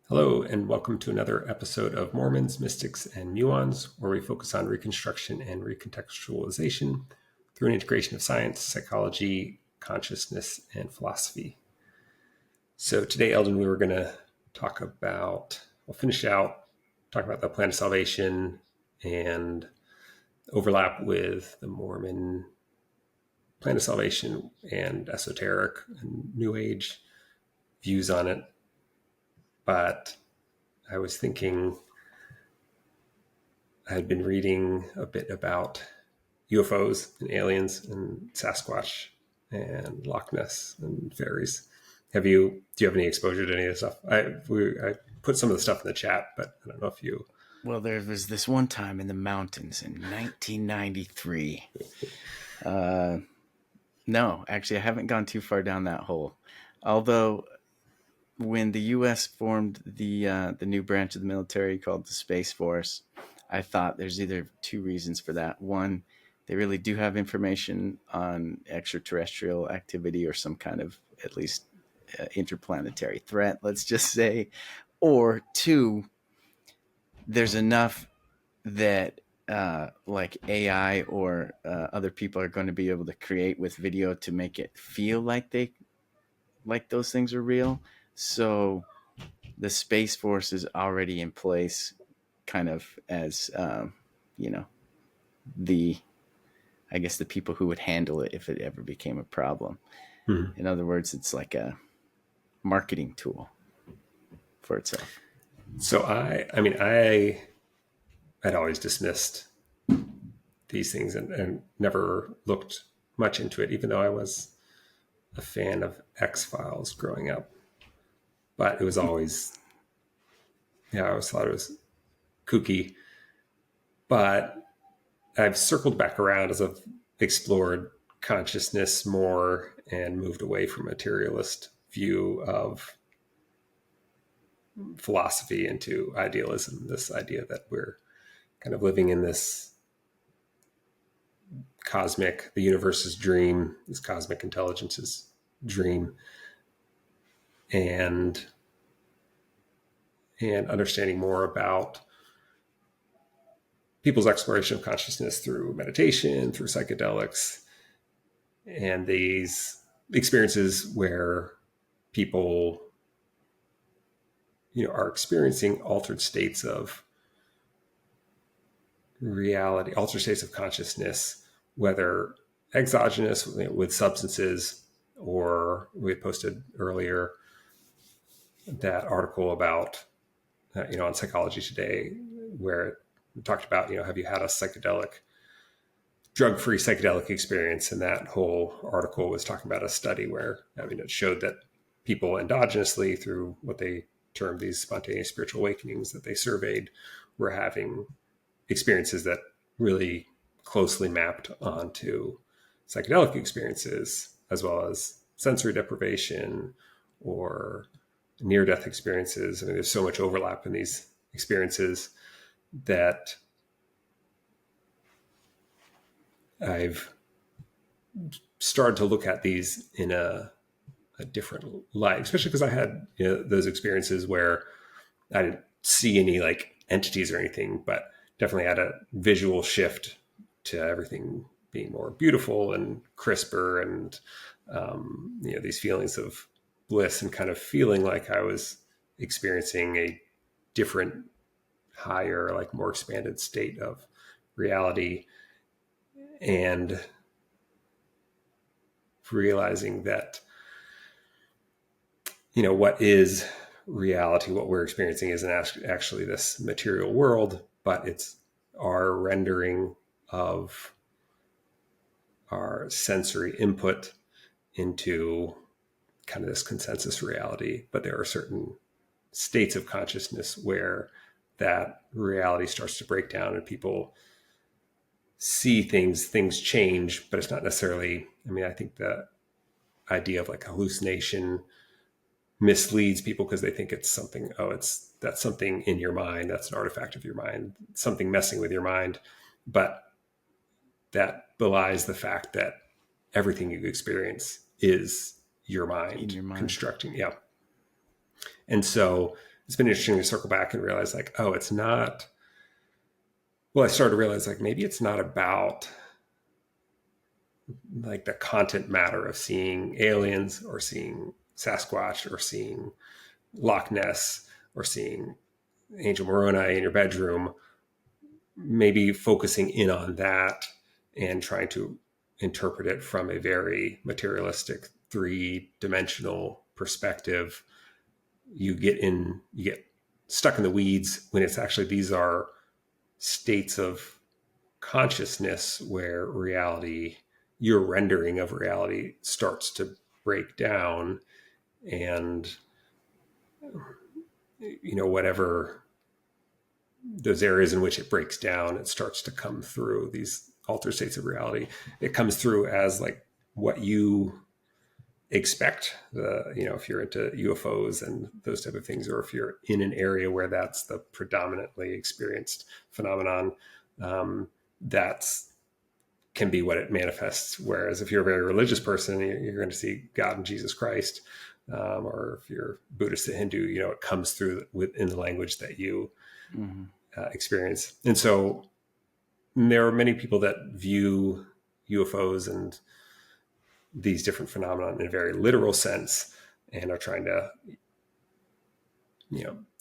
Hello, and welcome to another episode of Mormons, Mystics, and Muons, where we focus on reconstruction and recontextualization through an integration of science, psychology, consciousness, and philosophy. So today, Eldon, we were going to finish out, talk about the plan of salvation and overlap with the Mormon plan of salvation and esoteric and New Age views on it. But I was thinking, I had been reading a bit about UFOs and aliens and Sasquatch and Loch Ness and fairies. Do you have any exposure to any of this stuff? I put some of the stuff in the chat, but I don't know if you... Well, there was this one time in the mountains in 1993. No, actually, I haven't gone too far down that hole. Although, when the U.S. formed the new branch of the military called the Space Force, I thought there's either two reasons for that. One, they really do have information on extraterrestrial activity or some kind of, at least, interplanetary threat, let's just say. Or two, there's enough that like AI or other people are going to be able to create with video to make it feel like those things are real. So the Space Force is already in place, kind of as the people who would handle it if it ever became a problem. In other words, it's like a marketing tool for itself. So I had always dismissed these things and never looked much into it, even though I was a fan of X-Files growing up. But it was always, I always thought it was kooky. But I've circled back around as I've explored consciousness more and moved away from a materialist view of philosophy into idealism, this idea that we're kind of living in this the universe's dream, this cosmic intelligence's dream, and understanding more about people's exploration of consciousness through meditation, through psychedelics, and these experiences where people are experiencing altered states of reality, altered states of consciousness, whether exogenous with substances, or we had posted earlier that article about, on Psychology Today, where we talked about, have you had a drug-free psychedelic experience? And that whole article was talking about a study where, it showed that people endogenously, through what they termed these spontaneous spiritual awakenings that they surveyed, were having experiences that really closely mapped onto psychedelic experiences, as well as sensory deprivation or near-death experiences. There's so much overlap in these experiences that I've started to look at these in a different light, especially because I had those experiences where I didn't see any like entities or anything, but definitely had a visual shift to everything being more beautiful and crisper, and these feelings of bliss, and kind of feeling like I was experiencing a different, higher, like more expanded state of reality, and realizing that what is reality, what we're experiencing, isn't actually this material world, but it's our rendering of our sensory input into kind of this consensus reality. But there are certain states of consciousness where that reality starts to break down and people see things change, but it's not necessarily, I think the idea of like hallucination misleads people because they think it's something, that's something in your mind, that's an artifact of your mind, something messing with your mind. But that belies the fact that everything you experience is your mind constructing. Yeah. And so it's been interesting to circle back and realize like, oh, it's not, well, I started to realize like, maybe it's not about like the content matter of seeing aliens or seeing Sasquatch or seeing Loch Ness or seeing Angel Moroni in your bedroom, maybe focusing in on that and trying to interpret it from a very materialistic, three-dimensional perspective. You get stuck in the weeds when it's actually, these are states of consciousness where reality, your rendering of reality starts to break down, and whatever those areas in which it breaks down, it starts to come through these altered states of reality. It comes through as like what you expect, if you're into UFOs and those type of things, or if you're in an area where that's the predominantly experienced phenomenon, that's can be what it manifests. Whereas if you're a very religious person, you're going to see God and Jesus Christ, or if you're Buddhist or Hindu, it comes through in the language that you experience. And so there are many people that view UFOs and these different phenomena in a very literal sense and are trying to,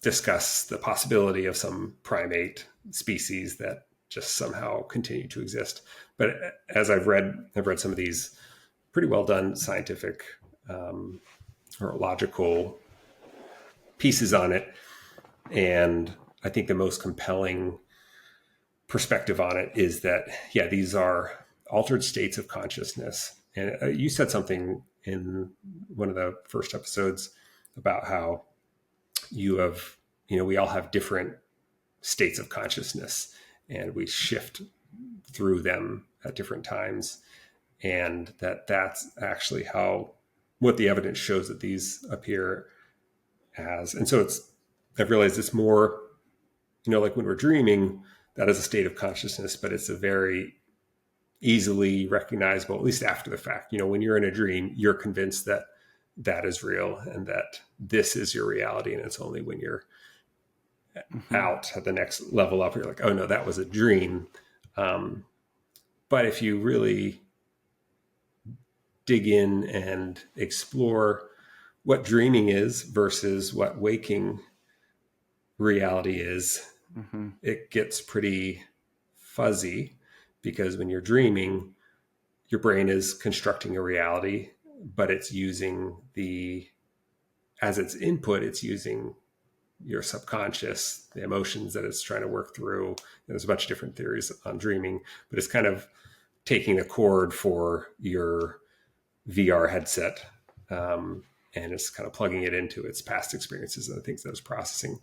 discuss the possibility of some primate species that just somehow continue to exist. But as I've read some of these pretty well done scientific or logical pieces on it, and I think the most compelling perspective on it is that, these are altered states of consciousness. And you said something in one of the first episodes about how you have, we all have different states of consciousness and we shift through them at different times. And that's actually what the evidence shows that these appear as. And so I've realized it's more, like when we're dreaming, that is a state of consciousness, but it's a very easily recognizable, at least after the fact. When you're in a dream, you're convinced that that is real and that this is your reality. And it's only when you're out at the next level up, you're like, oh no, that was a dream. But if you really dig in and explore what dreaming is versus what waking reality is, it gets pretty fuzzy, because when you're dreaming, your brain is constructing a reality, but it's using as its input, it's using your subconscious, the emotions that it's trying to work through. And there's a bunch of different theories on dreaming, but it's kind of taking the cord for your VR headset, and it's kind of plugging it into its past experiences and the things that it's processing.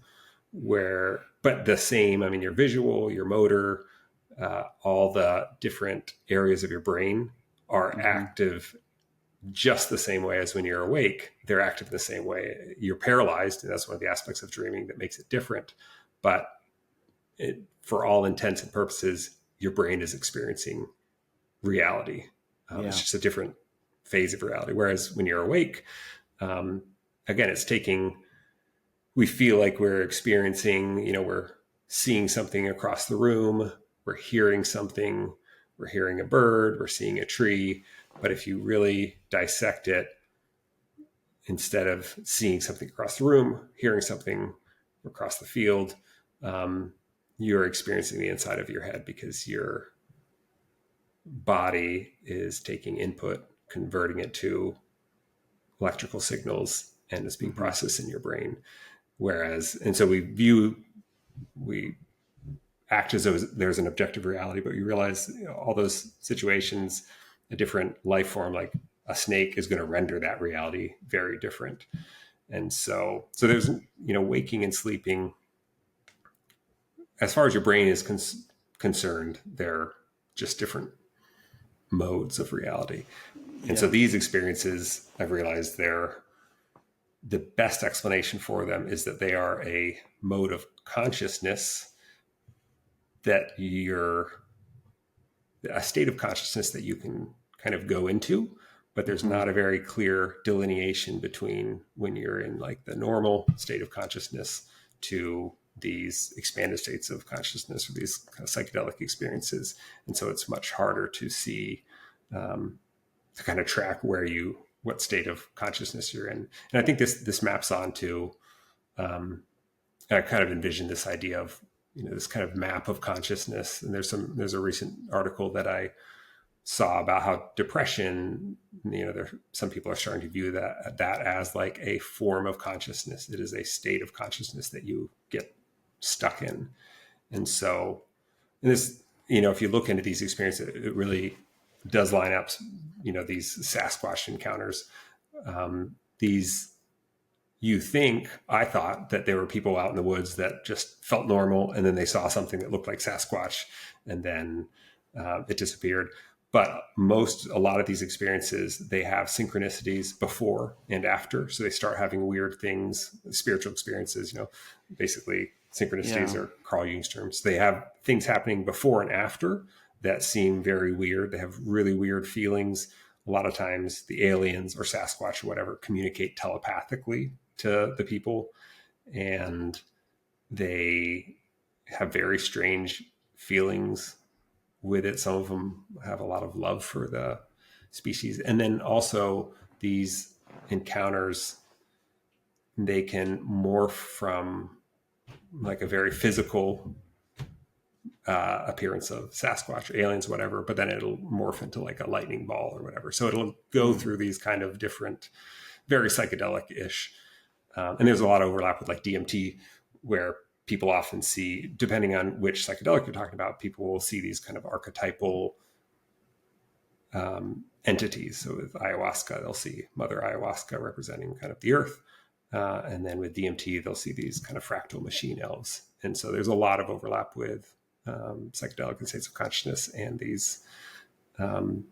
But the same, your visual, your motor, all the different areas of your brain are active just the same way as when you're awake. They're active in the same way. You're paralyzed, and that's one of the aspects of dreaming that makes it different. But for all intents and purposes, your brain is experiencing reality. It's just a different phase of reality. Whereas when you're awake, again, we feel like we're experiencing, we're seeing something across the room, we're hearing something, we're hearing a bird, we're seeing a tree. But if you really dissect it, instead of seeing something across the room, hearing something across the field, you're experiencing the inside of your head, because your body is taking input, converting it to electrical signals, and it's being processed in your brain. And so we act as though there's an objective reality, but you realize all those situations, a different life form, like a snake, is going to render that reality very different. And so there's, waking and sleeping, as far as your brain is concerned, they're just different modes of reality. And so these experiences, I've realized the best explanation for them is that they are a mode of consciousness, that a state of consciousness that you can kind of go into, but there's not a very clear delineation between when you're in like the normal state of consciousness to these expanded states of consciousness or these kind of psychedelic experiences. And so it's much harder to see, to kind of track what state of consciousness you're in. And I think this maps onto, I kind of envision this idea of, this kind of map of consciousness. And there's a recent article that I saw about how depression, some people are starting to view that as like a form of consciousness. It is a state of consciousness that you get stuck in. And so, this, if you look into these experiences, it really does line up, these Sasquatch encounters. I thought that there were people out in the woods that just felt normal, and then they saw something that looked like Sasquatch, and then it disappeared. But a lot of these experiences, they have synchronicities before and after. So they start having weird things, spiritual experiences, basically synchronicities are Carl Jung's terms. They have things happening before and after that seem very weird. They have really weird feelings. A lot of times the aliens or Sasquatch or whatever communicate telepathically to the people, and they have very strange feelings with it. Some of them have a lot of love for the species. And then also these encounters, they can morph from like a very physical appearance of Sasquatch or aliens, whatever, but then it'll morph into like a lightning ball or whatever. So it'll go through these kind of different, very psychedelic-ish. And there's a lot of overlap with like DMT, where people often see, depending on which psychedelic you're talking about, people will see these kind of archetypal entities. So with ayahuasca, they'll see Mother Ayahuasca representing kind of the earth. And then with DMT, they'll see these kind of fractal machine elves. And so there's a lot of overlap with psychedelic and states of consciousness and these UFO,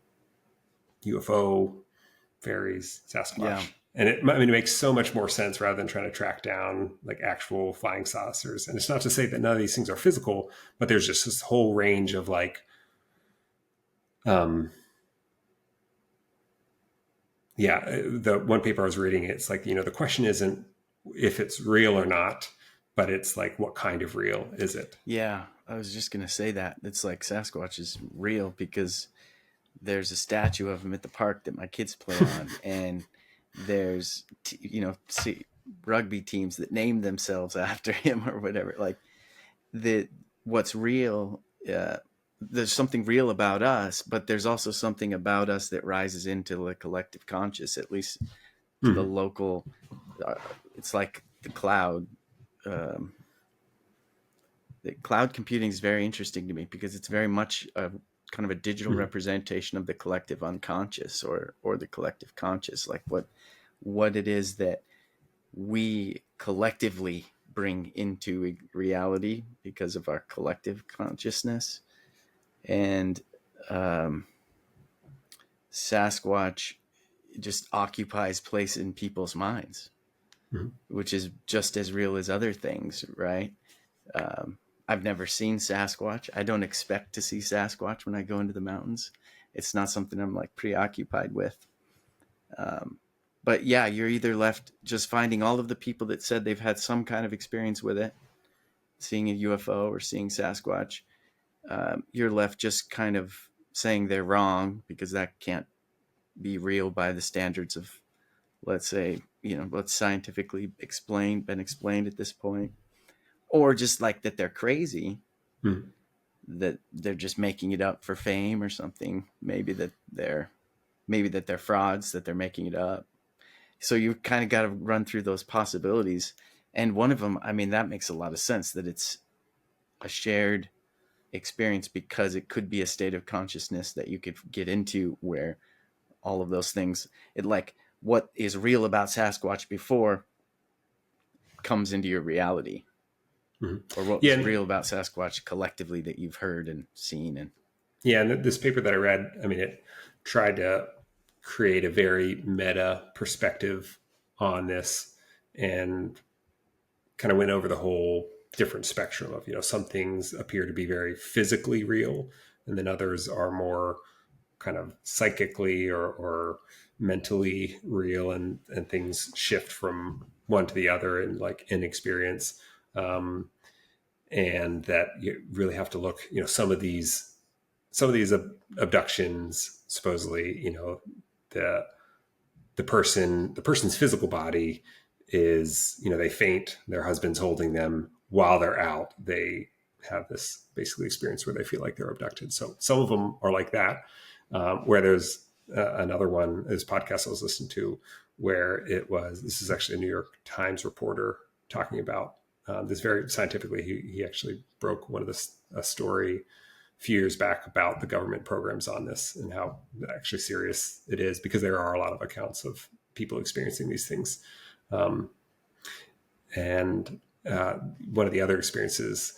fairies, Sasquatch. Yeah. And it makes so much more sense rather than trying to track down like actual flying saucers. And it's not to say that none of these things are physical, but there's just this whole range of like, the one paper I was reading, it's like, the question isn't if it's real or not, but it's like, what kind of real is it? Yeah, I was just going to say that. It's like Sasquatch is real because there's a statue of him at the park that my kids play on. And there's, rugby teams that name themselves after him or whatever. Like what's real, there's something real about us, but there's also something about us that rises into the collective conscious, at least to the local. It's like the cloud. The cloud computing is very interesting to me because it's very much a kind of a digital representation of the collective unconscious or the collective conscious, like what it is that we collectively bring into reality because of our collective consciousness. And Sasquatch just occupies place in people's minds, which is just as real as other things, right? I've never seen Sasquatch. I don't expect to see Sasquatch when I go into the mountains. It's not something I'm like preoccupied with. But yeah, you're either left just finding all of the people that said they've had some kind of experience with it, seeing a UFO or seeing Sasquatch. You're left just kind of saying they're wrong because that can't be real by the standards of, let's say, what's scientifically been explained at this point. Or just like that they're crazy, that they're just making it up for fame or something. Maybe that they're frauds, that they're making it up. So you kind of got to run through those possibilities. And one of them, that makes a lot of sense, that it's a shared experience because it could be a state of consciousness that you could get into where all of those things, like what is real about Sasquatch before comes into your reality. Or what was real about Sasquatch collectively that you've heard and seen. And this paper that I read, it tried to create a very meta perspective on this and kind of went over the whole different spectrum of, some things appear to be very physically real, and then others are more kind of psychically or mentally real, and things shift from one to the other in like in experience. And that you really have to look, some of these abductions, supposedly, the person's physical body is, they faint, their husband's holding them while they're out. They have this basically experience where they feel like they're abducted. So some of them are like that, where there's another one, this podcast I was listening to, where this is actually a New York Times reporter talking about this very scientifically. He actually broke one of a story a few years back about the government programs on this and how actually serious it is, because there are a lot of accounts of people experiencing these things. And one of the other experiences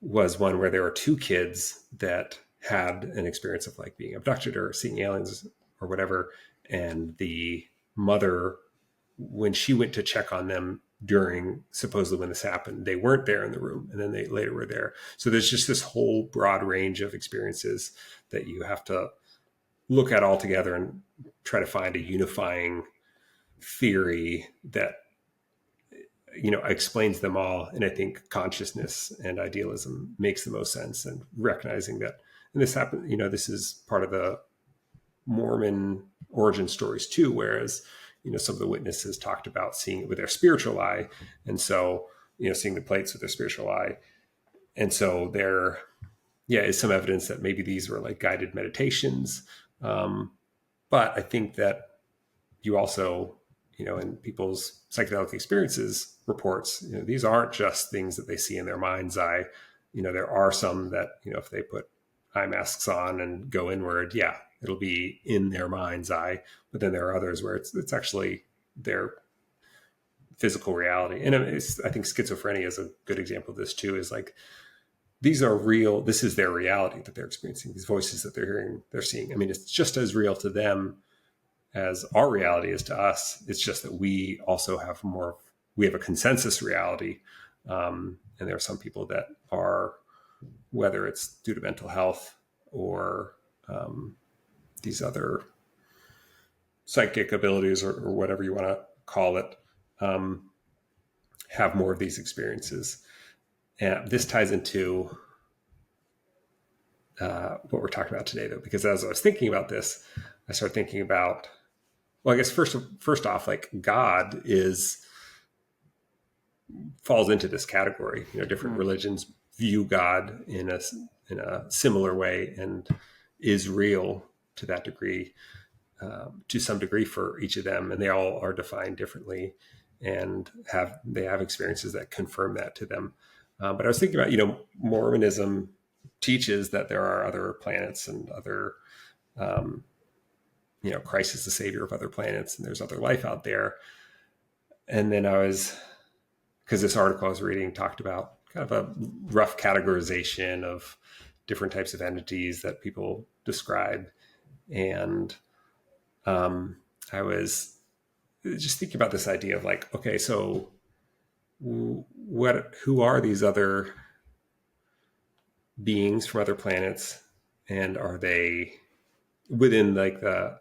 was one where there were two kids that had an experience of like being abducted or seeing aliens or whatever. And the mother, when she went to check on them during supposedly when this happened, they weren't there in the room, and then they later were there. So there's just this whole broad range of experiences that you have to look at all together and try to find a unifying theory that explains them all. And I think consciousness and idealism makes the most sense, and recognizing that, and this happened, this is part of the Mormon origin stories too, whereas some of the witnesses talked about seeing it with their spiritual eye, and so seeing the plates with their spiritual eye. And so there is some evidence that maybe these were like guided meditations, but I think that you also, in people's psychedelic experiences reports, these aren't just things that they see in their mind's eye. There are some that, if they put eye masks on and go inward, it'll be in their mind's eye. But then there are others where it's actually their physical reality. And I think schizophrenia is a good example of this too, is like, these are real. This is their reality that they're experiencing. These voices that they're hearing, they're seeing. I mean, it's just as real to them as our reality is to us. It's just that we also have we have a consensus reality. And there are some people that are, whether it's due to mental health or these other psychic abilities or whatever you want to call it, have more of these experiences. And this ties into what we're talking about today, though, because as I was thinking about this, I started thinking about, well, I guess first off, like God falls into this category. Different religions view God in a similar way and is real to that degree, to some degree for each of them, and they all are defined differently, and they have experiences that confirm that to them. But I was thinking about, Mormonism teaches that there are other planets and other, Christ is the savior of other planets, and there's other life out there. And then because this article I was reading talked about kind of a rough categorization of different types of entities that people describe. And I was just thinking about this idea of like, okay, so who are these other beings from other planets, and are they within like the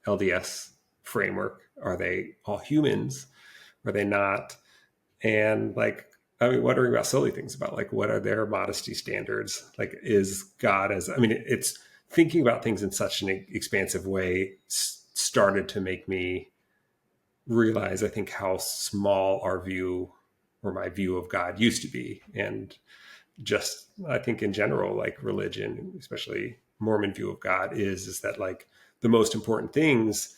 LDS framework? Are they all humans? Are they not? And like, wondering about silly things about like, what are their modesty standards? Like, is God it's thinking about things in such an expansive way started to make me realize, I think, how small our view or my view of God used to be. And just, I think in general, like religion, especially Mormon view of God is that like the most important things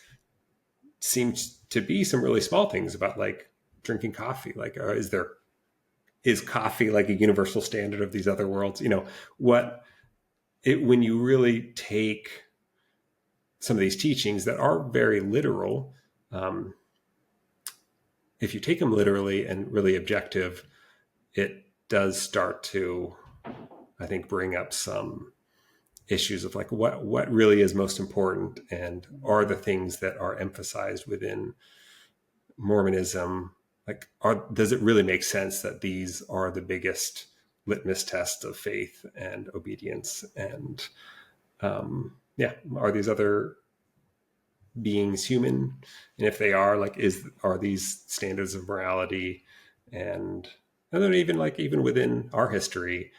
seem to be some really small things about like drinking coffee. Like, is coffee like a universal standard of these other worlds? When you really take some of these teachings that are very literal, if you take them literally and really objective, it does start to, I think, bring up some issues of like what really is most important, and are the things that are emphasized within Mormonism, like, does it really make sense that these are the biggest litmus test of faith and obedience? And are these other beings human? And if they are, like, are these standards of morality and And then even within our history,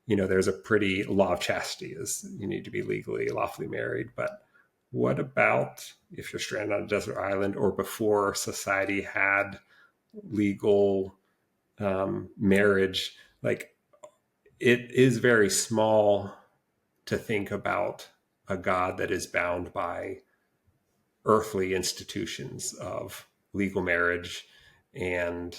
there's a pretty law of chastity is you need to be legally, lawfully married. But what about if you're stranded on a desert island or before society had legal marriage? Like, it is very small to think about a God that is bound by earthly institutions of legal marriage and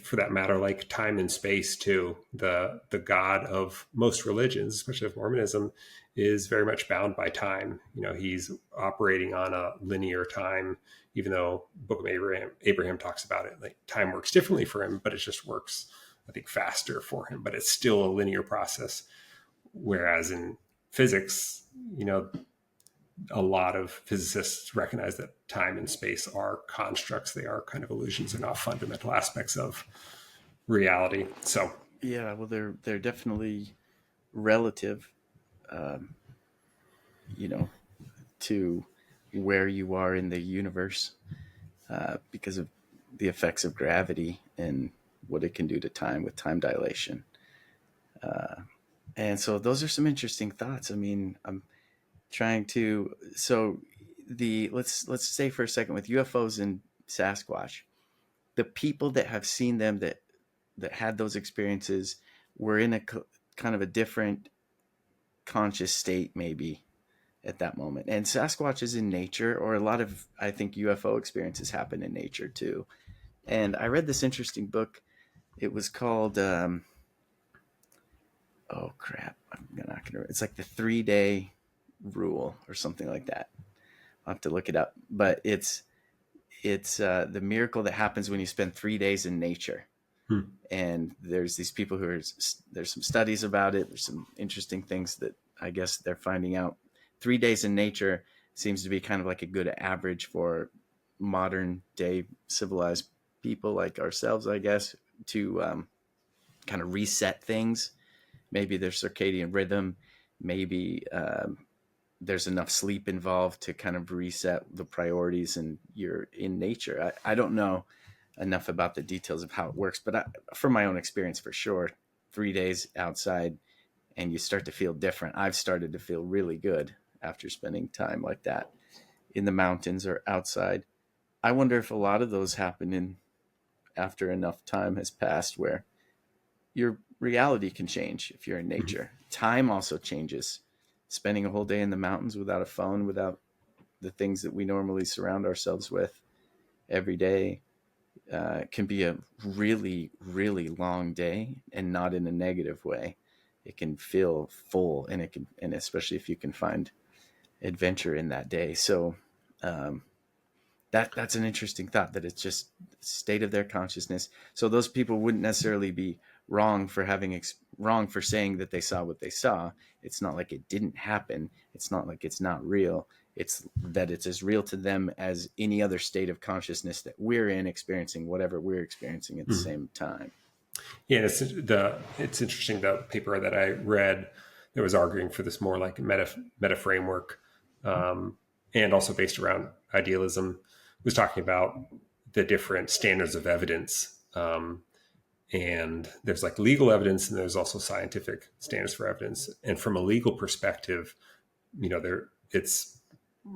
for that matter, like time and space too. The God of most religions, especially of Mormonism, is very much bound by time. He's operating on a linear time, even though Book of Abraham talks about it. Like, time works differently for him, but it just works, I think, faster for him. But it's still a linear process. Whereas in physics, a lot of physicists recognize that time and space are constructs. They are kind of illusions. They're not fundamental aspects of reality. So Yeah, well, they're definitely relative, um, you know, to where you are in the universe, because of the effects of gravity and what it can do to time with time dilation. And so those are some interesting thoughts. I mean, I'm trying to so the let's say for a second with UFOs and Sasquatch, the people that have seen them that had those experiences were in a kind of a different conscious state maybe at that moment. And Sasquatch is in nature, or a lot of, I think, UFO experiences happen in nature too. And I read this interesting book. It was called oh crap, I'm not gonna, it's like the 3-day rule or something like that. I'll have to look it up. But it's the miracle that happens when you spend 3 days in nature. And there's these people who are, there's some studies about it. There's some interesting things that I guess they're finding out. 3 days in nature seems to be kind of like a good average for modern day civilized people like ourselves, I guess, to kind of reset things. Maybe their circadian rhythm, maybe there's enough sleep involved to kind of reset the priorities, and you're in nature. I don't know enough about the details of how it works, but from my own experience, for sure, 3 days outside and you start to feel different. I've started to feel really good after spending time like that in the mountains or outside. I wonder if a lot of those happen in after enough time has passed, where your reality can change if you're in nature. Time also changes. Spending a whole day in the mountains without a phone, without the things that we normally surround ourselves with every day, can be a really, really long day, and not in a negative way. It can feel full, and and especially if you can find adventure in that day. So um, that's an interesting thought, that it's just state of their consciousness. So those people wouldn't necessarily be wrong for wrong for saying that they saw what they saw. It's not like it didn't happen. It's not like it's not real. It's that it's as real to them as any other state of consciousness that we're in, experiencing whatever we're experiencing at the same time. yeah, it's interesting. The paper that I read that was arguing for this more like meta framework, and also based around idealism, was talking about the different standards of evidence. And there's like legal evidence, and there's also scientific standards for evidence. And from a legal perspective, it's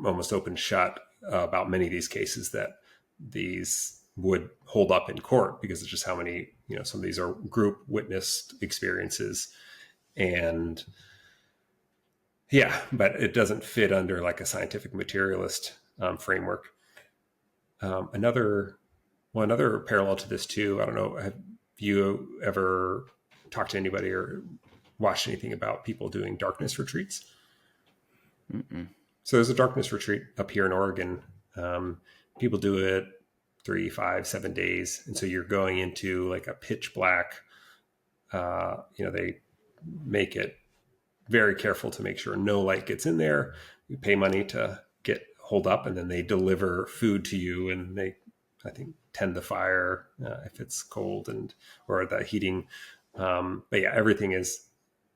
almost open shut about many of these cases that these would hold up in court, because it's just how many, some of these are group witnessed experiences. And yeah, but it doesn't fit under like a scientific materialist framework. Another parallel to this too, I don't know, have you ever talked to anybody or watched anything about people doing darkness retreats? Mm-mm. So there's a darkness retreat up here in Oregon. People do it 3, 5, 7 days. And so you're going into like a pitch black, they make it very careful to make sure no light gets in there. You pay money to get holed up, and then they deliver food to you, and they, I think, tend the fire if it's cold, or the heating. But yeah, everything is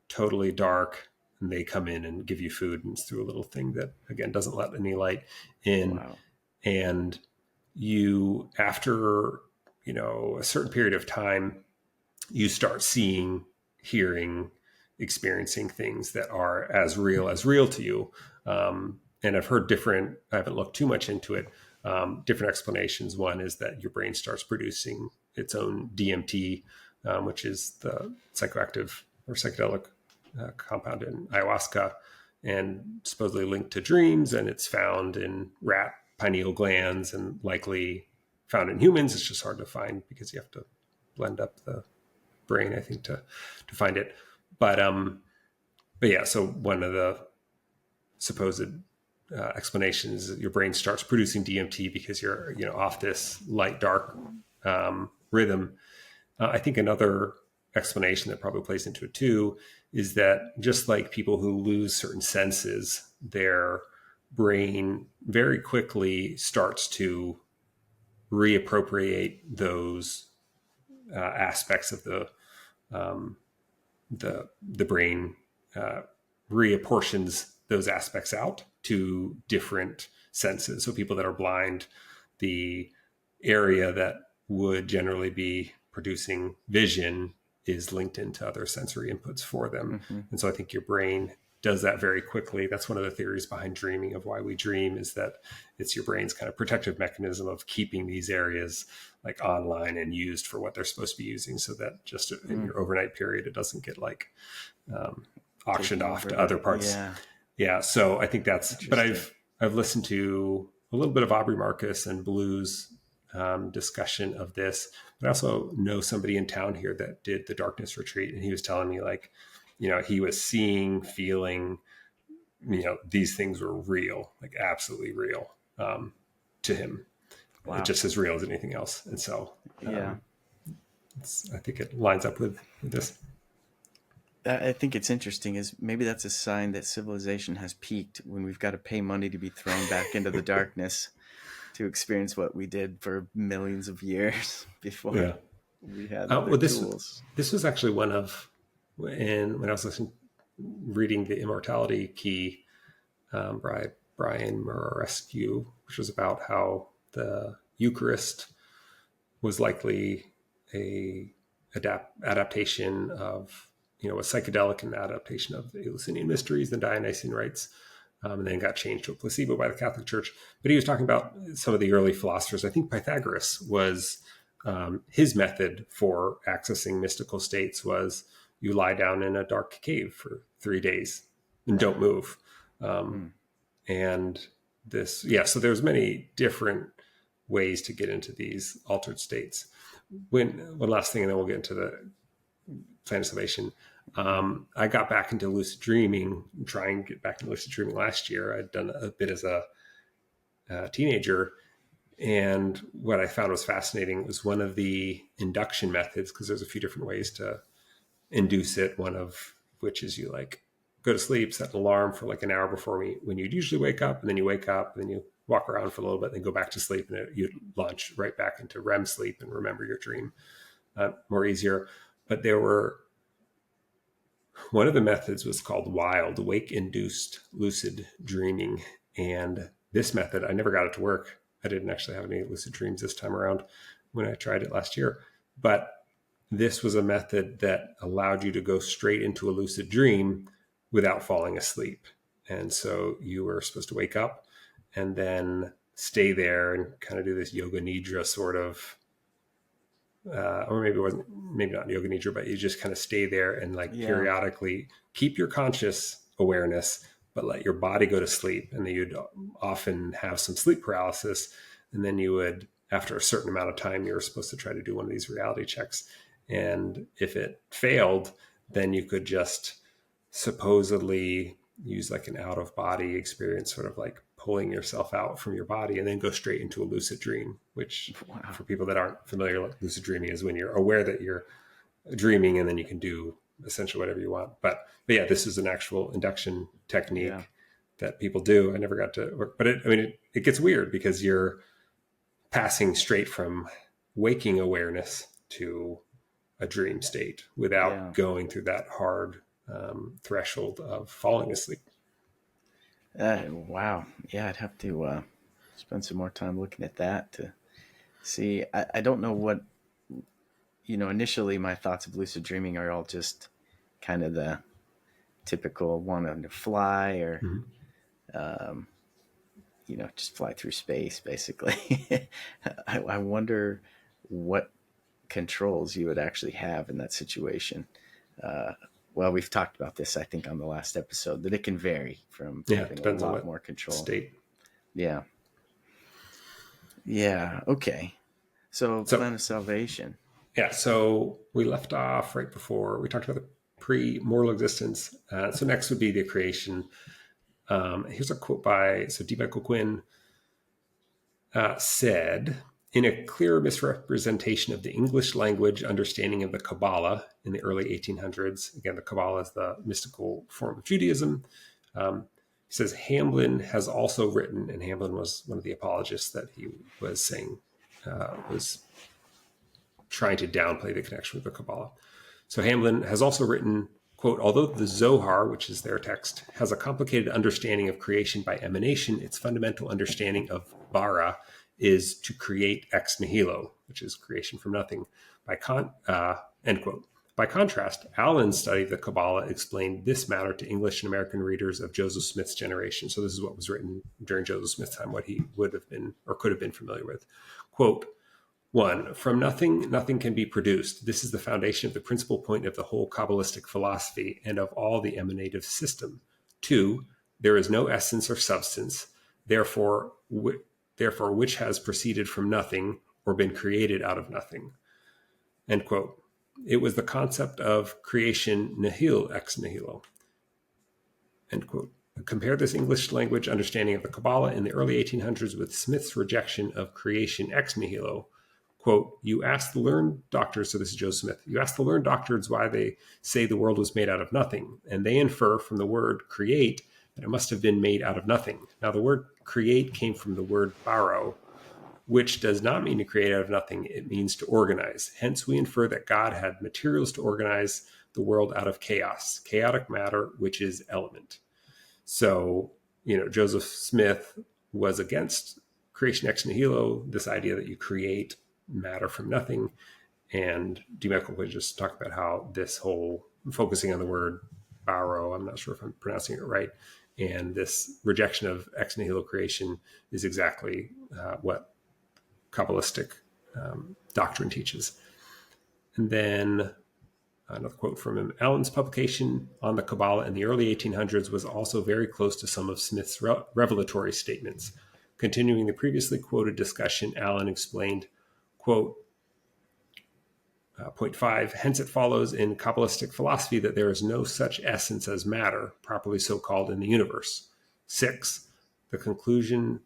totally dark, and they come in and give you food, and it's through a little thing that, again, doesn't let any light in. Wow. And you, after a certain period of time, you start seeing, hearing, experiencing things that are as real to you. And I've heard different, I haven't looked too much into it, different explanations. One is that your brain starts producing its own DMT, which is the psychoactive or psychedelic compound in ayahuasca, and supposedly linked to dreams. And it's found in rat pineal glands and likely found in humans. It's just hard to find because you have to blend up the brain, I think, to find it. But yeah, so one of the supposed explanations is that your brain starts producing DMT because you're off this light dark rhythm. I think another explanation that probably plays into it too is that just like people who lose certain senses, their brain very quickly starts to reappropriate those aspects of the brain, reapportions those aspects out to different senses. So people that are blind, the area that would generally be producing vision is linked into other sensory inputs for them. Mm-hmm. And so I think your brain does that very quickly. That's one of the theories behind dreaming, of why we dream, is that it's your brain's kind of protective mechanism of keeping these areas like online and used for what they're supposed to be using, so that just in your overnight period, it doesn't get like auctioned off to other parts. Yeah. So I think that's, but I've listened to a little bit of Aubrey Marcus and Blue's discussion of this, but I also know somebody in town here that did the darkness retreat. And he was telling me, like, he was seeing, feeling, these things were real, like absolutely real to him. Wow. Just as real as anything else. And so, I think it lines up with this. I think it's interesting, is maybe that's a sign that civilization has peaked, when we've got to pay money to be thrown back into the darkness to experience what we did for millions of years before we had other tools. This was actually one of, when I was reading The Immortality Key by Brian Morescu, which was about how the Eucharist was likely a adaptation of, a psychedelic and adaptation of the Eleusinian mysteries, the Dionysian rites, and then got changed to a placebo by the Catholic Church. But he was talking about some of the early philosophers. I think Pythagoras was, his method for accessing mystical states was you lie down in a dark cave for 3 days and don't move. And this, so there's many different ways to get into these altered states. One last thing, and then we'll get into the Plan of Salvation. I got back into lucid dreaming, trying to get back into lucid dreaming last year. I'd done a bit as a teenager. And what I found was fascinating was one of the induction methods, because there's a few different ways to induce it. One of which is you like go to sleep, set an alarm for like an hour before when you'd usually wake up, and then you wake up, and then you walk around for a little bit, then go back to sleep, and you launch right back into REM sleep and remember your dream more easier. But one of the methods was called WILD, wake-induced lucid dreaming. And this method, I never got it to work. I didn't actually have any lucid dreams this time around when I tried it last year. But this was a method that allowed you to go straight into a lucid dream without falling asleep. And so you were supposed to wake up and then stay there and kind of do this yoga nidra sort of, or maybe not yoga nidra, but you just kind of stay there and periodically keep your conscious awareness, but let your body go to sleep. And then you'd often have some sleep paralysis. And then you would, after a certain amount of time, you were supposed to try to do one of these reality checks. And if it failed, then you could just supposedly use like an out of body experience, sort of like pulling yourself out from your body, and then go straight into a lucid dream, which for people that aren't familiar, lucid dreaming is when you're aware that you're dreaming and then you can do essentially whatever you want. But yeah, this is an actual induction technique that people do. I never got to work, but it gets weird because you're passing straight from waking awareness to a dream state without going through that hard threshold of falling asleep. Wow. Yeah, I'd have to spend some more time looking at that to see. I don't know what initially my thoughts of lucid dreaming are all just kind of the typical wanting to fly or, um, just fly through space, basically. I wonder what controls you would actually have in that situation. Uh, well, we've talked about this, I think, on the last episode, that it can vary from Yeah, having a depends on lot what more control. state. Yeah. Yeah. Okay. So, So plan of salvation. yeah, so we left off right before we talked about the pre-mortal existence. So next would be the creation. Here's a quote by D. Michael Quinn said, in a clear misrepresentation of the English language understanding of the Kabbalah in the early 1800s. Again, the Kabbalah is the mystical form of Judaism. He says Hamblin has also written, and Hamblin was one of the apologists that he was saying was trying to downplay the connection with the Kabbalah. So Hamblin has also written, quote, although the Zohar, which is their text, has a complicated understanding of creation by emanation, its fundamental understanding of bara is to create ex nihilo, which is creation from nothing. End quote. By contrast, Allen's study of the Kabbalah explained this matter to English and American readers of Joseph Smith's generation. So this is what was written during Joseph Smith's time, what he would have been or could have been familiar with. Quote, 1. From nothing, nothing can be produced. This is the foundation of the principal point of the whole Kabbalistic philosophy and of all the emanative system. 2. There is no essence or substance, therefore which has proceeded from nothing or been created out of nothing. End quote. It was the concept of creation nihil ex nihilo. End quote. Compare this English language understanding of the Kabbalah in the early 1800s with Smith's rejection of creation ex nihilo. Quote, you ask the learned doctors, so this is Joseph Smith, you ask the learned doctors why they say the world was made out of nothing, and they infer from the word create that it must have been made out of nothing. Now, the word create came from the word baro, which does not mean to create out of nothing, it means to organize. Hence, we infer that God had materials to organize the world out of chaos, chaotic matter, which is element. So, Joseph Smith was against creation ex nihilo, this idea that you create matter from nothing. And D. Michael would just talk about how this whole focusing on the word baro, I'm not sure if I'm pronouncing it right, and this rejection of ex nihilo creation is exactly what Kabbalistic doctrine teaches. And then another quote from him, Allen's publication on the Kabbalah in the early 1800s was also very close to some of Smith's revelatory statements. Continuing the previously quoted discussion, Allen explained, quote, point 5, hence it follows in Kabbalistic philosophy that there is no such essence as matter, properly so called, in the universe. 6, the conclusion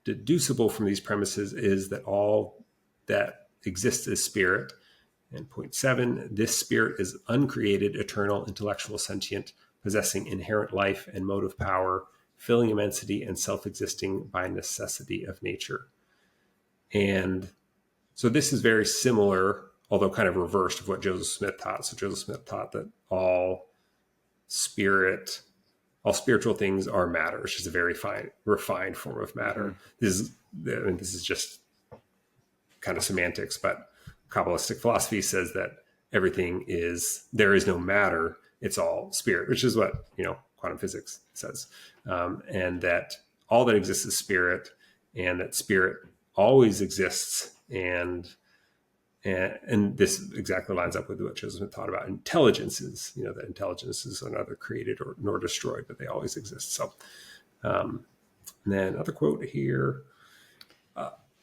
deducible from these premises is that all that exists is spirit. And point 7, this spirit is uncreated, eternal, intellectual, sentient, possessing inherent life and motive power, filling immensity and self-existing by necessity of nature. And so this is very similar, although kind of reversed of what Joseph Smith taught. So Joseph Smith taught that all spiritual things are matter. It's just a very refined form of matter. Mm-hmm. This is just kind of semantics, but Kabbalistic philosophy says that there is no matter. It's all spirit, which is what, quantum physics says. And that all that exists is spirit, and that spirit always exists. And this exactly lines up with what Joseph Smith taught about intelligences, that intelligences are neither created nor destroyed, but they always exist. So, and then another quote here.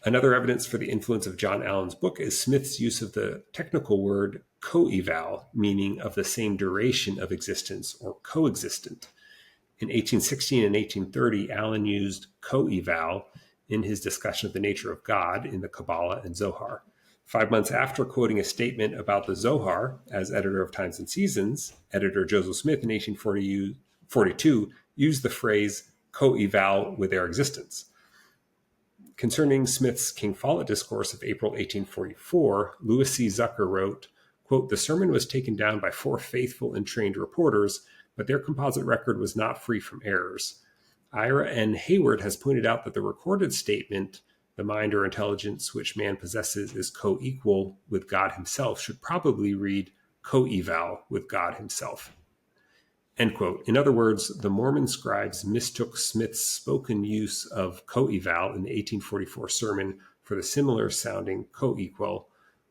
Another evidence for the influence of John Allen's book is Smith's use of the technical word coeval, meaning of the same duration of existence or coexistent. In 1816 and 1830, Allen used coeval in his discussion of the nature of God in the Kabbalah and Zohar. 5 months after quoting a statement about the Zohar as editor of Times and Seasons, editor Joseph Smith in 1842 used the phrase coeval with their existence. Concerning Smith's King Follett discourse of April 1844, Louis C. Zucker wrote, quote, the sermon was taken down by 4 faithful and trained reporters, but their composite record was not free from errors. Ira N. Hayward has pointed out that the recorded statement the mind or intelligence which man possesses is co-equal with God himself should probably read co-eval with God himself. End quote. In other words, the Mormon scribes mistook Smith's spoken use of co-eval in the 1844 sermon for the similar sounding co-equal,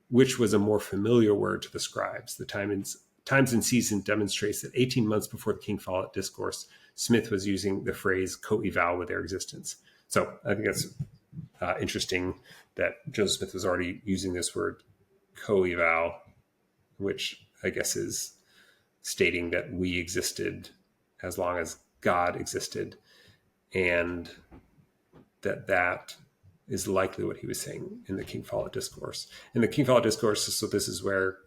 which was a more familiar word to the scribes. The Times and Season demonstrates that 18 months before the King Follett Discourse, Smith was using the phrase co-eval with their existence. So I think that's interesting that Joseph Smith was already using this word co-eval, which I guess is stating that we existed as long as God existed, and that is likely what he was saying in the King Follett Discourse. In the King Follett Discourse, so this is where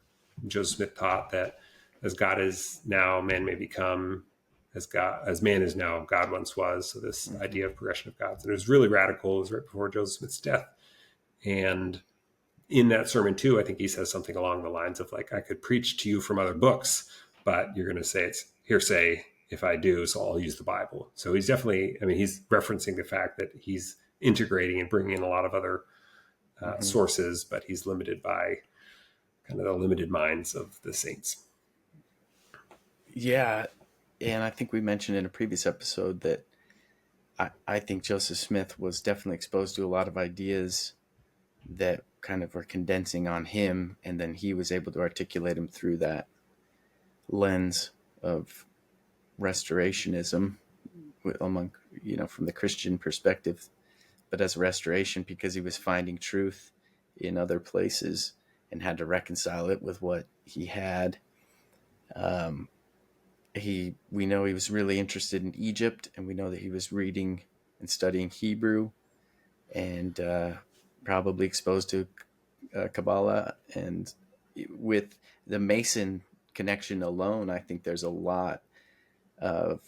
Joseph Smith taught that as God is now, man may become as man is now, God once was. So this idea of progression of gods. And it was really radical. It was right before Joseph Smith's death. And in that sermon too, I think he says something along the lines of like, I could preach to you from other books, but you're going to say it's hearsay if I do, so I'll use the Bible. So he's definitely, he's referencing the fact that he's integrating and bringing in a lot of other sources, but he's limited by kind of the limited minds of the saints. Yeah. And I think we mentioned in a previous episode that I think Joseph Smith was definitely exposed to a lot of ideas that kind of were condensing on him, and then he was able to articulate them through that lens of restorationism among, from the Christian perspective, but as a restoration because he was finding truth in other places and had to reconcile it with what he had. We know he was really interested in Egypt, and we know that he was reading and studying Hebrew and probably exposed to Kabbalah. And with the Mason connection alone, I think there's a lot of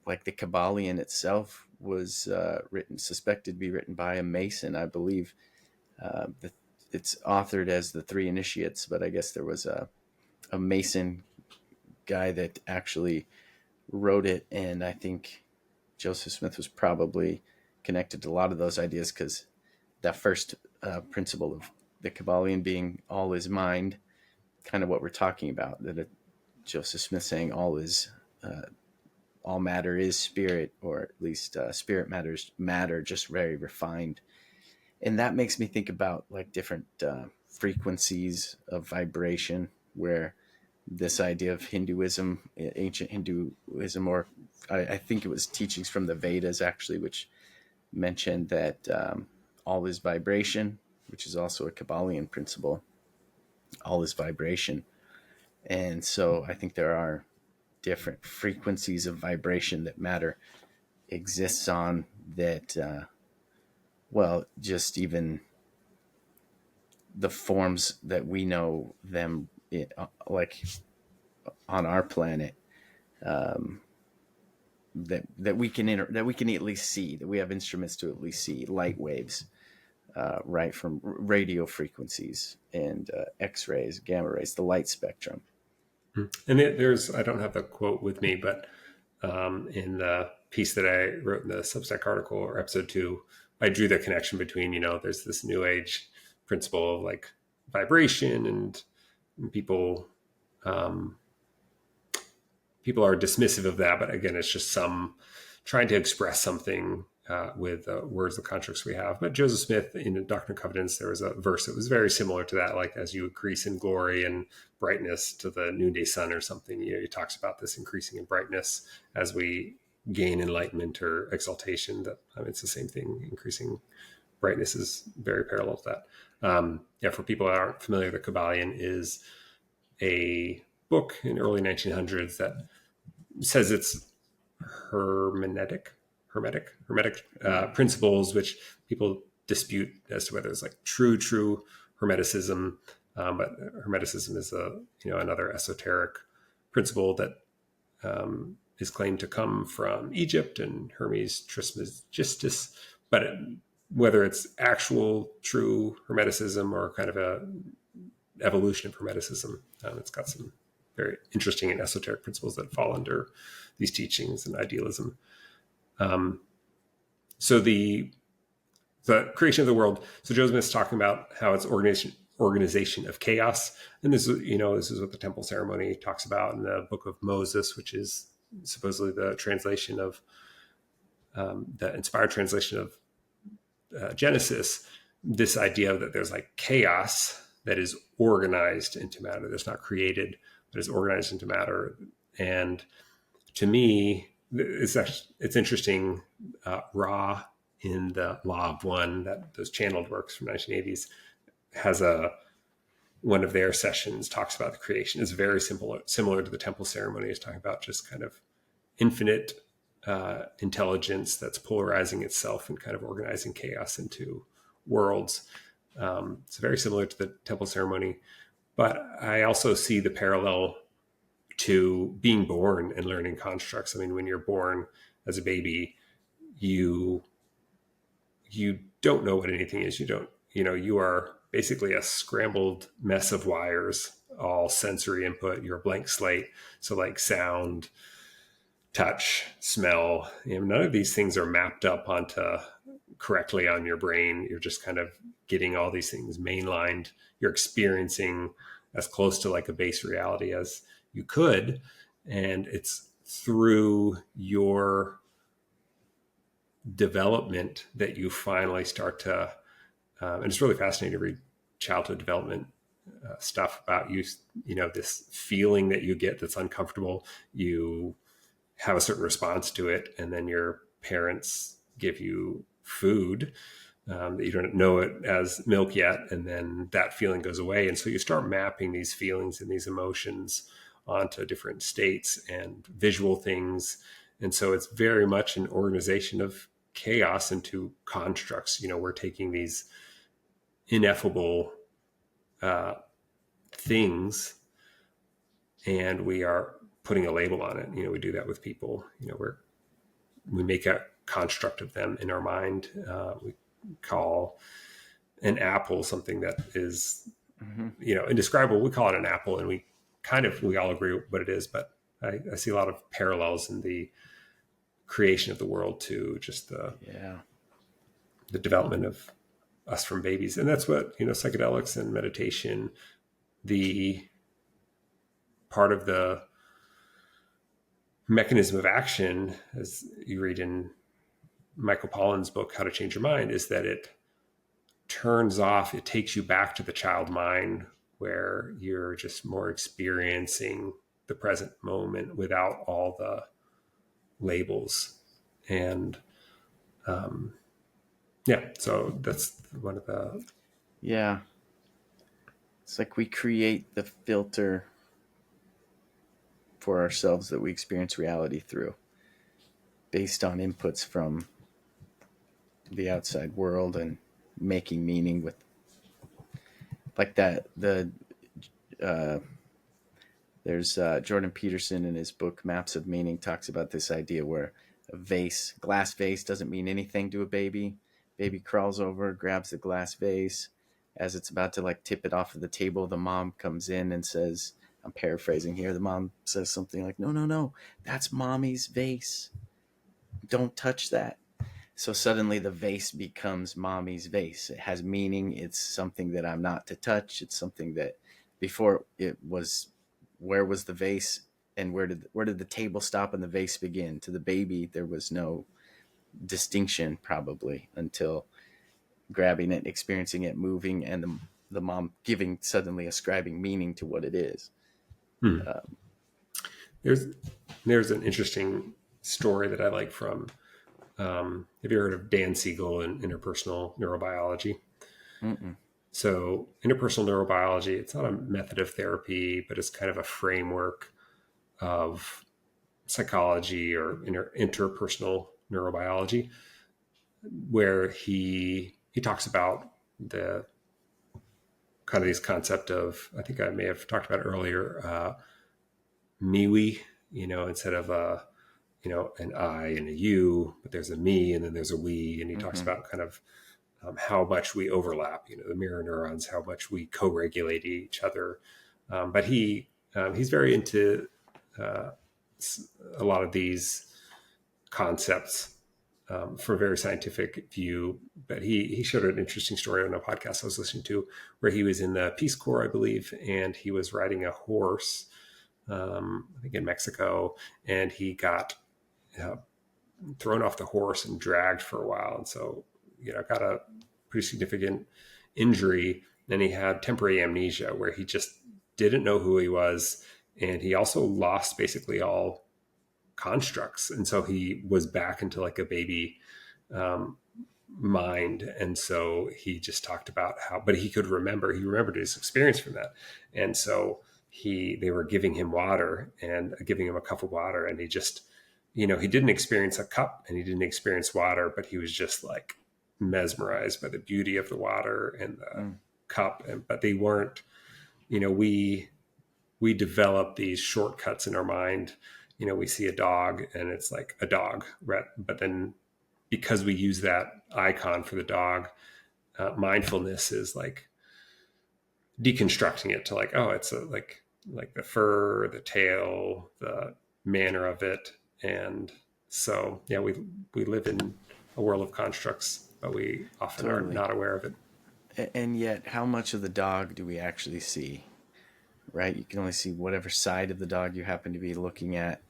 like the Kabbalion itself was suspected to be written by a Mason, I believe. It's authored as the Three Initiates, but I guess there was a Mason guy that actually wrote it, and I think Joseph Smith was probably connected to a lot of those ideas, because that first principle of the Kabbalion being all is mind, kind of what we're talking about, that Joseph Smith saying all matter is spirit, or at least spirit matter, just very refined. And that makes me think about like different frequencies of vibration, where this idea of Hinduism, ancient Hinduism, or I think it was teachings from the Vedas actually, which mentioned that all is vibration, which is also a Kabbalion principle. All is vibration. And so I think there are different frequencies of vibration that matter exists on, that, just even the forms that we know them, like on our planet, that we can at least see, that we have instruments to at least see light waves, right, from radio frequencies and X-rays, gamma rays, the light spectrum. And there's, I don't have the quote with me, but in the piece that I wrote in the Substack article or episode 2, I drew the connection between, there's this new age principle of like vibration, and people are dismissive of that. But again, it's just some trying to express something with words, the constructs we have. But Joseph Smith in Doctrine and Covenants, there was a verse that was very similar to that, like as you increase in glory and brightness to the noonday sun or something, he talks about this increasing in brightness as we gain enlightenment or exaltation. That it's the same thing. Increasing brightness is very parallel to that. For people that aren't familiar, the Kabbalion is a book in the early 1900s that says it's hermetic principles, which people dispute as to whether it's like true hermeticism. But hermeticism is another esoteric principle that is claimed to come from Egypt and Hermes Trismegistus. But whether it's actual true hermeticism or kind of a evolution of hermeticism, it's got some very interesting and esoteric principles that fall under these teachings and idealism. So the creation of the world. So Joe Smith's talking about how it's organization of chaos. And this is, this is what the temple ceremony talks about in the book of Moses, which is supposedly the translation of the inspired translation of Genesis. This idea that there's like chaos that is organized into matter. That's not created, but is organized into matter. And to me, it's interesting. Ra in the Law of One, that those channeled works from 1980s, has one of their sessions talks about the creation. It's very similar to the temple ceremony. It's talking about just kind of infinite intelligence that's polarizing itself and kind of organizing chaos into worlds. It's very similar to the temple ceremony, but I also see the parallel to being born and learning constructs. I mean, when you're born as a baby, you don't know what anything is. You are basically a scrambled mess of wires, all sensory input. You're a blank slate. So like sound, touch, smell, none of these things are mapped up onto correctly on your brain. You're just kind of getting all these things mainlined. You're experiencing as close to like a base reality as you could. And it's through your development that you finally start to, and it's really fascinating to read childhood development stuff about this feeling that you get that's uncomfortable. You have a certain response to it, and then your parents give you food that you don't know it as milk yet, and then that feeling goes away. And so you start mapping these feelings and these emotions onto different states and visual things. And so it's very much an organization of chaos into constructs. We're taking these ineffable things and we are putting a label on it. We do that with people. We make a construct of them in our mind. We call an apple something that is, indescribable. We call it an apple, and we all agree what it is. But I see a lot of parallels in the creation of the world to just the development of us from babies. And that's what, psychedelics and meditation, the part of the mechanism of action, as you read in Michael Pollan's book, How to Change Your Mind, is that it takes you back to the child mind where you're just more experiencing the present moment without all the labels. And so that's one of the... Yeah. It's like we create the filter for ourselves that we experience reality through, based on inputs from the outside world and making meaning with like that. There's Jordan Peterson in his book Maps of Meaning talks about this idea where a glass vase doesn't mean anything to a baby. Baby crawls over, grabs the glass vase. As it's about to like tip it off of the table, the mom comes in and says, I'm paraphrasing here, the mom says something like, no, that's mommy's vase. Don't touch that. So suddenly the vase becomes mommy's vase. It has meaning. It's something that I'm not to touch. It's something that before it was, where was the vase and where did the table stop and the vase begin? To the baby, there was no distinction probably until grabbing it, experiencing it, moving, and the mom suddenly ascribing meaning to what it is. There's an interesting story that I like from, have you heard of Dan Siegel and interpersonal neurobiology? Mm-mm. So interpersonal neurobiology, it's not a method of therapy, but it's kind of a framework of psychology or interpersonal neurobiology, where he talks about the kind of this concept of, I think I may have talked about it earlier, me-we, instead of an I and a you, but there's a me and then there's a we. And he talks about kind of how much we overlap, the mirror neurons, how much we co-regulate each other. But he's very into a lot of these concepts for a very scientific view. But he showed an interesting story on a podcast I was listening to where he was in the Peace Corps, I believe, and he was riding a horse, I think in Mexico, and he got thrown off the horse and dragged for a while. And so, got a pretty significant injury. And he had temporary amnesia where he just didn't know who he was. And he also lost basically all constructs. And so he was back into like a baby mind. And so he just talked about but he remembered his experience from that. And so they were giving him water and giving him a cup of water. And he just, he didn't experience a cup and he didn't experience water, but he was just like mesmerized by the beauty of the water and the cup. But they weren't, we develop these shortcuts in our mind. We see a dog and it's like a dog, but then because we use that icon for the dog, mindfulness is like deconstructing it to like, oh, it's like the fur, the tail, the manner of it. And so, yeah, we live in a world of constructs, but we often are not aware of it. And yet, how much of the dog do we actually see? Right? You can only see whatever side of the dog you happen to be looking at.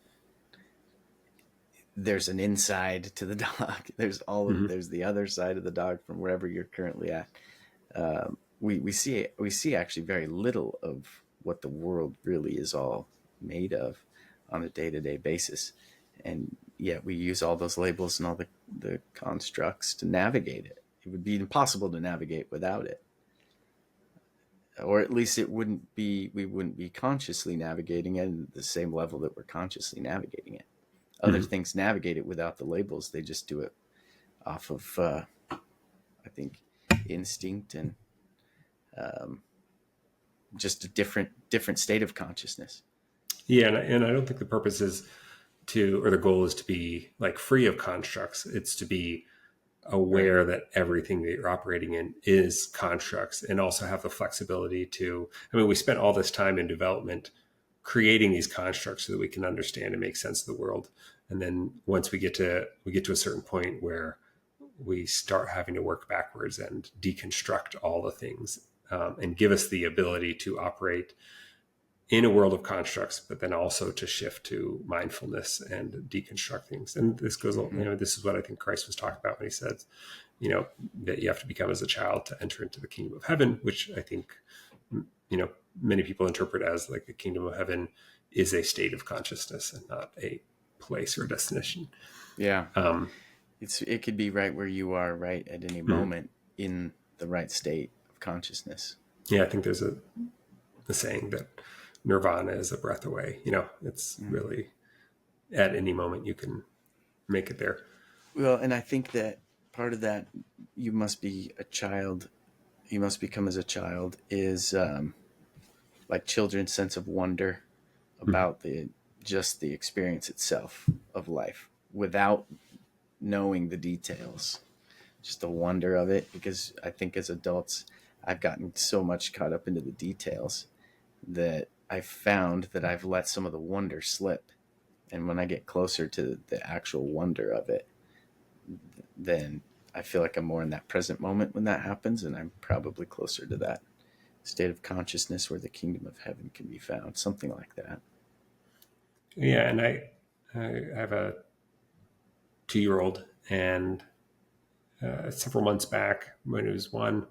There's an inside to the dog. There's there's the other side of the dog from wherever you're currently at. We see actually very little of what the world really is all made of on a day-to-day basis. And yet we use all those labels and all the constructs to navigate it. It would be impossible to navigate without it. Or at least we wouldn't be consciously navigating it at the same level that we're consciously navigating it. Other things navigate it without the labels. They just do it off of, I think, instinct and just a different state of consciousness. Yeah, and I don't think the purpose is the goal is to be like free of constructs. It's to be aware that everything that you're operating in is constructs, and also have the flexibility we spent all this time in development creating these constructs so that we can understand and make sense of the world. And then once we get to a certain point where we start having to work backwards and deconstruct all the things, and give us the ability to operate in a world of constructs, but then also to shift to mindfulness and deconstruct things. And this goes, this is what I think Christ was talking about when he said, that you have to become as a child to enter into the kingdom of heaven, which I think, many people interpret as like the kingdom of heaven is a state of consciousness and not a place or a destination. Yeah. It could be right where you are right at any moment in the right state of consciousness. Yeah. I think there's a saying that nirvana is a breath away. It's really at any moment you can make it there. Well, and I think that part of that, you must be a child. You must become as a child is like children's sense of wonder about the experience itself of life without knowing the details, just the wonder of it. Because I think as adults, I've gotten so much caught up into the details that I found that I've let some of the wonder slip. And when I get closer to the actual wonder of it, then I feel like I'm more in that present moment when that happens. And I'm probably closer to that state of consciousness where the kingdom of heaven can be found, something like that. Yeah. And I have a 2-year-old, and several months back when he was 1,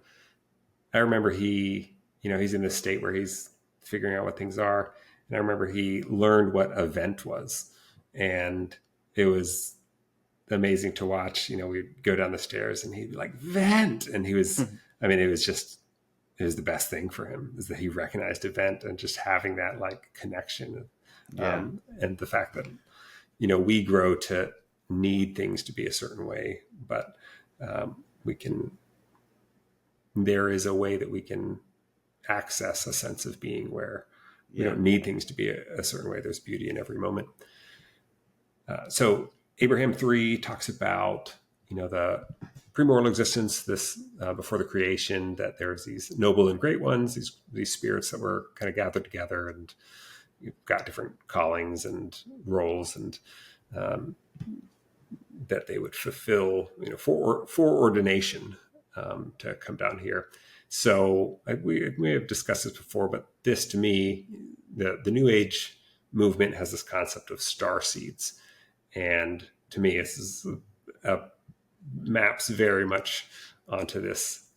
I remember he's in this state where he's figuring out what things are. And I remember he learned what a vent was, and it was amazing to watch. We'd go down the stairs and he'd be like, vent. And he was, it was the best thing for him, is that he recognized a vent, and just having that like connection. And the fact that, we grow to need things to be a certain way, but there is a way that we can access a sense of being where we don't need things to be a certain way. There's beauty in every moment. So Abraham 3 talks about, the premortal existence, this before the creation, that there's these noble and great ones, these spirits that were kind of gathered together, and you've got different callings and roles, and that they would fulfill, for ordination, to come down here. So we may have discussed this before, but this, to me, the New Age movement has this concept of starseeds, and to me, this is maps very much onto this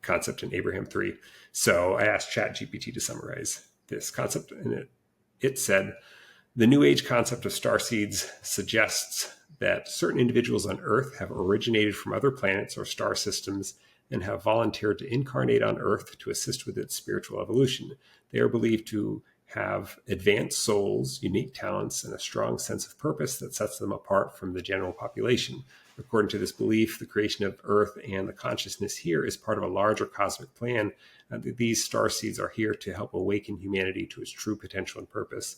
concept in Abraham 3. So I asked ChatGPT to summarize this concept, and it said, the New Age concept of starseeds suggests that certain individuals on Earth have originated from other planets or star systems and have volunteered to incarnate on Earth to assist with its spiritual evolution. They are believed to have advanced souls, unique talents, and a strong sense of purpose that sets them apart from the general population. According to this belief, the creation of Earth and the consciousness here is part of a larger cosmic plan. These starseeds are here to help awaken humanity to its true potential and purpose.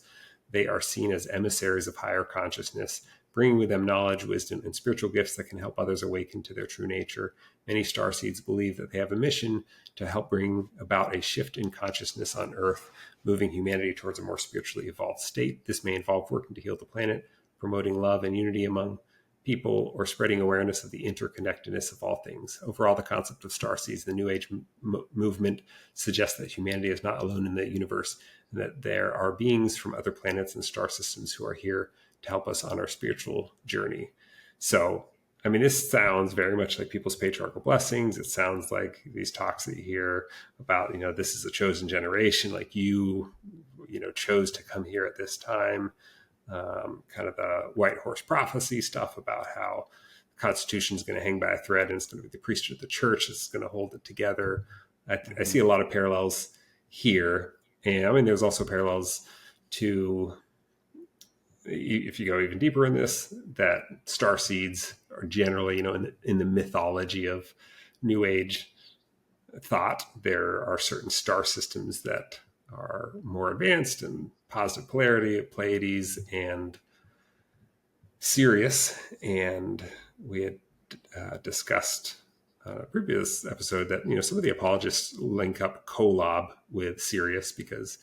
They are seen as emissaries of higher consciousness, bringing with them knowledge, wisdom, and spiritual gifts that can help others awaken to their true nature. Many starseeds believe that they have a mission to help bring about a shift in consciousness on Earth, moving humanity towards a more spiritually evolved state. This may involve working to heal the planet, promoting love and unity among people, or spreading awareness of the interconnectedness of all things. Overall, the concept of starseeds, the New Age movement, suggests that humanity is not alone in the universe, and that there are beings from other planets and star systems who are here to help us on our spiritual journey. So, I mean, this sounds very much like people's patriarchal blessings. It sounds like these talks that you hear about, this is a chosen generation, like you chose to come here at this time. Kind of the white horse prophecy stuff about how the Constitution is going to hang by a thread and it's going to be the priesthood of the church that's going to hold it together. I see a lot of parallels here. And I mean, there's also parallels to, if you go even deeper in this, that starseeds are generally, in the mythology of New Age thought, there are certain star systems that are more advanced and positive polarity, Pleiades and Sirius. And we had discussed on a previous episode that, some of the apologists link up Kolob with Sirius because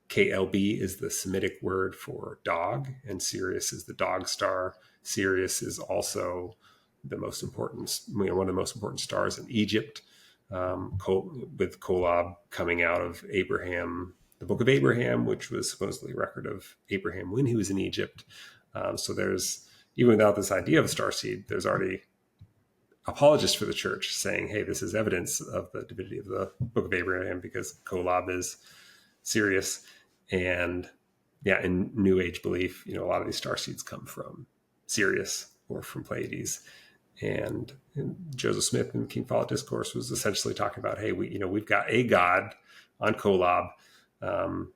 KLB is the Semitic word for dog, and Sirius is the dog star. Sirius is also the most important, one of the most important stars in Egypt, with Kolob coming out of Abraham, the Book of Abraham, which was supposedly a record of Abraham when he was in Egypt. So there's, even without this idea of a starseed, there's already apologists for the church saying, hey, this is evidence of the divinity of the Book of Abraham because Kolob is Sirius. And yeah, in New Age belief, a lot of these starseeds come from Sirius or from Pleiades. And Joseph Smith in King Follett Discourse was essentially talking about, hey, we've got a God on Kolob.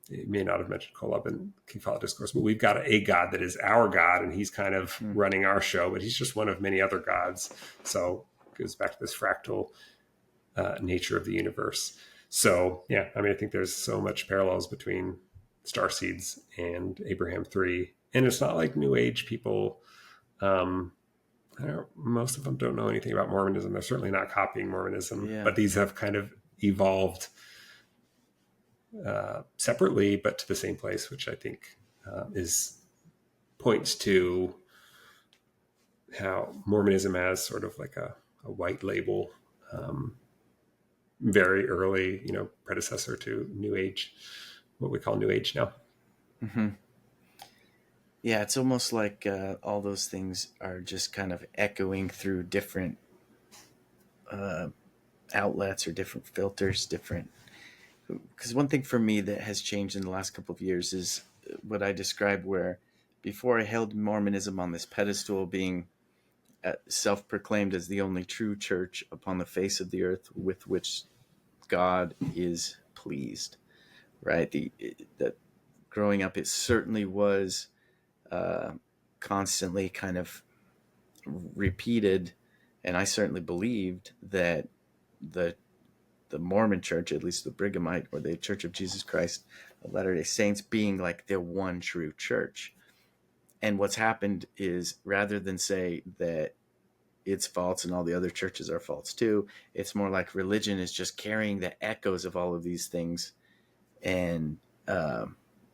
It may not have mentioned Kolob in King Follett Discourse, but we've got a God that is our God, and he's kind of running our show, but he's just one of many other gods. So it goes back to this fractal nature of the universe. So yeah, I mean, I think there's so much parallels between starseeds and Abraham 3, and it's not like New Age people. Most of them don't know anything about Mormonism. They're certainly not copying Mormonism, but these have kind of evolved separately, but to the same place, which I think points to how Mormonism has sort of like a white label, very early, predecessor to New Age, what we call New Age now. Mm-hmm. Yeah, it's almost like all those things are just kind of echoing through different outlets or different filters, because one thing for me that has changed in the last couple of years is what I described, where before I held Mormonism on this pedestal, being self-proclaimed as the only true church upon the face of the earth with which God is pleased, right? That growing up, it certainly was constantly kind of repeated, and I certainly believed that the Mormon church, at least the Brighamite or the Church of Jesus Christ of Latter-day Saints, being like the one true church. And what's happened is, rather than say that it's false and all the other churches are false too, it's more like religion is just carrying the echoes of all of these things, and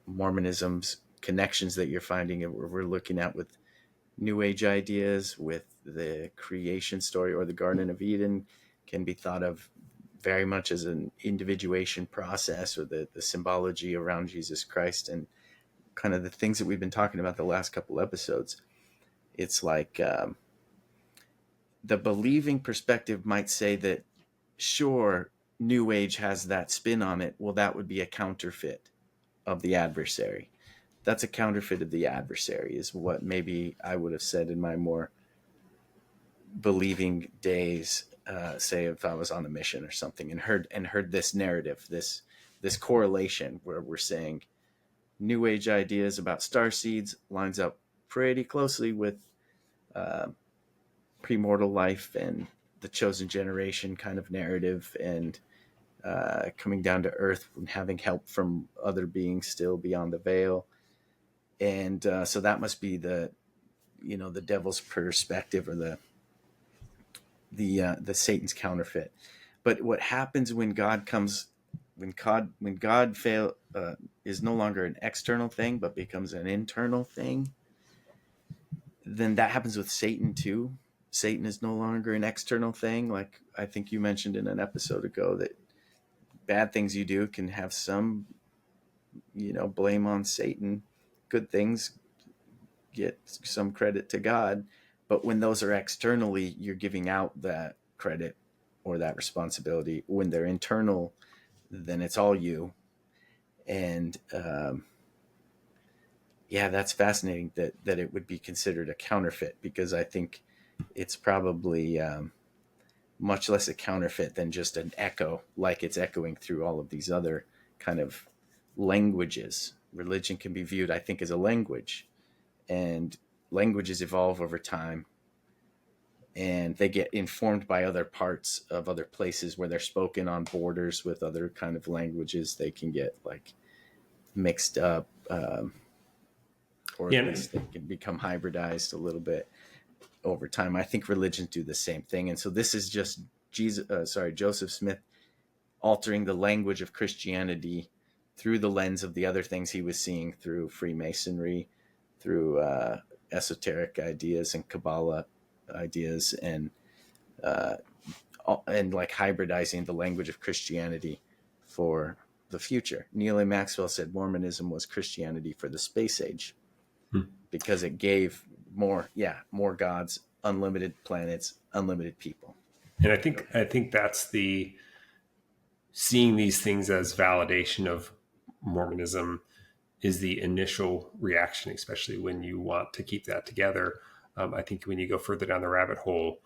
Mormonism's connections that you're finding, we're looking at with New Age ideas with the creation story or the Garden of Eden can be thought of very much as an individuation process, or the symbology around Jesus Christ and kind of the things that we've been talking about the last couple episodes. It's like the believing perspective might say that, sure, New Age has that spin on it. Well, that would be a counterfeit of the adversary. That's a counterfeit of the adversary, is what maybe I would have said in my more believing days, say if I was on a mission or something, and heard this narrative, this correlation where we're saying New Age ideas about starseeds lines up pretty closely with premortal life and the chosen generation kind of narrative, and coming down to earth and having help from other beings still beyond the veil. And so that must be the devil's perspective, or the Satan's counterfeit. But what happens when God comes, when God is no longer an external thing but becomes an internal thing, then that happens with Satan too. Satan is no longer an external thing. Like I think you mentioned in an episode ago, that bad things you do can have some, blame on Satan. Good things get some credit to God. But when those are externally, you're giving out that credit or that responsibility. When they're internal, then it's all you. And that's fascinating that it would be considered a counterfeit, because I think it's probably much less a counterfeit than just an echo, like it's echoing through all of these other kind of languages. Religion can be viewed, I think, as a language, and languages evolve over time, and they get informed by other parts of other places where they're spoken on borders with other kind of languages. They can get like mixed up, or at least they can become hybridized a little bit over time. I think religions do the same thing. And so this is just Joseph Smith altering the language of Christianity through the lens of the other things he was seeing through Freemasonry, through esoteric ideas and Kabbalah ideas, and like hybridizing the language of Christianity for the future. Neil A. Maxwell said Mormonism was Christianity for the space age, because it gave more gods, unlimited planets, unlimited people. And I think that's the seeing these things as validation of Mormonism is the initial reaction, especially when you want to keep that together. I think when you go further down the rabbit hole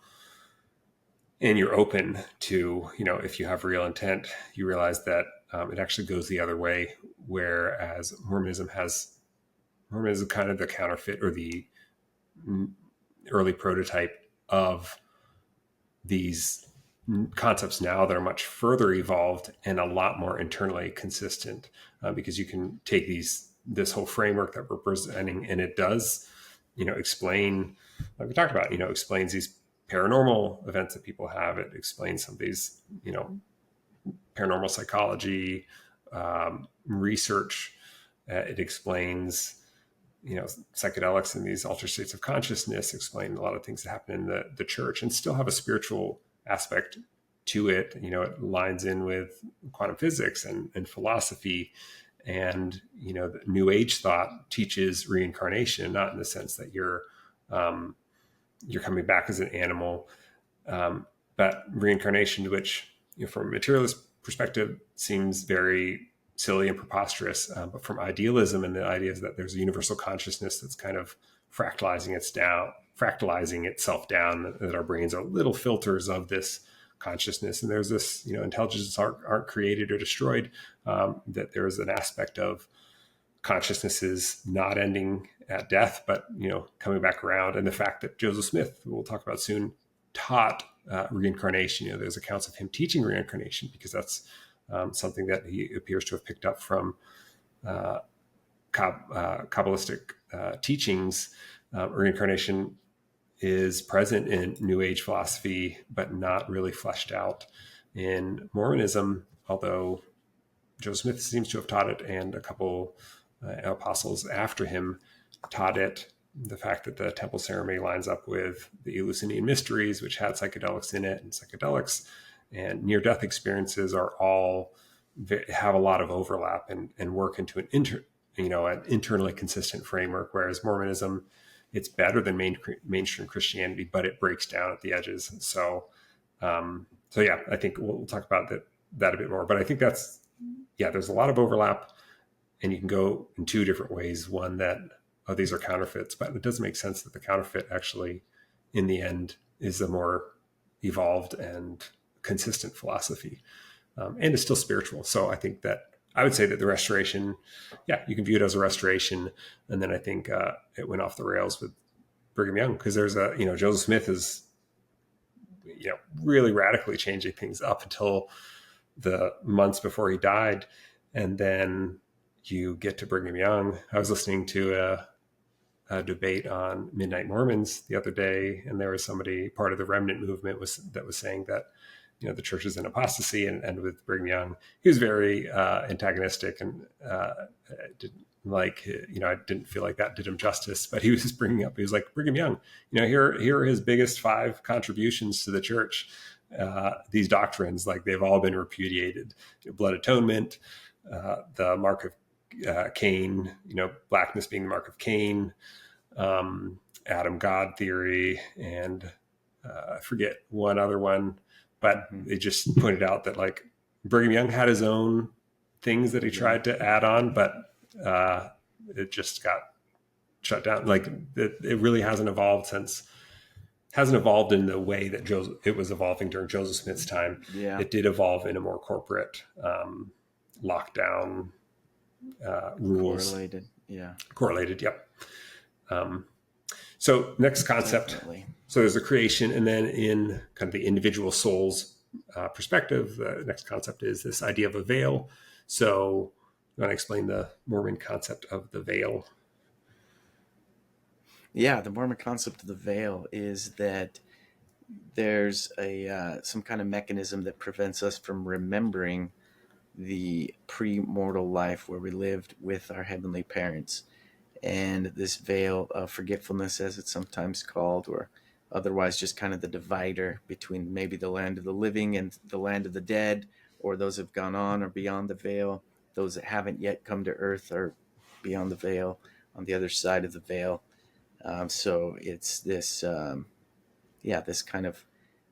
and you're open to, if you have real intent, you realize that it actually goes the other way. Whereas Mormonism kind of the counterfeit, or the early prototype of these concepts now that are much further evolved and a lot more internally consistent, because you can take this whole framework that we're presenting, and it does, explain, like we talked about, explains these paranormal events that people have. It explains some of these, paranormal psychology research. It explains, psychedelics and these altered states of consciousness, explain a lot of things that happen in the church, and still have a spiritual aspect to it. It lines in with quantum physics and philosophy, and the New Age thought teaches reincarnation, not in the sense that you're coming back as an animal, but reincarnation, which from a materialist perspective seems very silly and preposterous, but from idealism and the ideas that there's a universal consciousness that's kind of fractalizing itself down, that our brains are little filters of this consciousness, and there's this, intelligences aren't created or destroyed, that there's an aspect of consciousnesses not ending at death, but coming back around. And the fact that Joseph Smith, who we'll talk about soon, taught reincarnation. There's accounts of him teaching reincarnation, because that's something that he appears to have picked up from Kabbalistic teachings. Reincarnation is present in New Age philosophy, but not really fleshed out in Mormonism, although Joseph Smith seems to have taught it, and a couple apostles after him taught it. the fact that the temple ceremony lines up with the Eleusinian mysteries, which had psychedelics in it, and psychedelics and near-death experiences are all have a lot of overlap and work into an internally consistent framework. Whereas Mormonism, it's better than mainstream Christianity, but it breaks down at the edges. So yeah, I think we'll talk about that a bit more. But I think there's a lot of overlap, and you can go in two different ways. One that, these are counterfeits, but it doesn't make sense that the counterfeit actually, in the end, is a more evolved and consistent philosophy, and is still spiritual. So I think that I would say that the restoration, you can view it as a restoration. And then I think it went off the rails with Brigham Young, because there's Joseph Smith is, really radically changing things up until the months before he died. And then you get to Brigham Young. I was listening to a debate on Midnight Mormons the other day, and there was somebody, part of the remnant movement, that was saying that the church is in apostasy, and with Brigham Young, he was very antagonistic, and I didn't feel like that did him justice. But he was bringing up, he was like, Brigham Young, here are his biggest 5 contributions to the church. These doctrines, like, they've all been repudiated: blood atonement, the mark of Cain, blackness being the mark of Cain, Adam God theory, and I forget one other one, but they just pointed out that, like, Brigham Young had his own things that he tried to add on, but it just got shut down. Like, it really hasn't evolved in the way that it was evolving during Joseph Smith's time. Yeah. It did evolve in a more corporate, lockdown, rules. Correlated. Yep. So next concept. Definitely. So there's the creation, and then in kind of the individual soul's perspective, the next concept is this idea of a veil. So you want to explain the Mormon concept of the veil? Yeah, the Mormon concept of the veil is that there's some kind of mechanism that prevents us from remembering the pre-mortal life where we lived with our heavenly parents. And this veil of forgetfulness, as it's sometimes called, or otherwise just kind of the divider between maybe the land of the living and the land of the dead, or those have gone on or beyond the veil. Those that haven't yet come to earth are beyond the veil, on the other side of the veil. So it's this, this kind of,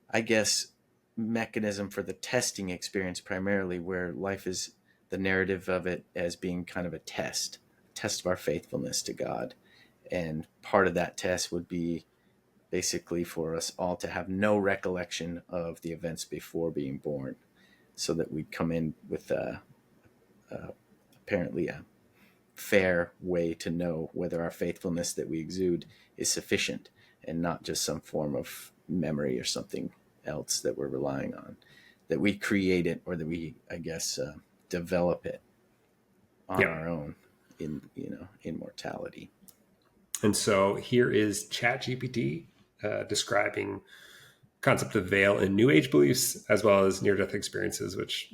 I guess, mechanism for the testing experience primarily, where life is the narrative of it as being kind of a test of our faithfulness to God. And part of that test would be basically for us all to have no recollection of the events before being born, so that we'd come in with apparently a fair way to know whether our faithfulness that we exude is sufficient, and not just some form of memory or something else that we're relying on, that we create it, or that we, I guess, develop it on our own in mortality. And so here is ChatGPT describing concept of veil in New Age beliefs, as well as near-death experiences, which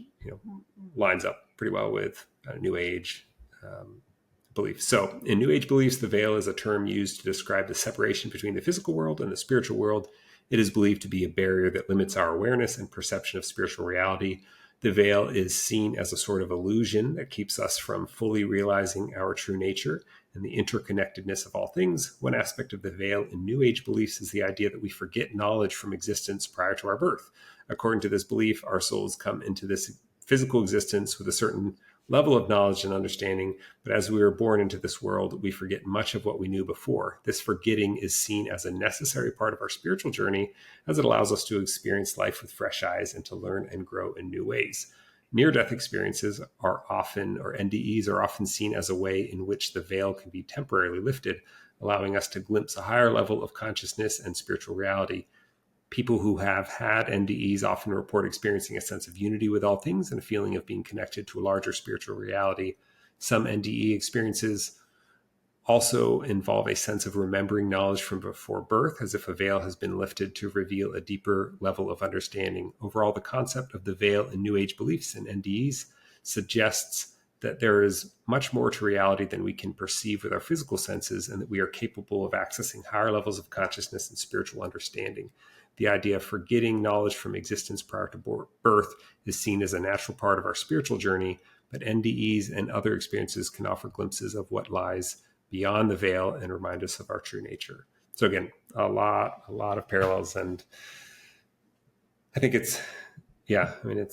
lines up pretty well with New Age beliefs. So in New Age beliefs, the veil is a term used to describe the separation between the physical world and the spiritual world. It is believed to be a barrier that limits our awareness and perception of spiritual reality. The veil is seen as a sort of illusion that keeps us from fully realizing our true nature and the interconnectedness of all things. One aspect of the veil in New Age beliefs is the idea that we forget knowledge from existence prior to our birth. According to this belief, our souls come into this physical existence with a certain level of knowledge and understanding, but as we are born into this world, we forget much of what we knew before. This forgetting is seen as a necessary part of our spiritual journey, as it allows us to experience life with fresh eyes and to learn and grow in new ways. Near-death experiences are often, or NDEs, are often seen as a way in which the veil can be temporarily lifted, allowing us to glimpse a higher level of consciousness and spiritual reality. People who have had NDEs often report experiencing a sense of unity with all things and a feeling of being connected to a larger spiritual reality. Some NDE experiences also involve a sense of remembering knowledge from before birth, as if a veil has been lifted to reveal a deeper level of understanding. Overall, the concept of the veil in New Age beliefs and NDEs suggests that there is much more to reality than we can perceive with our physical senses, and that we are capable of accessing higher levels of consciousness and spiritual understanding. The idea of forgetting knowledge from existence prior to birth is seen as a natural part of our spiritual journey, but NDEs and other experiences can offer glimpses of what lies beyond the veil and remind us of our true nature. So again, a lot of parallels. And I think it's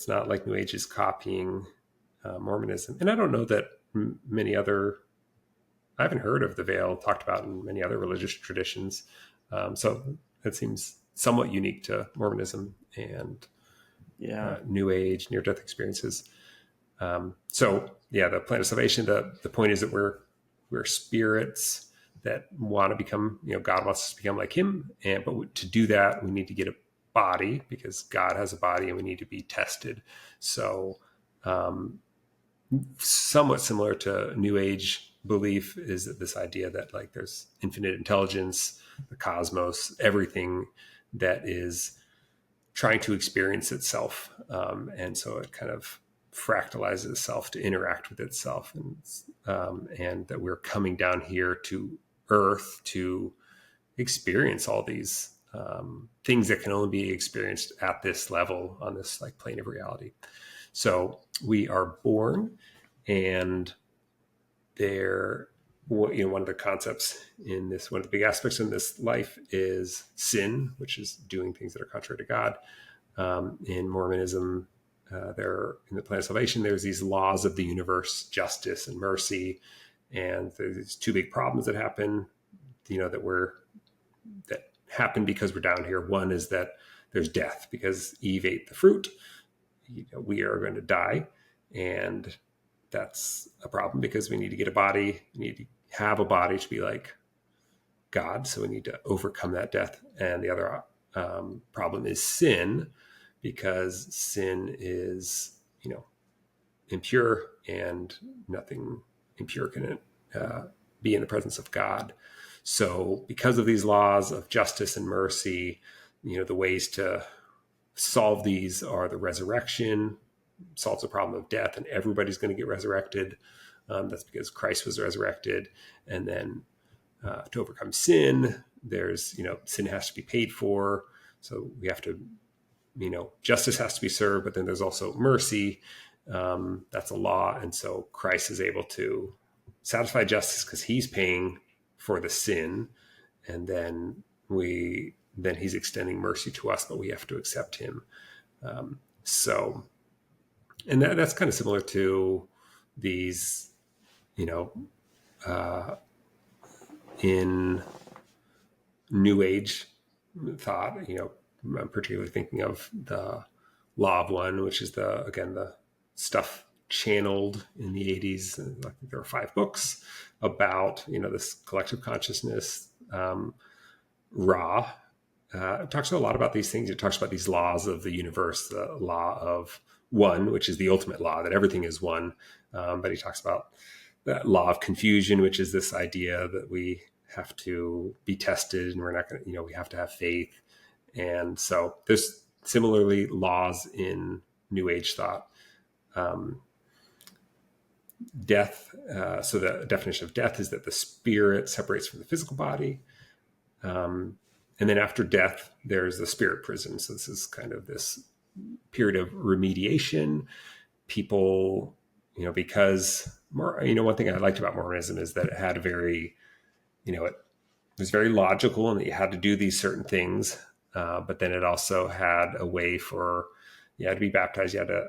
not like New Age is copying Mormonism. And I don't know that I haven't heard of the veil talked about in many other religious traditions. So that seems somewhat unique to Mormonism and New Age, near-death experiences. The plan of salvation, the point is that we're spirits that want to become, God wants us to become like him. But to do that, we need to get a body, because God has a body, and we need to be tested. So somewhat similar to New Age belief is that this idea that like there's infinite intelligence, the cosmos, everything that is trying to experience itself. And so it kind of fractalizes itself to interact with itself. And that we're coming down here to Earth to experience all these things that can only be experienced at this level, on this like plane of reality. So we are born, and one of the concepts in this, one of the big aspects in this life is sin, which is doing things that are contrary to God. In Mormonism, in the plan of salvation, there's these laws of the universe, justice and mercy, and there's two big problems that happen, that happen because we're down here. One is that there's death because Eve ate the fruit. We are going to die, and that's a problem because we need to get a body. We need to have a body to be like God, so we need to overcome that death. And the other problem is sin, because sin is impure, and nothing impure can be in the presence of God. So because of these laws of justice and mercy, the ways to solve these are the resurrection solves the problem of death, and everybody's going to get resurrected. That's because Christ was resurrected. And then to overcome sin, there's, sin has to be paid for. So we have to, justice has to be served, but then there's also mercy. That's a law. And so Christ is able to satisfy justice because he's paying for the sin. And then he's extending mercy to us, but we have to accept him. And that's kind of similar to these, in New Age thought, I'm particularly thinking of the Law of One, which is the stuff channeled in the 80s. I think there are 5 books about, this collective consciousness, Ra. It talks a lot about these things. It talks about these laws of the universe, the law of one, which is the ultimate law, that everything is one. But he talks about that law of confusion, which is this idea that we have to be tested, and we're not going to, we have to have faith. And so there's similarly laws in New Age thought. Death. So the definition of death is that the spirit separates from the physical body. And then after death, there's the spirit prison. So this is kind of this period of remediation. People, because one thing I liked about Mormonism is that it had a very, it was very logical, and that you had to do these certain things. But then it also had a way for, you had to be baptized, you had to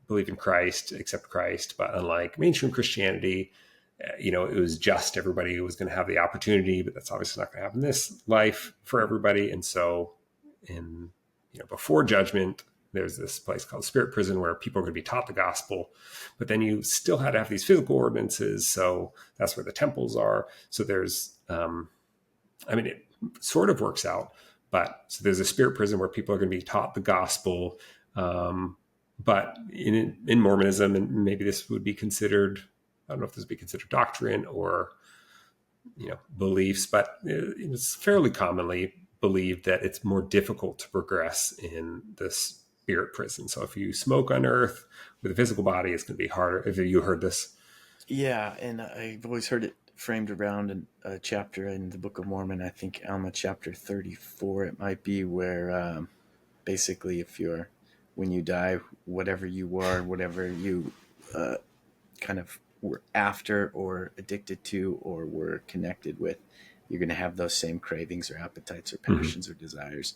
believe in Christ, accept Christ. But unlike mainstream Christianity, it was just everybody was going to have the opportunity, but that's obviously not going to happen in this life for everybody. And so before judgment, there's this place called spirit prison where people are going to be taught the gospel, but then you still had to have these physical ordinances. So that's where the temples are. So there's, it sort of works out, but so there's a spirit prison where people are going to be taught the gospel. But in Mormonism, and maybe this would be considered, I don't know if this would be considered doctrine or, beliefs, but it's fairly commonly believed that it's more difficult to progress in this spirit prison. So if you smoke on Earth with a physical body, it's going to be harder. If you heard this. Yeah, and I've always heard it framed around a chapter in the Book of Mormon. I think Alma chapter 34 it might be, where basically when you die, whatever you are, whatever you kind of were after or addicted to or were connected with, you're going to have those same cravings or appetites or passions or desires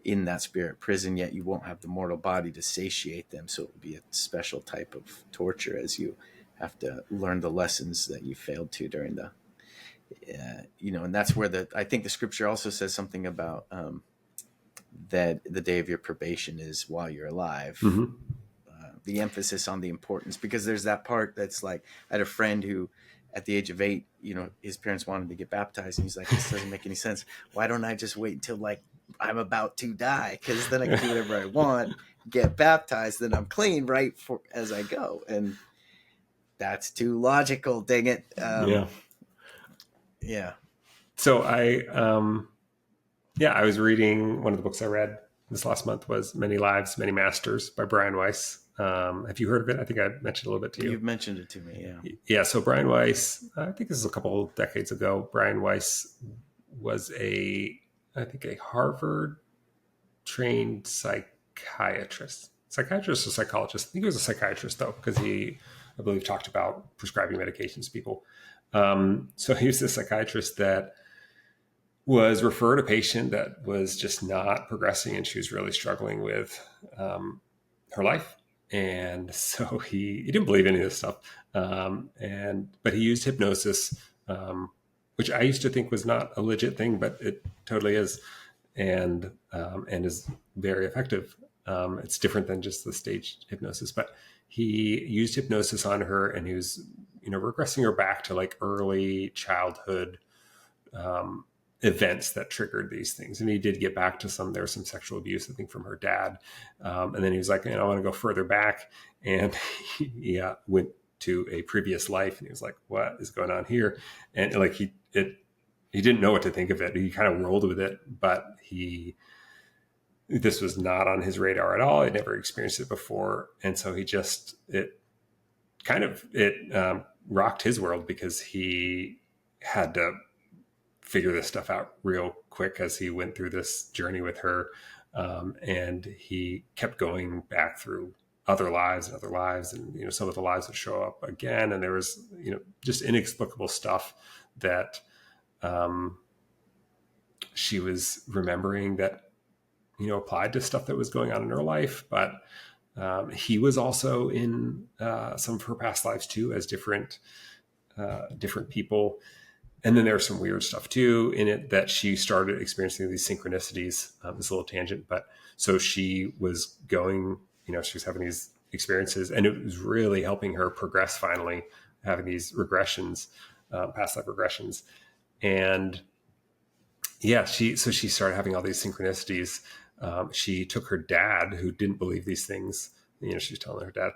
in that spirit prison, yet you won't have the mortal body to satiate them. So it will be a special type of torture as you have to learn the lessons that you failed to during the, and that's where I think the scripture also says something about that the day of your probation is while you're alive. The emphasis on the importance, because there's that part that's like, I had a friend who at the age of 8, his parents wanted to get baptized, and he's like, this doesn't make any sense. Why don't I just wait until like I'm about to die? Because then I can do whatever I want, get baptized, then I'm clean right for as I go. And that's too logical, dang it. Yeah. So I was reading, one of the books I read this last month was Many Lives, Many Masters by Brian Weiss. Have you heard of it? I think I mentioned a little bit to you. You've mentioned it to me, yeah. Yeah, so Brian Weiss, I think this is a couple decades ago. Brian Weiss was a Harvard-trained psychiatrist or psychologist. I think he was a psychiatrist, though, because he, I believe, talked about prescribing medications to people. So he was a psychiatrist that was referred a patient that was just not progressing, and she was really struggling with her life. And so he didn't believe any of this stuff. But he used hypnosis, which I used to think was not a legit thing, but it totally is, and is very effective. It's different than just the staged hypnosis, but he used hypnosis on her, and he was, regressing her back to like early childhood events that triggered these things. And he did get back to there was some sexual abuse, I think, from her dad. And then he was like, I want to go further back. And he went to a previous life, and he was like, what is going on here? And like, he didn't know what to think of it. He kind of rolled with it, but this was not on his radar at all. He'd never experienced it before. And so it rocked his world, because he had to figure this stuff out real quick as he went through this journey with her. And he kept going back through other lives, and, some of the lives would show up again. And there was, just inexplicable stuff that she was remembering that, applied to stuff that was going on in her life. But he was also in some of her past lives too, as different people. And then there's some weird stuff too in it, that she started experiencing these synchronicities. This little tangent, but so she was going, she was having these experiences, and it was really helping her progress, finally having these regressions, past life regressions. And she started having all these synchronicities. She took her dad, who didn't believe these things. She was telling her dad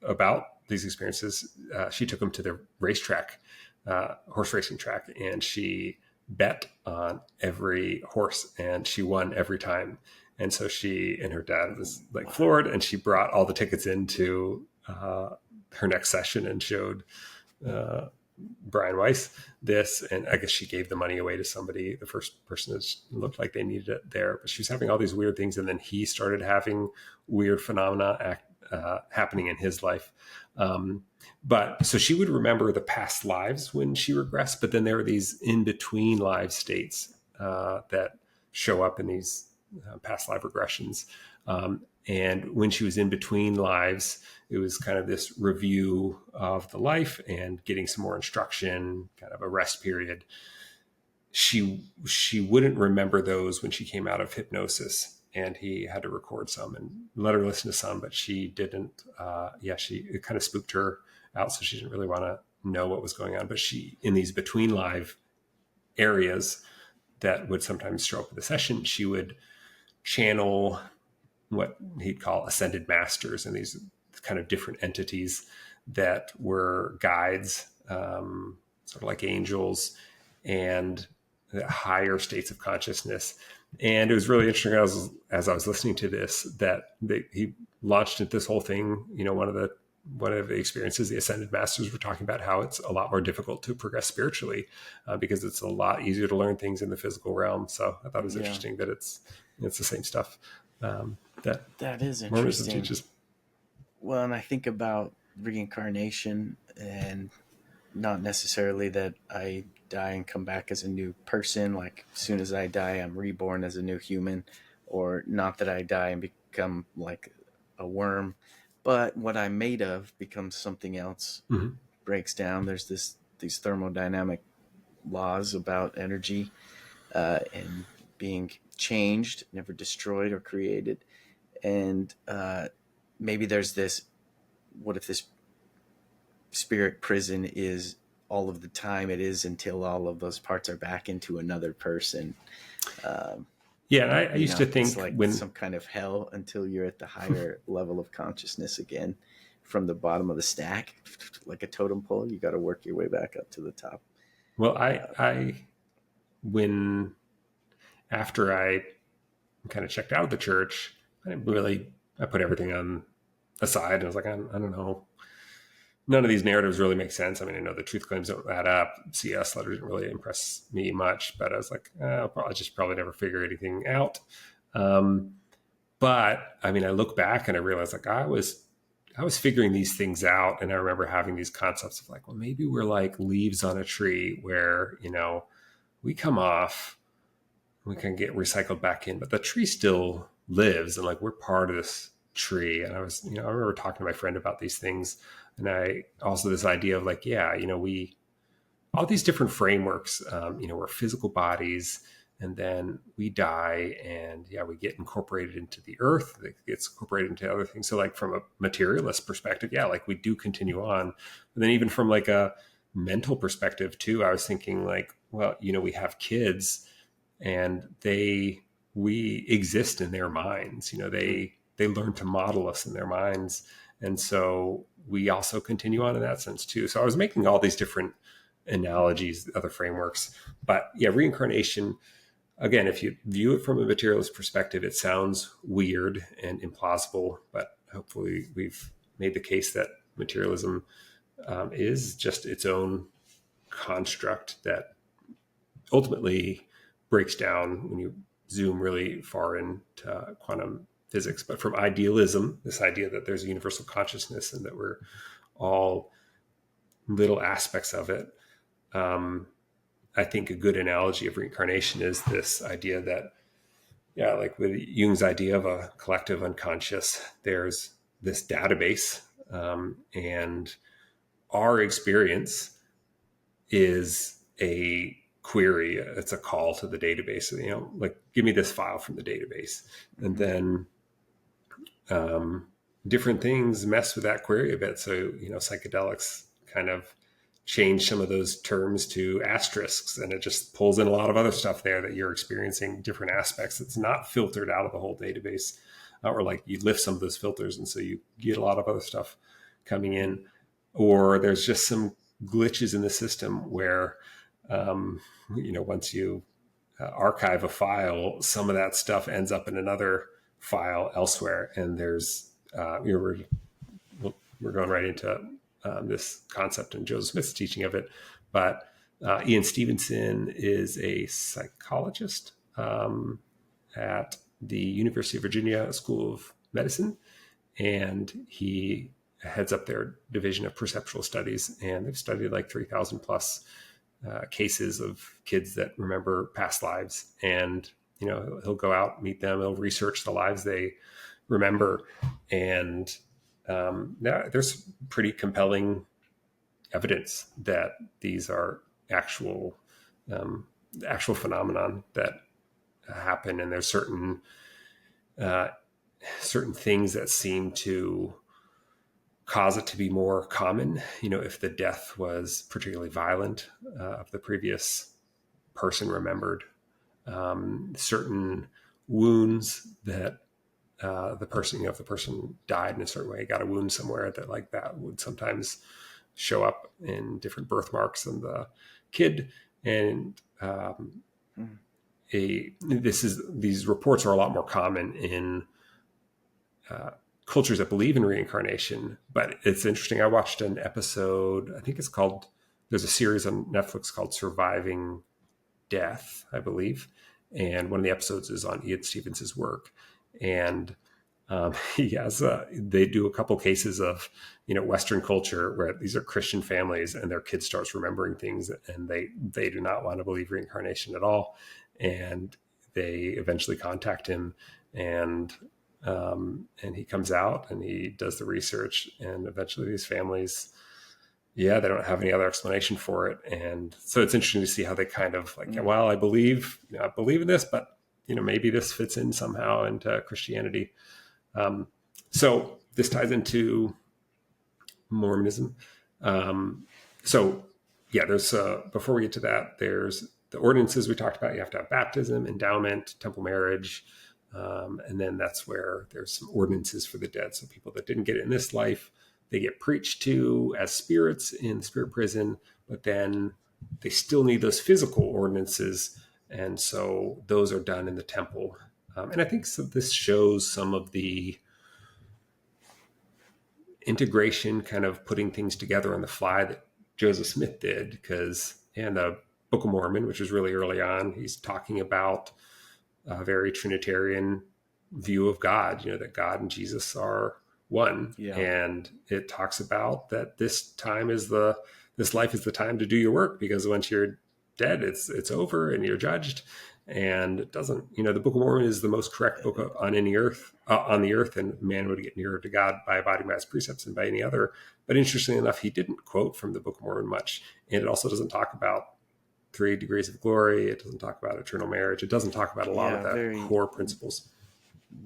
about these experiences. She took him to the racetrack, horse racing track, and she bet on every horse, and she won every time. And so she and her dad was like floored, and she brought all the tickets into her next session and showed Brian Weiss this. And I guess she gave the money away to somebody, the first person that looked like they needed it there. But she was having all these weird things, and then he started having weird phenomena happening in his life. But so she would remember the past lives when she regressed, but then there were these in-between live states that show up in these past life regressions. And when she was in between lives, it was kind of this review of the life and getting some more instruction, kind of a rest period. She wouldn't remember those when she came out of hypnosis, and he had to record some and let her listen to some, but she didn't. It kind of spooked her out, so she didn't really want to know what was going on. But she, in these between live areas that would sometimes show up in the session, she would channel what he'd call ascended masters, and these kind of different entities that were guides, sort of like angels, and higher states of consciousness And it was really interesting as I was listening to this that he launched into this whole thing. One of the experiences the Ascended Masters were talking about how it's a lot more difficult to progress spiritually because it's a lot easier to learn things in the physical realm. So I thought it was interesting that it's the same stuff that is Mormonism interesting. teaches. Well, and I think about reincarnation, and not necessarily that I die and come back as a new person. Like as soon as I die, I'm reborn as a new human, or not that I die and become like a worm, but what I'm made of becomes something else, Mm-hmm. breaks down. There's these thermodynamic laws about energy and being changed, never destroyed or created. And maybe there's this, what if this spirit prison is all of the time it is until all of those parts are back into another person? Yeah, and I used to It's think like when some kind of hell until you're at the higher level of consciousness again from the bottom of the stack, like a totem pole. You got to work your way back up to the top. well, I when after I kind of checked out of the church, I put everything on aside. And I was like, I don't know. None of these narratives really make sense. I mean, I know the truth claims don't add up. CS letter didn't really impress me much, but I was like, I'll probably never figure anything out. But I mean, I look back and I realize like I was figuring these things out, and I remember having these concepts of like, well, maybe we're like leaves on a tree where we come off, we can get recycled back in, but the tree still lives, and like we're part of this tree. And I remember talking to my friend about these things, and I also this idea of like, yeah, we all these different frameworks. We're physical bodies, and then we die, and yeah, we get incorporated into the earth. It gets incorporated into other things. So, like from a materialist perspective, yeah, like we do continue on. And then even from like a mental perspective too, I was thinking like, well, we have kids, and we exist in their minds. They learn to model us in their minds, and so we also continue on in that sense too. So I was making all these different analogies, other frameworks. But yeah, reincarnation, again, if you view it from a materialist perspective, it sounds weird and implausible, but hopefully we've made the case that materialism is just its own construct that ultimately breaks down when you zoom really far into quantum physics. But from idealism, this idea that there's a universal consciousness and that we're all little aspects of it, I think a good analogy of reincarnation is this idea that, yeah, like with Jung's idea of a collective unconscious, there's this database, and our experience is a query. It's a call to the database. Like give me this file from the database, and then different things mess with that query a bit. So psychedelics kind of change some of those terms to asterisks, and it just pulls in a lot of other stuff there that you're experiencing different aspects. It's not filtered out of the whole database, or like you lift some of those filters, and so you get a lot of other stuff coming in, or there's just some glitches in the system where, once you archive a file, some of that stuff ends up in another file elsewhere, and there's we're going right into this concept in Joseph Smith's teaching of it. But Ian Stevenson is a psychologist at the University of Virginia School of Medicine, and he heads up their division of perceptual studies, and they've studied like 3,000 plus cases of kids that remember past lives. And he'll go out, meet them, he'll research the lives they remember, and there's pretty compelling evidence that these are actual phenomenon that happen, and there's certain things that seem to cause it to be more common. If the death was particularly violent of the previous person remembered, certain wounds that the person, if the person died in a certain way, got a wound somewhere, that would sometimes show up in different birthmarks in the kid. And these reports are a lot more common in cultures that believe in reincarnation. But it's interesting. I watched an episode. I think it's called. There's a series on Netflix called Surviving Death, I believe, and one of the episodes is on Ian Stevens's work, and he has they do a couple cases of Western culture where these are Christian families and their kid starts remembering things and they do not want to believe reincarnation at all, and they eventually contact him, and he comes out and he does the research, and eventually these families, they don't have any other explanation for it. And so it's interesting to see how they kind of like, well, I believe in this, but maybe this fits in somehow into Christianity. So this ties into Mormonism. There's before we get to that, there's the ordinances we talked about. You have to have baptism, endowment, temple marriage, and then that's where there's some ordinances for the dead. So people that didn't get it in this life, they get preached to as spirits in the spirit prison, but then they still need those physical ordinances, and so those are done in the temple. And I think this shows some of the integration, kind of putting things together on the fly that Joseph Smith did, because in the Book of Mormon, which was really early on, he's talking about a very Trinitarian view of God, that God and Jesus are one. Yeah. And it talks about that this life is the time to do your work, because once you're dead, it's over and you're judged. And it doesn't, the Book of Mormon is the most correct book on the earth, and man would get nearer to God by abiding by his precepts than by any other. But interestingly enough, he didn't quote from the Book of Mormon much. And it also doesn't talk about 3 degrees of glory. It doesn't talk about eternal marriage. It doesn't talk about a lot of the core principles.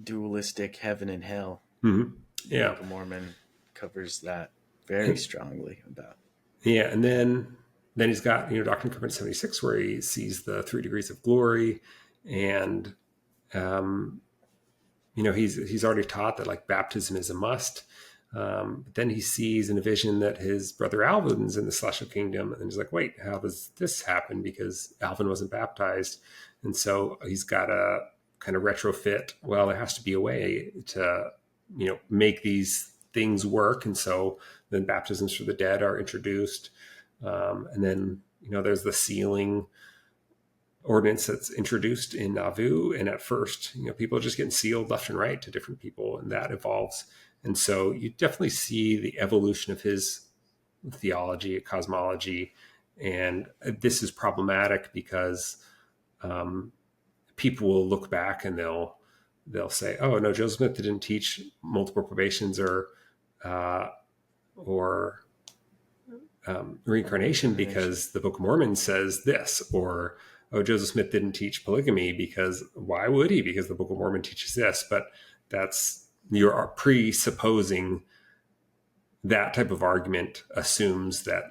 Dualistic heaven and hell. Mm-hmm. Yeah. The Book of Mormon covers that very strongly about. Yeah. And then he's got, Doctrine and Covenants 76, where he sees the 3 degrees of glory. And, he's already taught that like baptism is a must. But then he sees in a vision that his brother Alvin's in the celestial kingdom. And he's like, wait, how does this happen? Because Alvin wasn't baptized. And so he's got to kind of retrofit. Well, there has to be a way to, make these things work. And so then baptisms for the dead are introduced. And then, there's the sealing ordinance that's introduced in Nauvoo. And at first, people are just getting sealed left and right to different people, and that evolves. And so you definitely see the evolution of his theology, cosmology. And this is problematic because people will look back and they'll say, oh, no, Joseph Smith didn't teach multiple probations or reincarnation because the Book of Mormon says this, or, oh, Joseph Smith didn't teach polygamy because why would he? Because the Book of Mormon teaches this. But you're presupposing that type of argument assumes that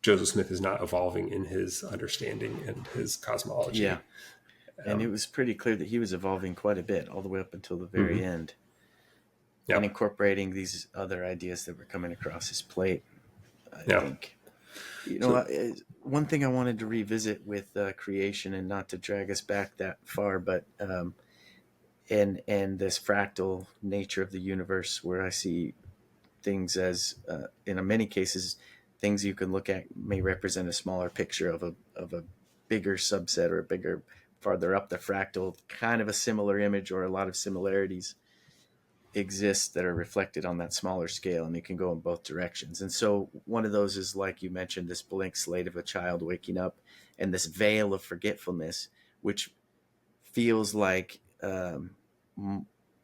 Joseph Smith is not evolving in his understanding and his cosmology. Yeah. And it was pretty clear that he was evolving quite a bit all the way up until the very end. Yep. And incorporating these other ideas that were coming across his plate, I think. One thing I wanted to revisit with creation, and not to drag us back that far, but and this fractal nature of the universe, where I see things as, in many cases, things you can look at may represent a smaller picture of a bigger subset or a bigger, farther up the fractal, kind of a similar image, or a lot of similarities exist that are reflected on that smaller scale, and it can go in both directions. And so one of those is, like you mentioned, this blank slate of a child waking up, and this veil of forgetfulness, which feels like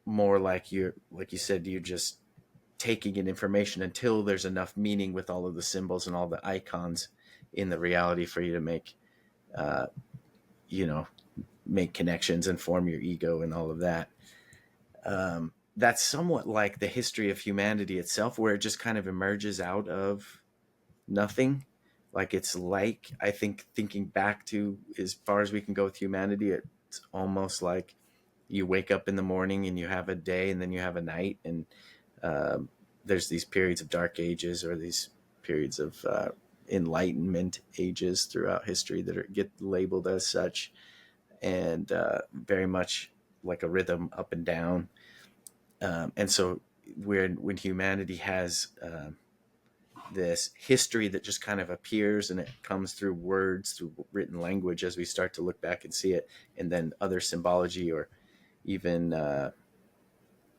more like you said, you're just taking in information until there's enough meaning with all of the symbols and all the icons in the reality for you to make connections and form your ego and all of that. That's somewhat like the history of humanity itself, where it just kind of emerges out of nothing. Like I think, thinking back to as far as we can go with humanity, it's almost like you wake up in the morning and you have a day, and then you have a night, and there's these periods of dark ages, or these periods of enlightenment ages throughout history that get labeled as such. and very much like a rhythm up and down. And so when humanity has this history that just kind of appears, and it comes through words, through written language, as we start to look back and see it, and then other symbology, or even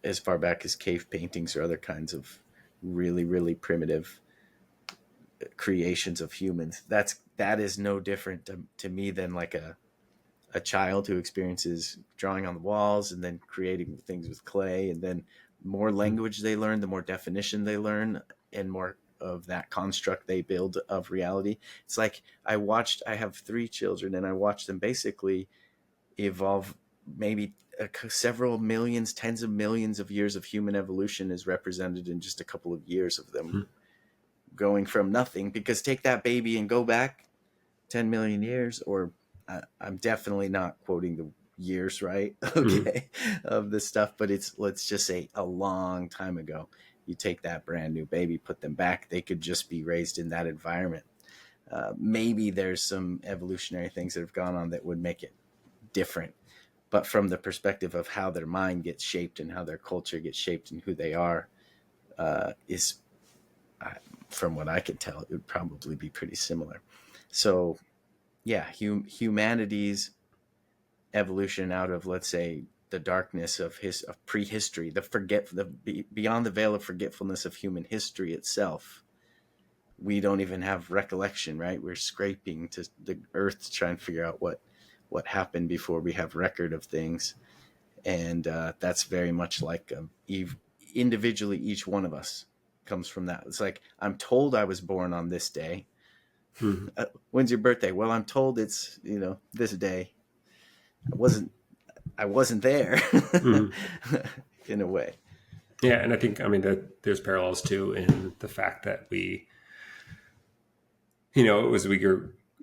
as far back as cave paintings or other kinds of really, really primitive creations of humans. That is no different to me than like a child who experiences drawing on the walls and then creating things with clay, and then more language they learn, the more definition they learn, and more of that construct they build of reality. It's like I have 3 children, and I watched them basically evolve. Maybe several millions, tens of millions of years of human evolution is represented in just a couple of years of them going from nothing. Because take that baby and go back 10 million years, or I'm definitely not quoting the years right, okay, of this stuff, but let's just say a long time ago. You take that brand new baby, put them back, they could just be raised in that environment. Maybe there's some evolutionary things that have gone on that would make it different, but from the perspective of how their mind gets shaped and how their culture gets shaped and who they are, is, from what I could tell, it would probably be pretty similar. So yeah, humanity's evolution out of, let's say, the darkness of prehistory, beyond the veil of forgetfulness of human history itself. We don't even have recollection, right? We're scraping to the earth to try and figure out what happened before we have record of things. And that's very much like individually, each one of us comes from that. It's like, I'm told I was born on this day. When's your birthday? Well, I'm told it's, this day. I wasn't there in a way. Yeah. And I think, that there's parallels too in the fact that we, as we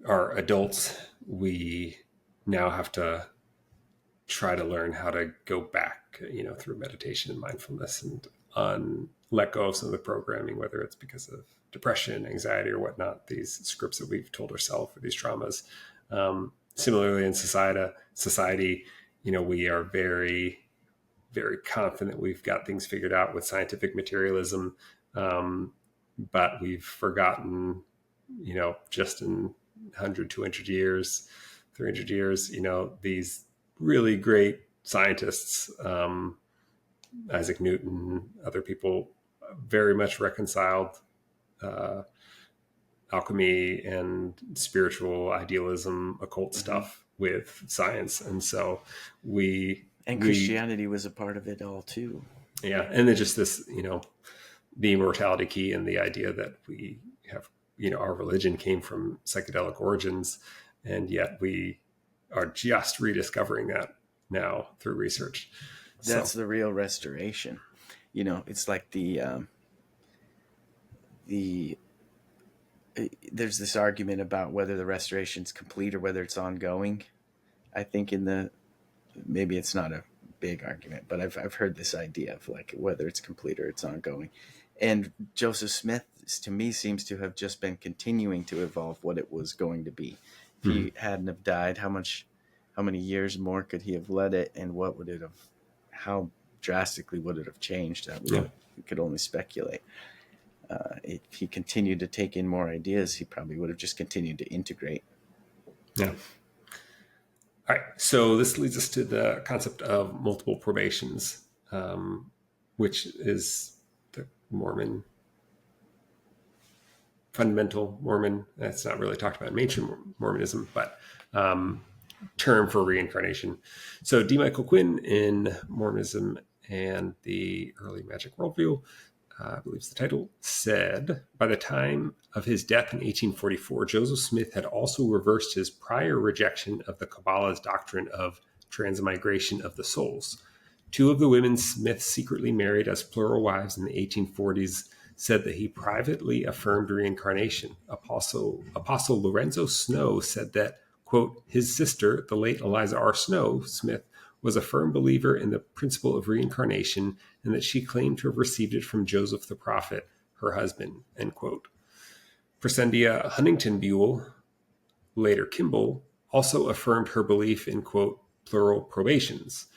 are adults, we now have to try to learn how to go back, through meditation and mindfulness, and let go of some of the programming, whether it's because of depression, anxiety, or whatnot, these scripts that we've told ourselves, or these traumas. Similarly, in society, we are very, very confident we've got things figured out with scientific materialism, but we've forgotten, just in 100, 200 years, 300 years, these really great scientists, Isaac Newton, other people, very much reconciled alchemy and spiritual idealism, occult stuff with science. And so Christianity was a part of it all too. Yeah. And then just this, the immortality key, and the idea that we have, our religion came from psychedelic origins, and yet we are just rediscovering that now through research. That's the real restoration. It's like there's this argument about whether the restoration's complete or whether it's ongoing. I think maybe it's not a big argument, but I've heard this idea of like whether it's complete or it's ongoing. And Joseph Smith, to me, seems to have just been continuing to evolve what it was going to be. If he hadn't have died, how many years more could he have led it, and how drastically would it have changed? We could only speculate. If he continued to take in more ideas, he probably would have just continued to integrate. Yeah. All right. So this leads us to the concept of multiple probations, which is the Mormon, fundamental Mormon. That's not really talked about in mainstream Mormonism, but term for reincarnation. So D. Michael Quinn in Mormonism and the Early Magic Worldview, I believe the title, said, by the time of his death in 1844, Joseph Smith had also reversed his prior rejection of the Kabbalah's doctrine of transmigration of the souls. 2 of the women Smith secretly married as plural wives in the 1840s said that he privately affirmed reincarnation. Apostle Lorenzo Snow said that, quote, his sister, the late Eliza R. Snow Smith, was a firm believer in the principle of reincarnation, and that she claimed to have received it from Joseph the prophet, her husband, end quote. Presendia Huntington Buell, later Kimball, also affirmed her belief in, quote, plural probations,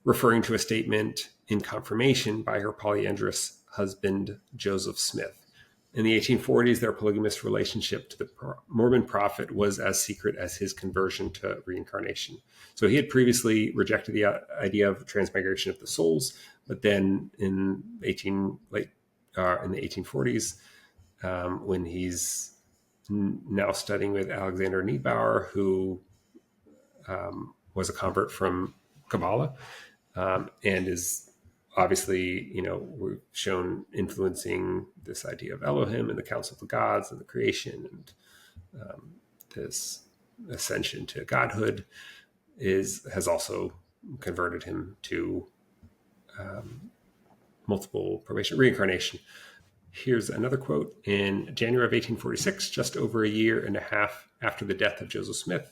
referring to a statement in confirmation by her polyandrous husband, Joseph Smith. In the 1840s, their polygamous relationship to the Mormon prophet was as secret as his conversion to reincarnation. So he had previously rejected the idea of transmigration of the souls, but then in the 1840s, when he's now studying with Alexander Niebauer, who was a convert from Kabbalah, and is obviously, we've shown influencing this idea of Elohim and the Council of the Gods and the creation, and this ascension to godhood has also converted him to multiple probation, reincarnation. Here's another quote. In January of 1846, just over a year and a half after the death of Joseph Smith,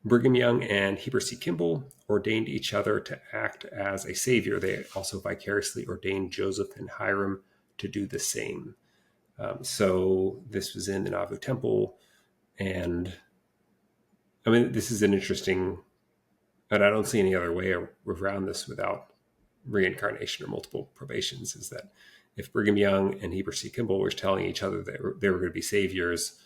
Brigham Young and Heber C. Kimball ordained each other to act as a savior. They also vicariously ordained Joseph and Hiram to do the same. So this was in the Nauvoo Temple. And I mean, this is an interesting, and I don't see any other way around this without reincarnation or multiple probations, is that if Brigham Young and Heber C. Kimball were telling each other that they were going to be saviors,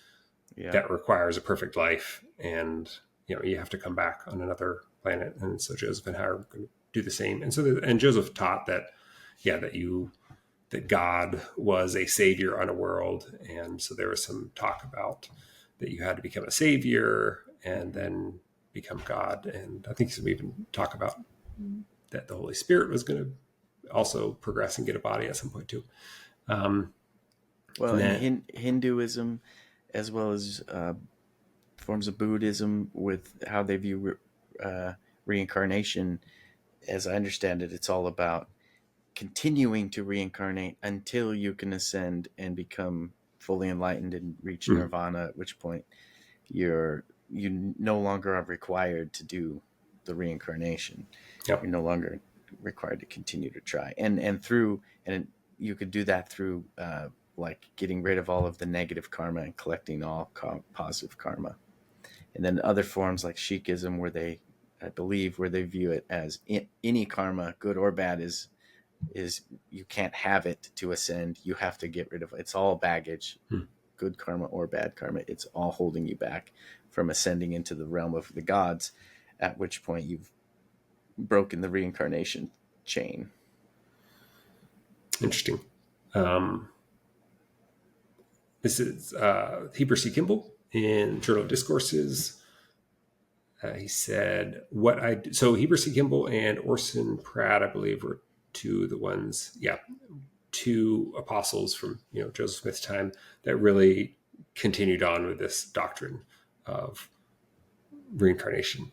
that requires a perfect life. And you have to come back on another planet. And so Joseph and Hiram can do the same. And so, and Joseph taught that God was a savior on a world. And so there was some talk about that you had to become a savior and then become God. And I think we even talk about that the Holy Spirit was going to also progress and get a body at some point too. In Hinduism, as well as forms of Buddhism, with how they view reincarnation, as I understand it, it's all about continuing to reincarnate until you can ascend and become fully enlightened and reach nirvana, at which point you no longer are required to do the reincarnation. You're no longer required to continue to try, and you could do that through like getting rid of all of the negative karma and collecting all positive karma. And then other forms like Sikhism, where they view it as any karma, good or bad, is you can't have it to ascend. You have to get rid of it. It's all baggage, good karma or bad karma. It's all holding you back from ascending into the realm of the gods, at which point you've broken the reincarnation chain. Interesting. This is Heber C. Kimball in Journal of Discourses. He said, so Heber C. Kimball and Orson Pratt, I believe, were two apostles from Joseph Smith's time that really continued on with this doctrine of reincarnation.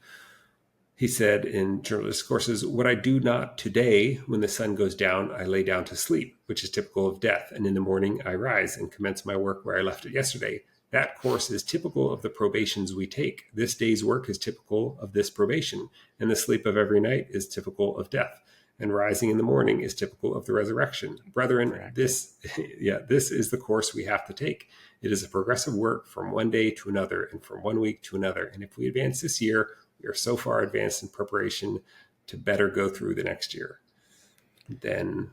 He said in Journal of Discourses, "What I do not today, when the sun goes down, I lay down to sleep, which is typical of death, and in the morning I rise and commence my work where I left it yesterday. That course is typical of the probations we take. This day's work is typical of this probation, and the sleep of every night is typical of death, and rising in the morning is typical of the resurrection. Brethren, this is the course we have to take. It is a progressive work from one day to another and from one week to another. And if we advance this year, we are so far advanced in preparation to better go through the next year." Then,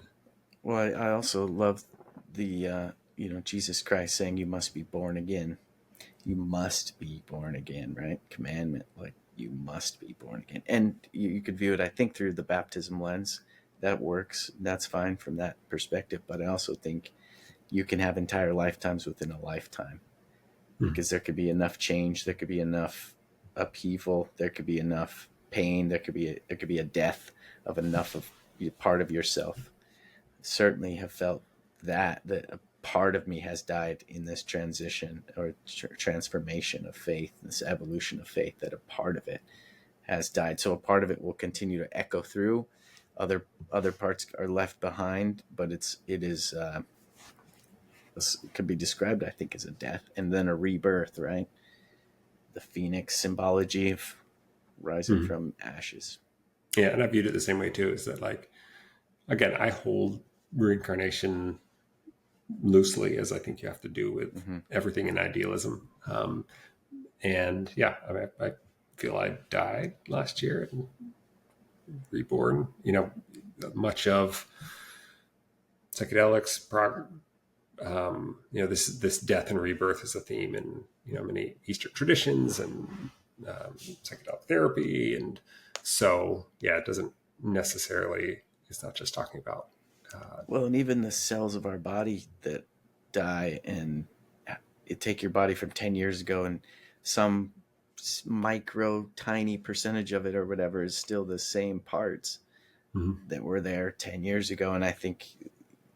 well, I also love the Jesus Christ saying you must be born again. You must be born again, right? Commandment, like you must be born again. And you could view it, I think, through the baptism lens. That works. That's fine from that perspective. But I also think you can have entire lifetimes within a lifetime, because there could be enough change, there could be enough upheaval, there could be enough pain, there could be a death of enough of part of yourself. Certainly have felt that a part of me has died in this transition or transformation of faith, this evolution of faith, that a part of it has died. So a part of it will continue to echo through. Other parts are left behind, but it could be described, I think, as a death and then a rebirth, right? The phoenix symbology of rising from ashes. Yeah, and I viewed it the same way too. Is that, like, again, I hold reincarnation loosely, as I think you have to do with everything in idealism. And yeah, I mean, I feel I died last year and reborn. Much of psychedelics, this death and rebirth is a theme in many Eastern traditions and psychedelic therapy, and so yeah, it doesn't necessarily. It's not just talking about. Well, and even the cells of our body that die and it take your body from 10 years ago, and some micro tiny percentage of it or whatever is still the same parts that were there 10 years ago. And I think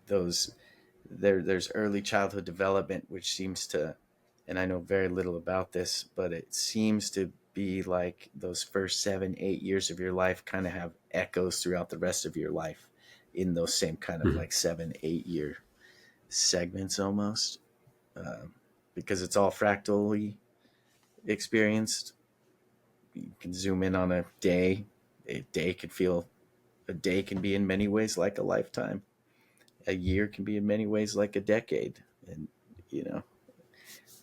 there's early childhood development, which seems to, and I know very little about this, but it seems to be like those first 7-8 years of your life kind of have echoes throughout the rest of your life in those same kind of like 7-8 year segments almost, because it's all fractally experienced. You can zoom in on a day. A day can be in many ways like a lifetime. A year can be in many ways like a decade. And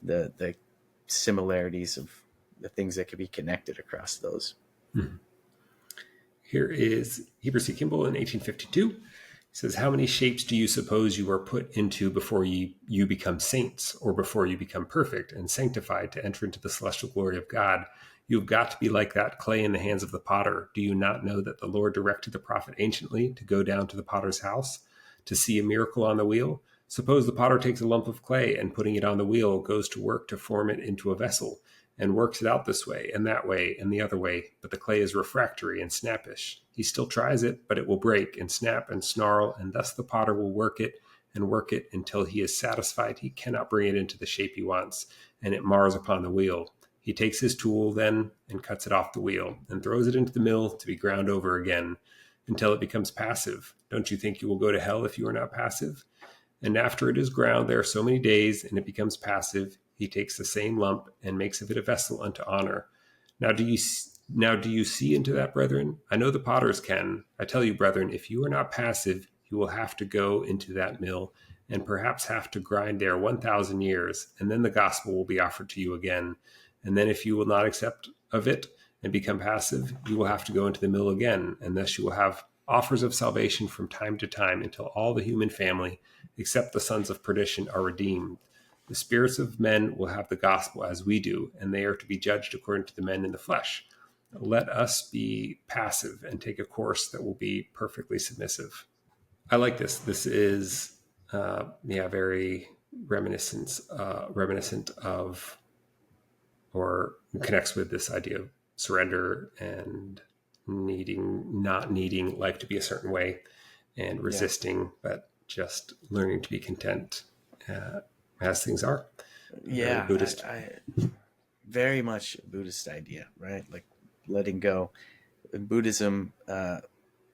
the similarities of the things that could be connected across those. Here is Heber C. Kimball in 1852. He says, how many shapes do you suppose you are put into before you become saints, or before you become perfect and sanctified to enter into the celestial glory of God? You've got to be like that clay in the hands of the potter. Do you not know that the Lord directed the prophet anciently to go down to the potter's house to see a miracle on the wheel? Suppose the potter takes a lump of clay and, putting it on the wheel, goes to work to form it into a vessel, and works it out this way and that way and the other way, but the clay is refractory and snappish. He still tries it, but it will break and snap and snarl, and thus the potter will work it until he is satisfied he cannot bring it into the shape he wants, and it mars upon the wheel. He takes his tool then and cuts it off the wheel and throws it into the mill to be ground over again until it becomes passive. Don't you think you will go to hell if you are not passive? And after it is ground there are so many days and it becomes passive, he takes the same lump and makes of it a vessel unto honor. Now do you see into that, brethren? I know the potters can. I tell you, brethren, if you are not passive, you will have to go into that mill and perhaps have to grind there 1,000 years, and then the gospel will be offered to you again. And then if you will not accept of it and become passive, you will have to go into the mill again, and thus you will have offers of salvation from time to time until all the human family, except the sons of perdition, are redeemed. The spirits of men will have the gospel as we do, and they are to be judged according to the men in the flesh. Let us be passive and take a course that will be perfectly submissive. I like this. This is, very reminiscent of, or connects with this idea of surrender and not needing life to be a certain way and resisting, but just learning to be content as things are. Yeah, very Buddhist. I very much a Buddhist idea, right? Like letting go. In Buddhism,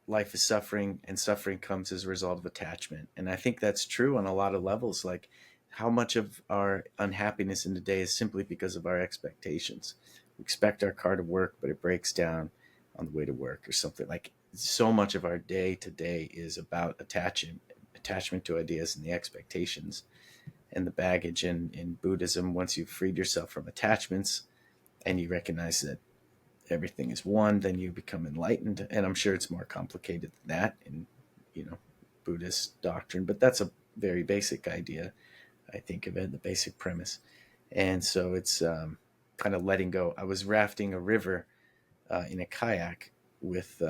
life is suffering, and suffering comes as a result of attachment. And I think that's true on a lot of levels. Like, how much of our unhappiness in the day is simply because of our expectations? We expect our car to work, but it breaks down on the way to work or something. Like, so much of our day to day is about attachment to ideas and the expectations and the baggage. In Buddhism, once you've freed yourself from attachments and you recognize that everything is one, then you become enlightened. And I'm sure it's more complicated than that in, Buddhist doctrine, but that's a very basic idea. I think of it, the basic premise. And so it's kind of letting go. I was rafting a river in a kayak with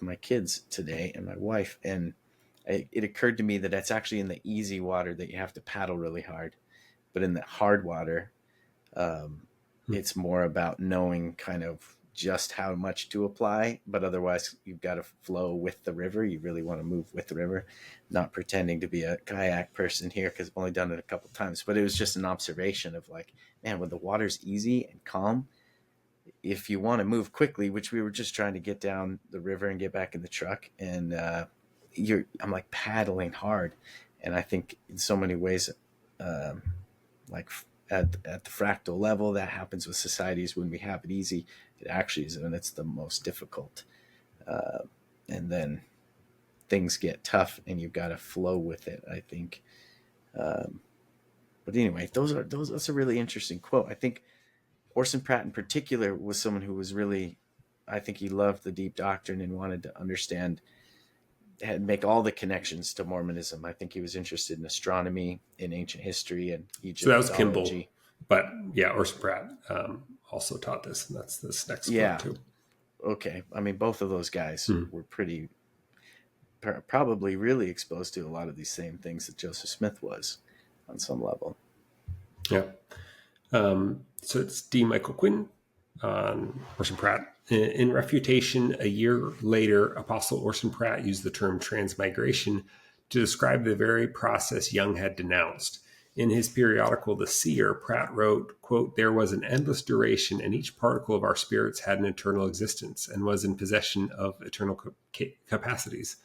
my kids today and my wife, and it occurred to me that it's actually in the easy water that you have to paddle really hard, but in the hard water, it's more about knowing kind of just how much to apply, but otherwise you've got to flow with the river. You really want to move with the river, not pretending to be a kayak person here, because I've only done it a couple of times, but it was just an observation of like, man, when the water's easy and calm, if you want to move quickly, which we were just trying to get down the river and get back in the truck, and I'm like paddling hard. And I think in so many ways, like at the fractal level, that happens with societies. When we have it easy, it actually is when it's the most difficult. And then things get tough and you've got to flow with it, I think. But anyway, that's a really interesting quote. I think Orson Pratt in particular was someone who was really, I think he loved the deep doctrine and wanted to understand and make all the connections to Mormonism. I think he was interested in astronomy, in ancient history, and So that was Kimball, Egyptology. but yeah, Orson Pratt also taught this, and that's this next book Yeah. too. Okay. I mean, both of those guys Hmm. were probably really exposed to a lot of these same things that Joseph Smith was on some level. Yeah. So it's D. Michael Quinn on Orson Pratt. In Refutation, a year later, Apostle Orson Pratt used the term transmigration to describe the very process Young had denounced. In his periodical, The Seer, Pratt wrote, quote, "There was an endless duration, and each particle of our spirits had an eternal existence and was in possession of eternal capacities.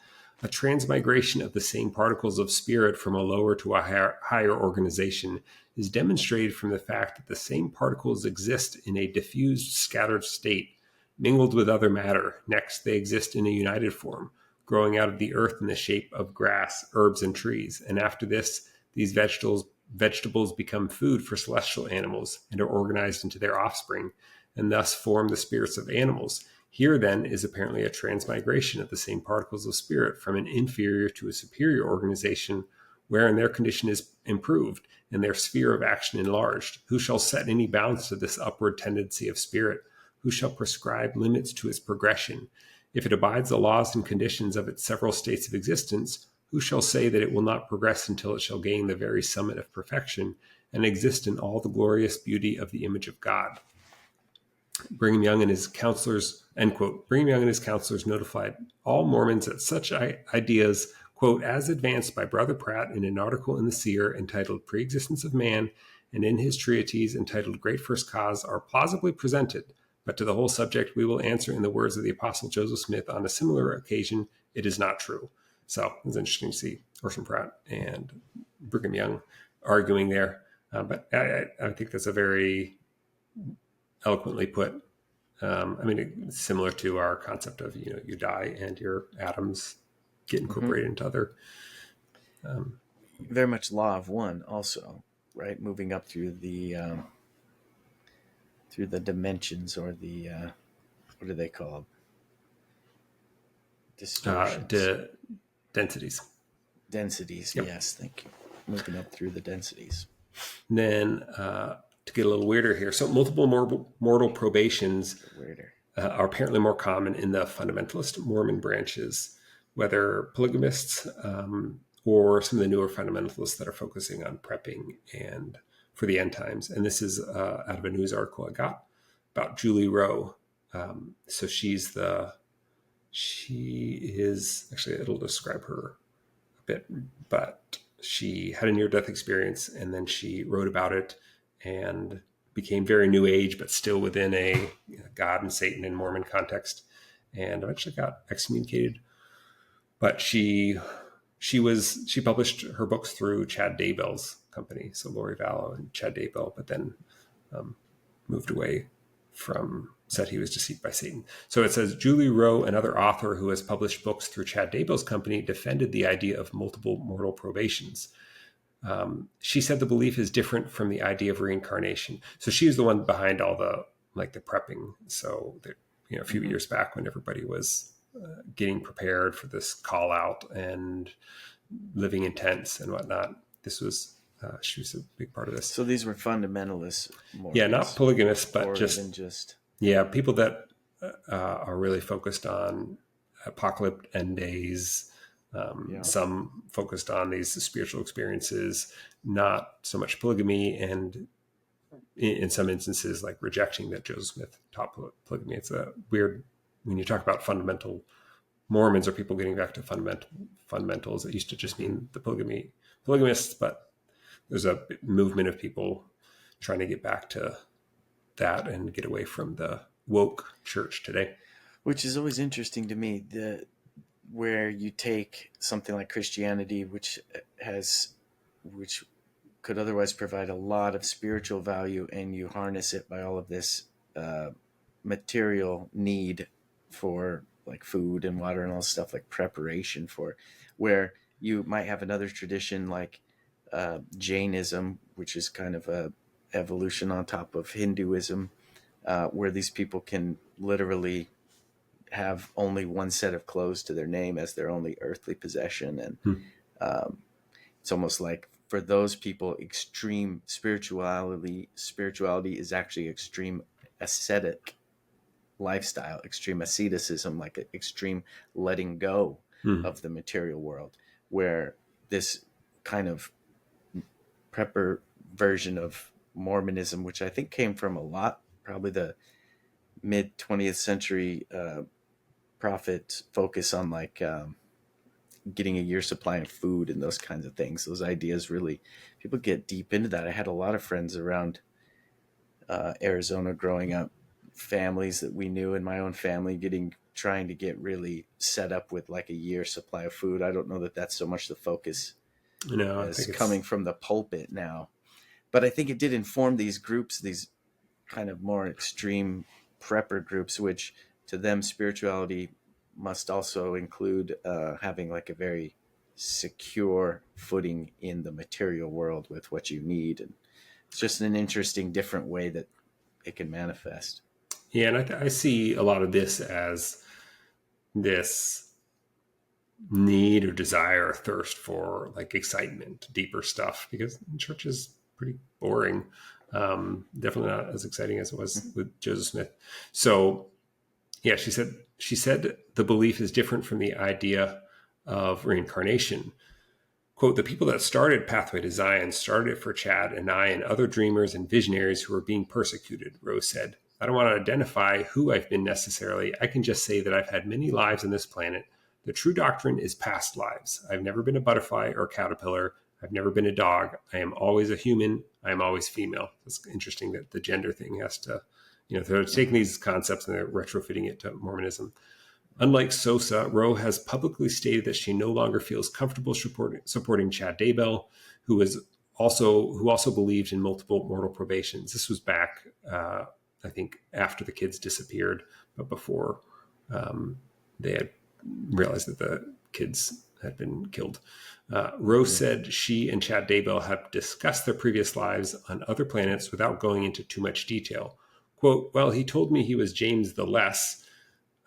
A transmigration of the same particles of spirit from a lower to a higher organization is demonstrated from the fact that the same particles exist in a diffused, scattered state, mingled with other matter. Next, they exist in a united form, growing out of the earth in the shape of grass, herbs, and trees. And after this, these vegetables become food for celestial animals and are organized into their offspring, and thus form the spirits of animals. Here, then, is apparently a transmigration of the same particles of spirit from an inferior to a superior organization, wherein their condition is improved and their sphere of action enlarged. Who shall set any bounds to this upward tendency of spirit? Who shall prescribe limits to its progression? If it abides the laws and conditions of its several states of existence, who shall say that it will not progress until it shall gain the very summit of perfection and exist in all the glorious beauty of the image of God?" Brigham Young and his counselors, end quote. Brigham Young and his counselors notified all Mormons that such ideas, quote, "as advanced by Brother Pratt in an article in the Seer entitled Pre-existence of Man, and in his treatise entitled Great First Cause, are plausibly presented. But to the whole subject we will answer in the words of the Apostle Joseph Smith on a similar occasion, it is not true." So it's interesting to see Orson Pratt and Brigham Young arguing there. But I think that's a very eloquently put. I mean, it's similar to our concept of, you die and your atoms get incorporated into other. Very much law of one, also, right? Moving up through the dimensions, or the what are they called? Distortions. Densities. Densities. Yep. Yes, thank you. Moving up through the densities. And then to get a little weirder here, so multiple mortal probations are apparently more common in the fundamentalist Mormon branches, whether polygamists or some of the newer fundamentalists that are focusing on prepping and for the end times. And this is out of a news article I got about Julie Rowe. So she is actually, it'll describe her a bit, but she had a near-death experience, and then she wrote about it and became very New Age, but still within a God and Satan and Mormon context, and eventually got excommunicated. But she published her books through Chad Daybell's company, so Lori Vallow and Chad Daybell, but then moved away from, said he was deceived by Satan. So it says, Julie Rowe, another author who has published books through Chad Daybell's company, defended the idea of multiple mortal probations. She said the belief is different from the idea of reincarnation. So she is the one behind all the prepping. So that, a few years back, when everybody was getting prepared for this call out and living in tents and whatnot, this was she was a big part of this. So these were fundamentalists, yeah, not polygamists, but just people that are really focused on apocalypse, end days. Some focused on these spiritual experiences, not so much polygamy, and in some instances, like rejecting that Joseph Smith taught polygamy. It's a weird, when you talk about fundamental Mormons or people getting back to fundamentals, it used to just mean the polygamists, but there's a movement of people trying to get back to that and get away from the woke church today. Which is always interesting to me, where you take something like Christianity, which could otherwise provide a lot of spiritual value, and you harness it by all of this material need for like food and water and all this stuff, like preparation for, where you might have another tradition like Jainism, which is kind of a evolution on top of Hinduism, where these people can literally have only one set of clothes to their name as their only earthly possession. And um, it's almost like for those people, extreme spirituality is actually extreme ascetic lifestyle, extreme asceticism, like an extreme letting go of the material world, where this kind of prepper version of Mormonism, which I think came from a lot, probably the mid 20th century prophet focus on like getting a year's supply of food and those kinds of things. Those ideas really, people get deep into that. I had a lot of friends around Arizona growing up, families that we knew in my own family trying to get really set up with like a year's supply of food. I don't know that that's so much the focus No, I as think coming it's from the pulpit now. But I think it did inform these groups, these kind of more extreme prepper groups, which to them spirituality must also include having like a very secure footing in the material world with what you need. And it's just an interesting, different way that it can manifest. yeah, and I see a lot of this as this need or desire or thirst for like excitement, deeper stuff, because church is pretty boring. Definitely not as exciting as it was with Joseph Smith. So yeah, she said the belief is different from the idea of reincarnation. Quote, the people that started Pathway to Zion started it for Chad and I and other dreamers and visionaries who were being persecuted, Rose said. I don't want to identify who I've been necessarily. I can just say that I've had many lives on this planet. The true doctrine is past lives. I've never been a butterfly or caterpillar. I've never been a dog. I am always a human. I am always female. It's interesting that the gender thing has to, they're taking these concepts and they're retrofitting it to Mormonism. Unlike Sosa, Rowe has publicly stated that she no longer feels comfortable supporting Chad Daybell, who also believed in multiple mortal probations. This was back, I think, after the kids disappeared, but before they had realized that the kids had been killed. Rowe said she and Chad Daybell have discussed their previous lives on other planets without going into too much detail. Quote, well, he told me he was James the Less.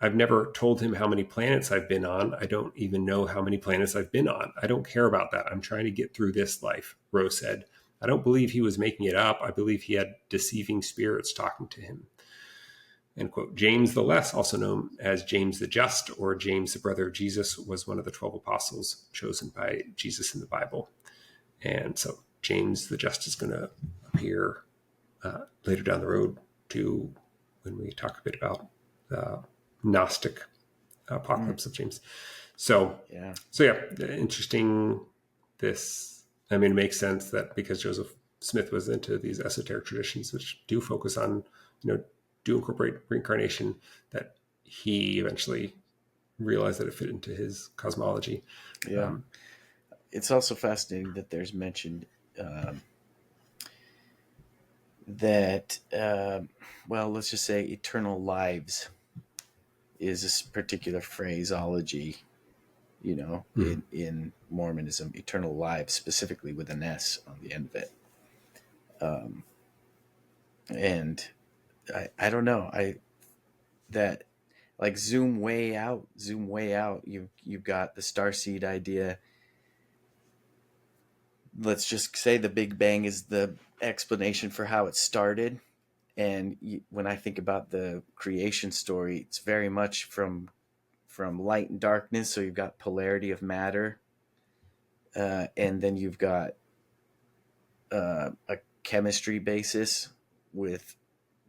I've never told him how many planets I've been on. I don't even know how many planets I've been on. I don't care about that. I'm trying to get through this life, Rowe said. I don't believe he was making it up. I believe he had deceiving spirits talking to him. End quote. James the Less, also known as James the Just or James the brother of Jesus, was one of the 12 apostles chosen by Jesus in the Bible. And so James the Just is going to appear later down the road too, when we talk a bit about Gnostic apocalypse of James. So yeah, interesting. It makes sense that because Joseph Smith was into these esoteric traditions, which do focus on, do incorporate reincarnation, that he eventually realized that it fit into his cosmology. Yeah. It's also fascinating that there's mentioned that, well, let's just say eternal lives is a particular phraseology, in Mormonism, eternal lives, specifically with an S on the end of it. And I don't know, that like zoom way out, you've got the starseed idea. Let's just say the Big Bang is the explanation for how it started. And when I think about the creation story, it's very much from light and darkness. So you've got polarity of matter, and then you've got a chemistry basis with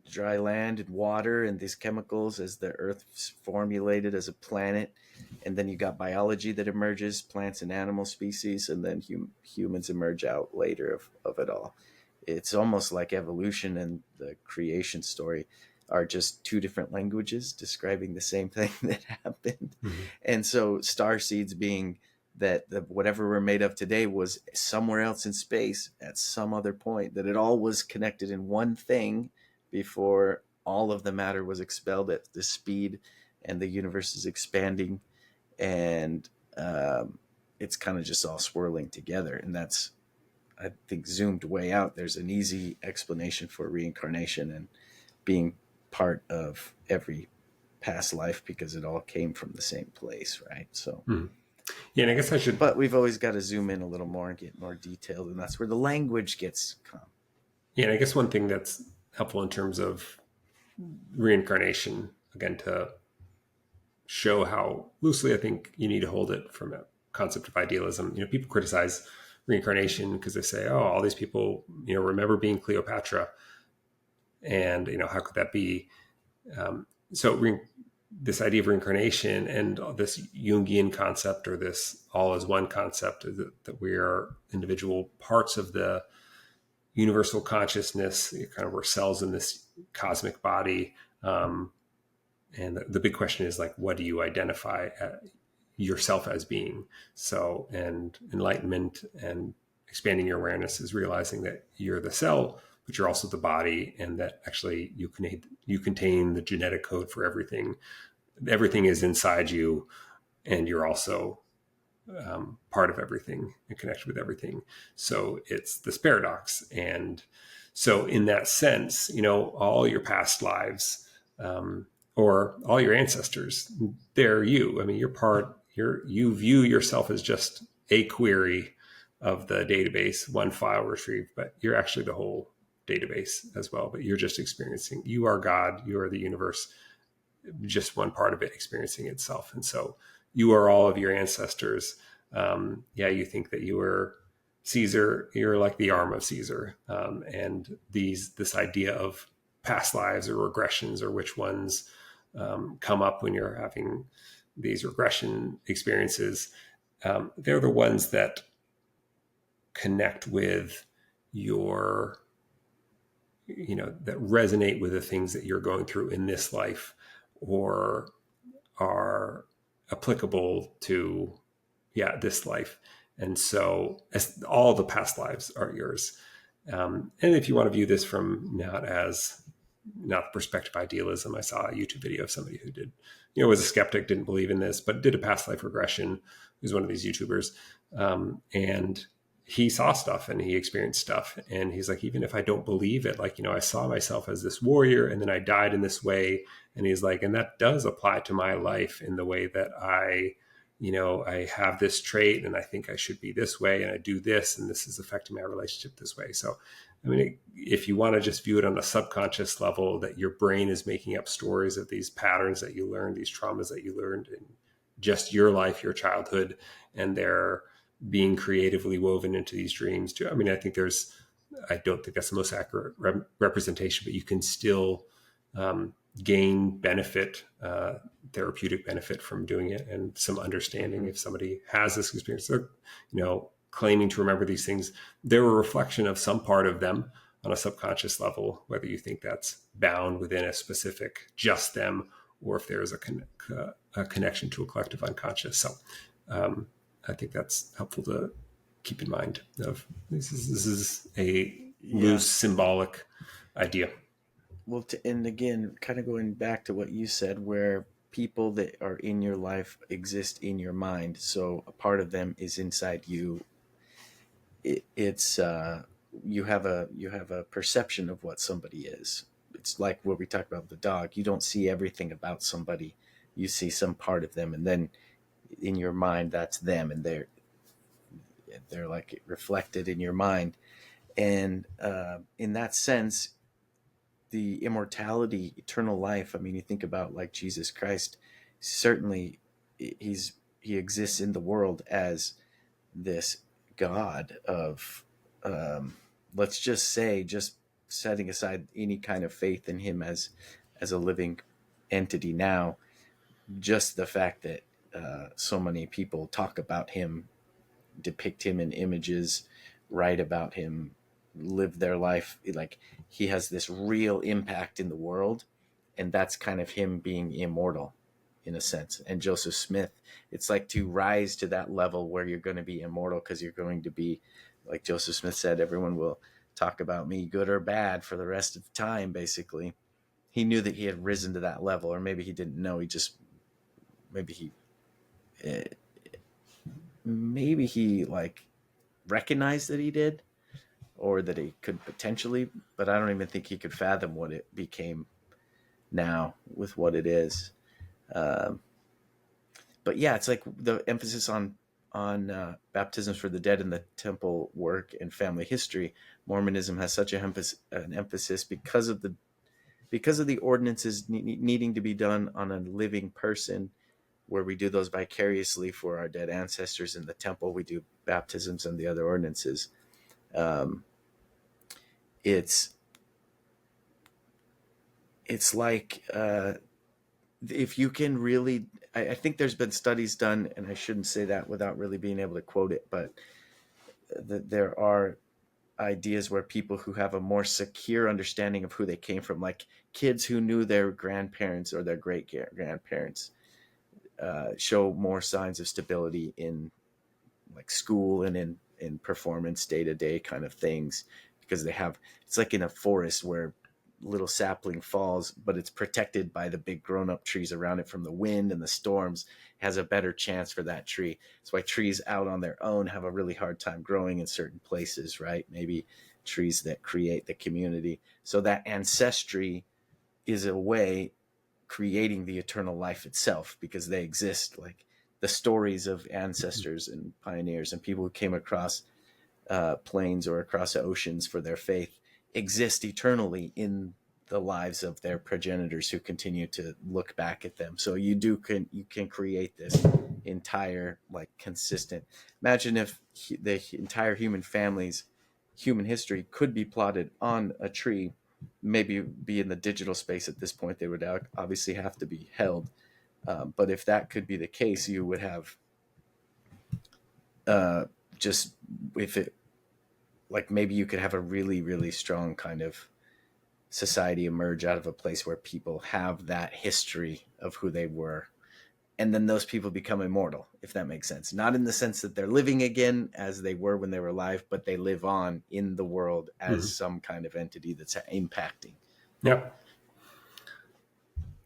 dry land and water and these chemicals as the Earth's formulated as a planet. And then you got biology that emerges, plants and animal species, and then humans emerge out later of it all. It's almost like evolution and the creation story are just two different languages describing the same thing that happened. Mm-hmm. And so starseeds being that whatever we're made of today was somewhere else in space at some other point, that it all was connected in one thing before all of the matter was expelled at the speed and the universe is expanding, and it's kind of just all swirling together. And that's, I think, zoomed way out, there's an easy explanation for reincarnation and being part of every past life because it all came from the same place, right? So, Yeah, and I guess I should. but we've always got to zoom in a little more and get more detailed, and that's where the language gets come. Yeah, and I guess one thing that's helpful in terms of reincarnation, again, to show how loosely I think you need to hold it from a concept of idealism. You know, people criticize reincarnation because they say, "Oh, all these people, remember being Cleopatra," and how could that be? So this idea of reincarnation and this Jungian concept, or this all as one concept, is that we are individual parts of the universal consciousness, kind of we're cells in this cosmic body. And the big question is, like, what do you identify yourself as being? So, and enlightenment and expanding your awareness is realizing that you're the cell, but you're also the body, and that actually you contain the genetic code for everything. Everything is inside you, and you're also part of everything and connected with everything. So it's this paradox. And so in that sense, all your past lives, or all your ancestors, they're you. I mean, you view yourself as just a query of the database, one file retrieved, but you're actually the whole database as well. But you're just experiencing, you are God, you are the universe, just one part of it experiencing itself. And so you are all of your ancestors. You think that you were Caesar, you're like the arm of Caesar. And this idea of past lives or regressions, or which ones come up when you're having these regression experiences, they're the ones that connect with your, that resonate with the things that you're going through in this life, or are applicable to this life. And so as all the past lives are yours. And if you want to view this from not the perspective of idealism, I saw a YouTube video of somebody who did, was a skeptic, didn't believe in this, but did a past life regression. He was one of these YouTubers. And he saw stuff and he experienced stuff. And he's like, even if I don't believe it, like, I saw myself as this warrior and then I died in this way. And he's like, and that does apply to my life in the way that I have this trait and I think I should be this way and I do this and this is affecting my relationship this way. So, I mean, if you want to just view it on a subconscious level, that your brain is making up stories of these patterns that you learned, these traumas that you learned in just your life, your childhood, and they're being creatively woven into these dreams too. I mean, I don't think that's the most accurate representation, but you can still gain benefit, therapeutic benefit from doing it, and some understanding. If somebody has this experience, they're, claiming to remember these things, they're a reflection of some part of them on a subconscious level, whether you think that's bound within a specific just them, or if there is a connection to a collective unconscious. So I think that's helpful to keep in mind. Of this is a loose symbolic idea. Well, and again, kind of going back to what you said, where people that are in your life exist in your mind. So a part of them is inside you. It's you have a perception of what somebody is. It's like what we talked about the dog. You don't see everything about somebody. You see some part of them, and then in your mind, that's them, and they're like reflected in your mind. And in that sense, the immortality, eternal life. I mean, you think about like Jesus Christ. Certainly, he exists in the world as this God of, let's just say, just setting aside any kind of faith in him as a living entity now, just the fact that so many people talk about him, depict him in images, write about him, live their life, like he has this real impact in the world, and that's kind of him being immortal in a sense. And Joseph Smith, it's like to rise to that level where you're going to be immortal, because you're going to be, like Joseph Smith said, everyone will talk about me, good or bad, for the rest of time. Basically, he knew that he had risen to that level, or maybe he didn't know. Maybe he like recognized that he did, or that he could potentially, but I don't even think he could fathom what it became now with what it is. But yeah, it's like the emphasis on baptisms for the dead in the temple work and family history. Mormonism has such an emphasis because of the ordinances needing to be done on a living person, where we do those vicariously for our dead ancestors in the temple. We do baptisms and the other ordinances. It's like if you can really, I think there's been studies done, and I shouldn't say that without really being able to quote it, but there are ideas where people who have a more secure understanding of who they came from, like kids who knew their grandparents or their great grandparents, show more signs of stability in like school and in performance, day-to-day kind of things, because it's like in a forest where little sapling falls, but it's protected by the big grown-up trees around it from the wind and the storms. It has a better chance for that tree. That's why trees out on their own have a really hard time growing in certain places, right? Maybe trees that create the community. So that ancestry is a way creating the eternal life itself, because they exist. Like the stories of ancestors and pioneers and people who came across plains or across oceans for their faith exist eternally in the lives of their progenitors who continue to look back at them. So you can create this entire like consistent. Imagine if the entire human history could be plotted on a tree, maybe be in the digital space at this point. They would obviously have to be held. But if that could be the case, you would have just, if it, like maybe you could have a really, really strong kind of society emerge out of a place where people have that history of who they were. And then those people become immortal, if that makes sense. Not in the sense that they're living again as they were when they were alive, but they live on in the world as some kind of entity that's impacting. Yep.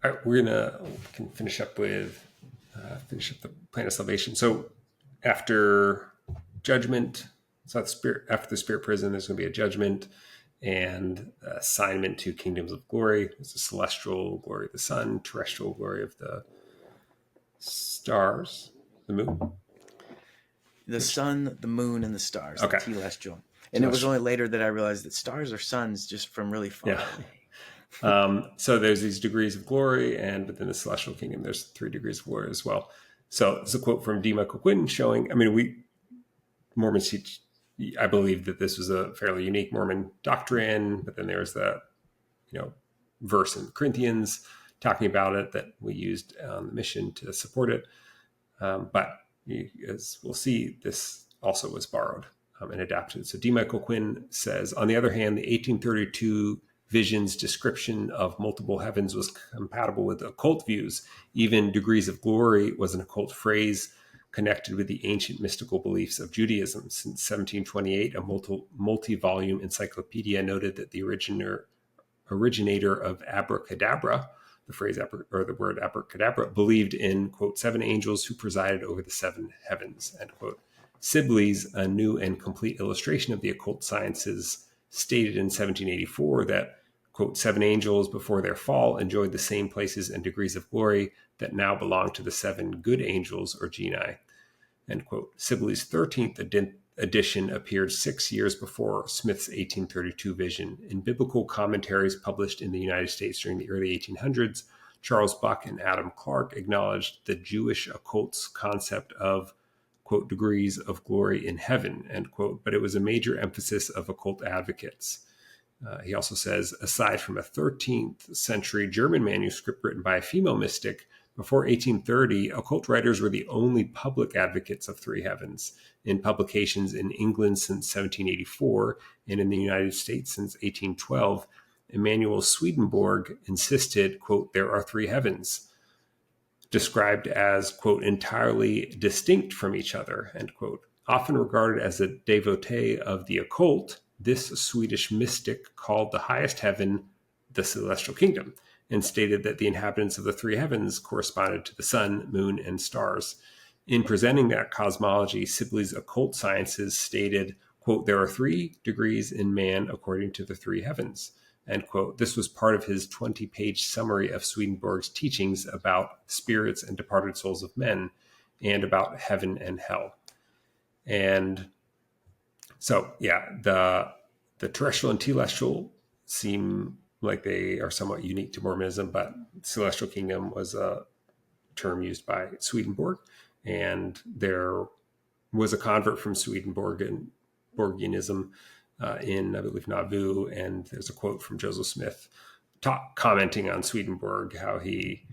All right, we can finish up the plan of salvation. So after judgment, after the spirit prison, there's going to be a judgment and assignment to kingdoms of glory. There's the celestial glory of the sun, terrestrial glory of the stars, the moon. The sun, the moon, and the stars. Okay. The telestial. And it was only later that I realized that stars are suns just from really far away. So there's these degrees of glory, and within the celestial kingdom, there's 3 degrees of glory as well. So it's a quote from D. Michael Quinn showing, Mormons teach, I believe that this was a fairly unique Mormon doctrine, but then there's the, verse in Corinthians talking about it that we used on the mission to support it. But as we'll see, this also was borrowed and adapted. So D. Michael Quinn says, on the other hand, the 1832 vision's description of multiple heavens was compatible with occult views. Even degrees of glory was an occult phrase connected with the ancient mystical beliefs of Judaism. Since 1728, a multi-volume encyclopedia noted that the originator of abracadabra, the word abracadabra, believed in, quote, 7 angels who presided over the 7 heavens, end quote. Sibley's, a new and complete illustration of the occult sciences, stated in 1784 that, quote, 7 angels before their fall enjoyed the same places and degrees of glory that now belong to the 7 good angels or genii, end quote. Sibley's 13th edition appeared 6 years before Smith's 1832 vision. In biblical commentaries published in the United States during the early 1800s, Charles Buck and Adam Clark acknowledged the Jewish occult's concept of, quote, degrees of glory in heaven, end quote, but it was a major emphasis of occult advocates. He also says, aside from a 13th century German manuscript written by a female mystic, before 1830, occult writers were the only public advocates of 3 heavens. In publications in England since 1784 and in the United States since 1812, Emanuel Swedenborg insisted, quote, there are 3 heavens, described as, quote, entirely distinct from each other, end quote. Often regarded as a devotee of the occult, this Swedish mystic called the highest heaven the celestial kingdom, and stated that the inhabitants of the 3 heavens corresponded to the sun, moon, and stars. In presenting that cosmology, Sibley's occult sciences stated, quote, there are 3 degrees in man according to the 3 heavens, end quote. This was part of his 20-page summary of Swedenborg's teachings about spirits and departed souls of men and about heaven and hell. And so, yeah, the terrestrial and telestial seem like they are somewhat unique to Mormonism, but celestial kingdom was a term used by Swedenborg, and there was a convert from Swedenborgianism in, I believe, Nauvoo, and there's a quote from Joseph Smith commenting on Swedenborg, how he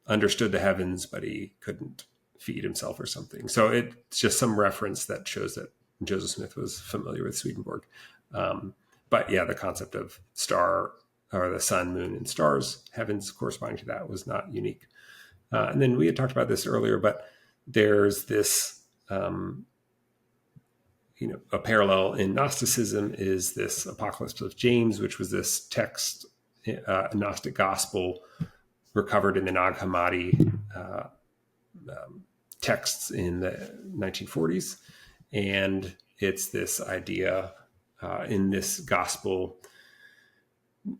understood the heavens, but he couldn't feed himself or something. So it's just some reference that shows that Joseph Smith was familiar with Swedenborg. But yeah, the concept of star or the sun, moon, and stars, heavens corresponding to that, was not unique. And then we had talked about this earlier, but there's this, a parallel in Gnosticism is this Apocalypse of James, which was this text, Gnostic gospel recovered in the Nag Hammadi texts in the 1940s. And it's this idea in this gospel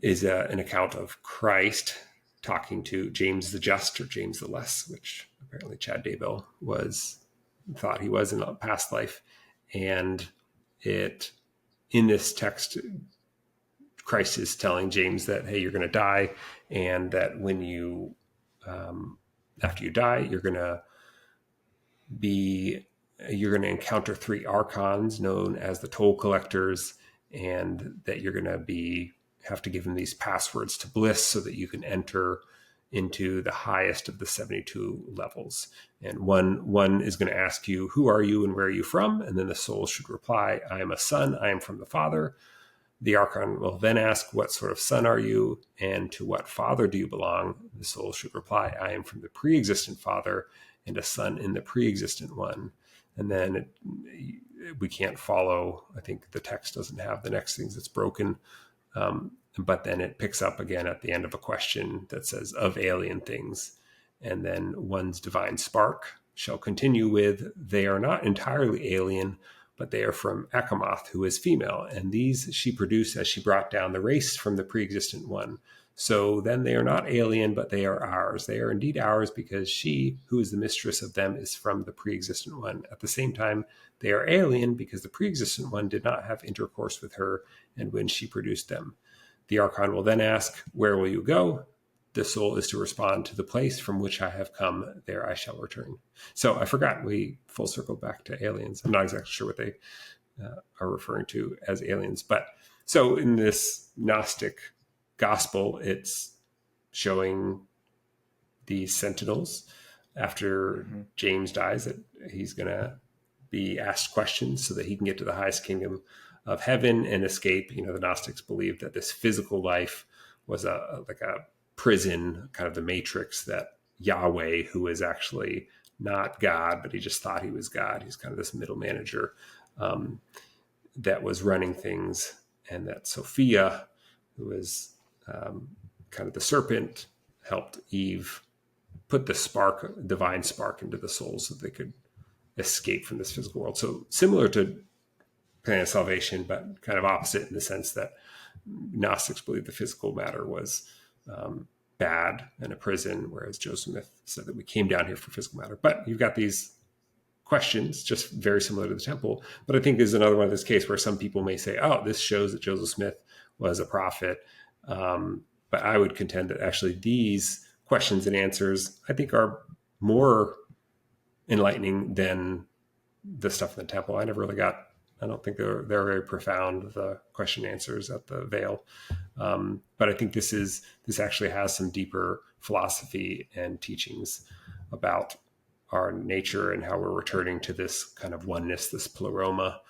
is an account of Christ talking to James the Just or James the Less, which apparently Chad Daybell thought he was in a past life. And in this text, Christ is telling James that, hey, you're going to die, and that when you, after you die, you're going to encounter 3 archons known as the toll collectors, and that you're going to have to give them these passwords to bliss so that you can enter into the highest of the 72 levels. And one is going to ask you, who are you and where are you from? And then the soul should reply, I am a son, I am from the Father. The archon will then ask, what sort of son are you and to what father do you belong? The soul should reply, I am from the pre-existent Father and a son in the pre-existent one. And then we can't follow, I think the text doesn't have the next things, it's broken. But then it picks up again at the end of a question that says, of alien things. And then one's divine spark shall continue with, they are not entirely alien, but they are from Achamoth, who is female. And these she produced as she brought down the race from the pre-existent one. So then they are not alien, but they are ours. They are indeed ours because she, who is the mistress of them, is from the pre-existent one. At the same time, they are alien because the pre-existent one did not have intercourse with her and when she produced them. The archon will then ask, where will you go? The soul is to respond, to the place from which I have come, there I shall return. So I forgot, we full circle back to aliens. I'm not exactly sure what they are referring to as aliens. But so in this Gnostic gospel, it's showing these sentinels after James dies, that he's going to be asked questions so that he can get to the highest kingdom of heaven and escape. The Gnostics believed that this physical life was like a prison, kind of the matrix, that Yahweh, who is actually not God, but he just thought he was God. He's kind of this middle manager that was running things, and that Sophia, who is kind of the serpent, helped Eve put the divine spark into the soul so they could escape from this physical world. So similar to Plan of Salvation, but kind of opposite in the sense that Gnostics believed the physical matter was bad and a prison, whereas Joseph Smith said that we came down here for physical matter. But you've got these questions, just very similar to the temple. But I think there's another one of this case where some people may say, oh, this shows that Joseph Smith was a prophet. But I would contend that actually these questions and answers, I think, are more enlightening than the stuff in the temple. I don't think they're very profound, the question and answers at the Veil. But I think this actually has some deeper philosophy and teachings about our nature and how we're returning to this kind of oneness, this pleroma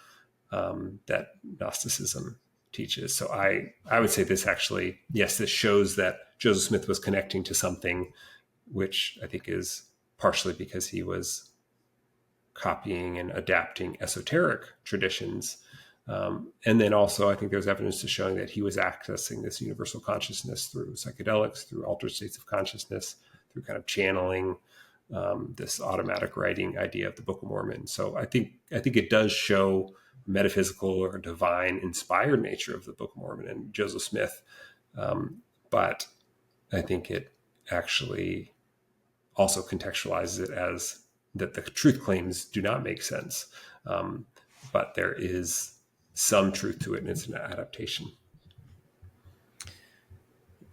that Gnosticism teaches. So I would say this actually, yes, this shows that Joseph Smith was connecting to something, which I think is partially because he was copying and adapting esoteric traditions. And then also, I think there's evidence to showing that he was accessing this universal consciousness through psychedelics, through altered states of consciousness, through kind of channeling this automatic writing idea of the Book of Mormon. So I think it does show metaphysical or divine inspired nature of the Book of Mormon and Joseph Smith. But I think it actually also contextualizes it as that the truth claims do not make sense. But there is some truth to it, and it's an adaptation.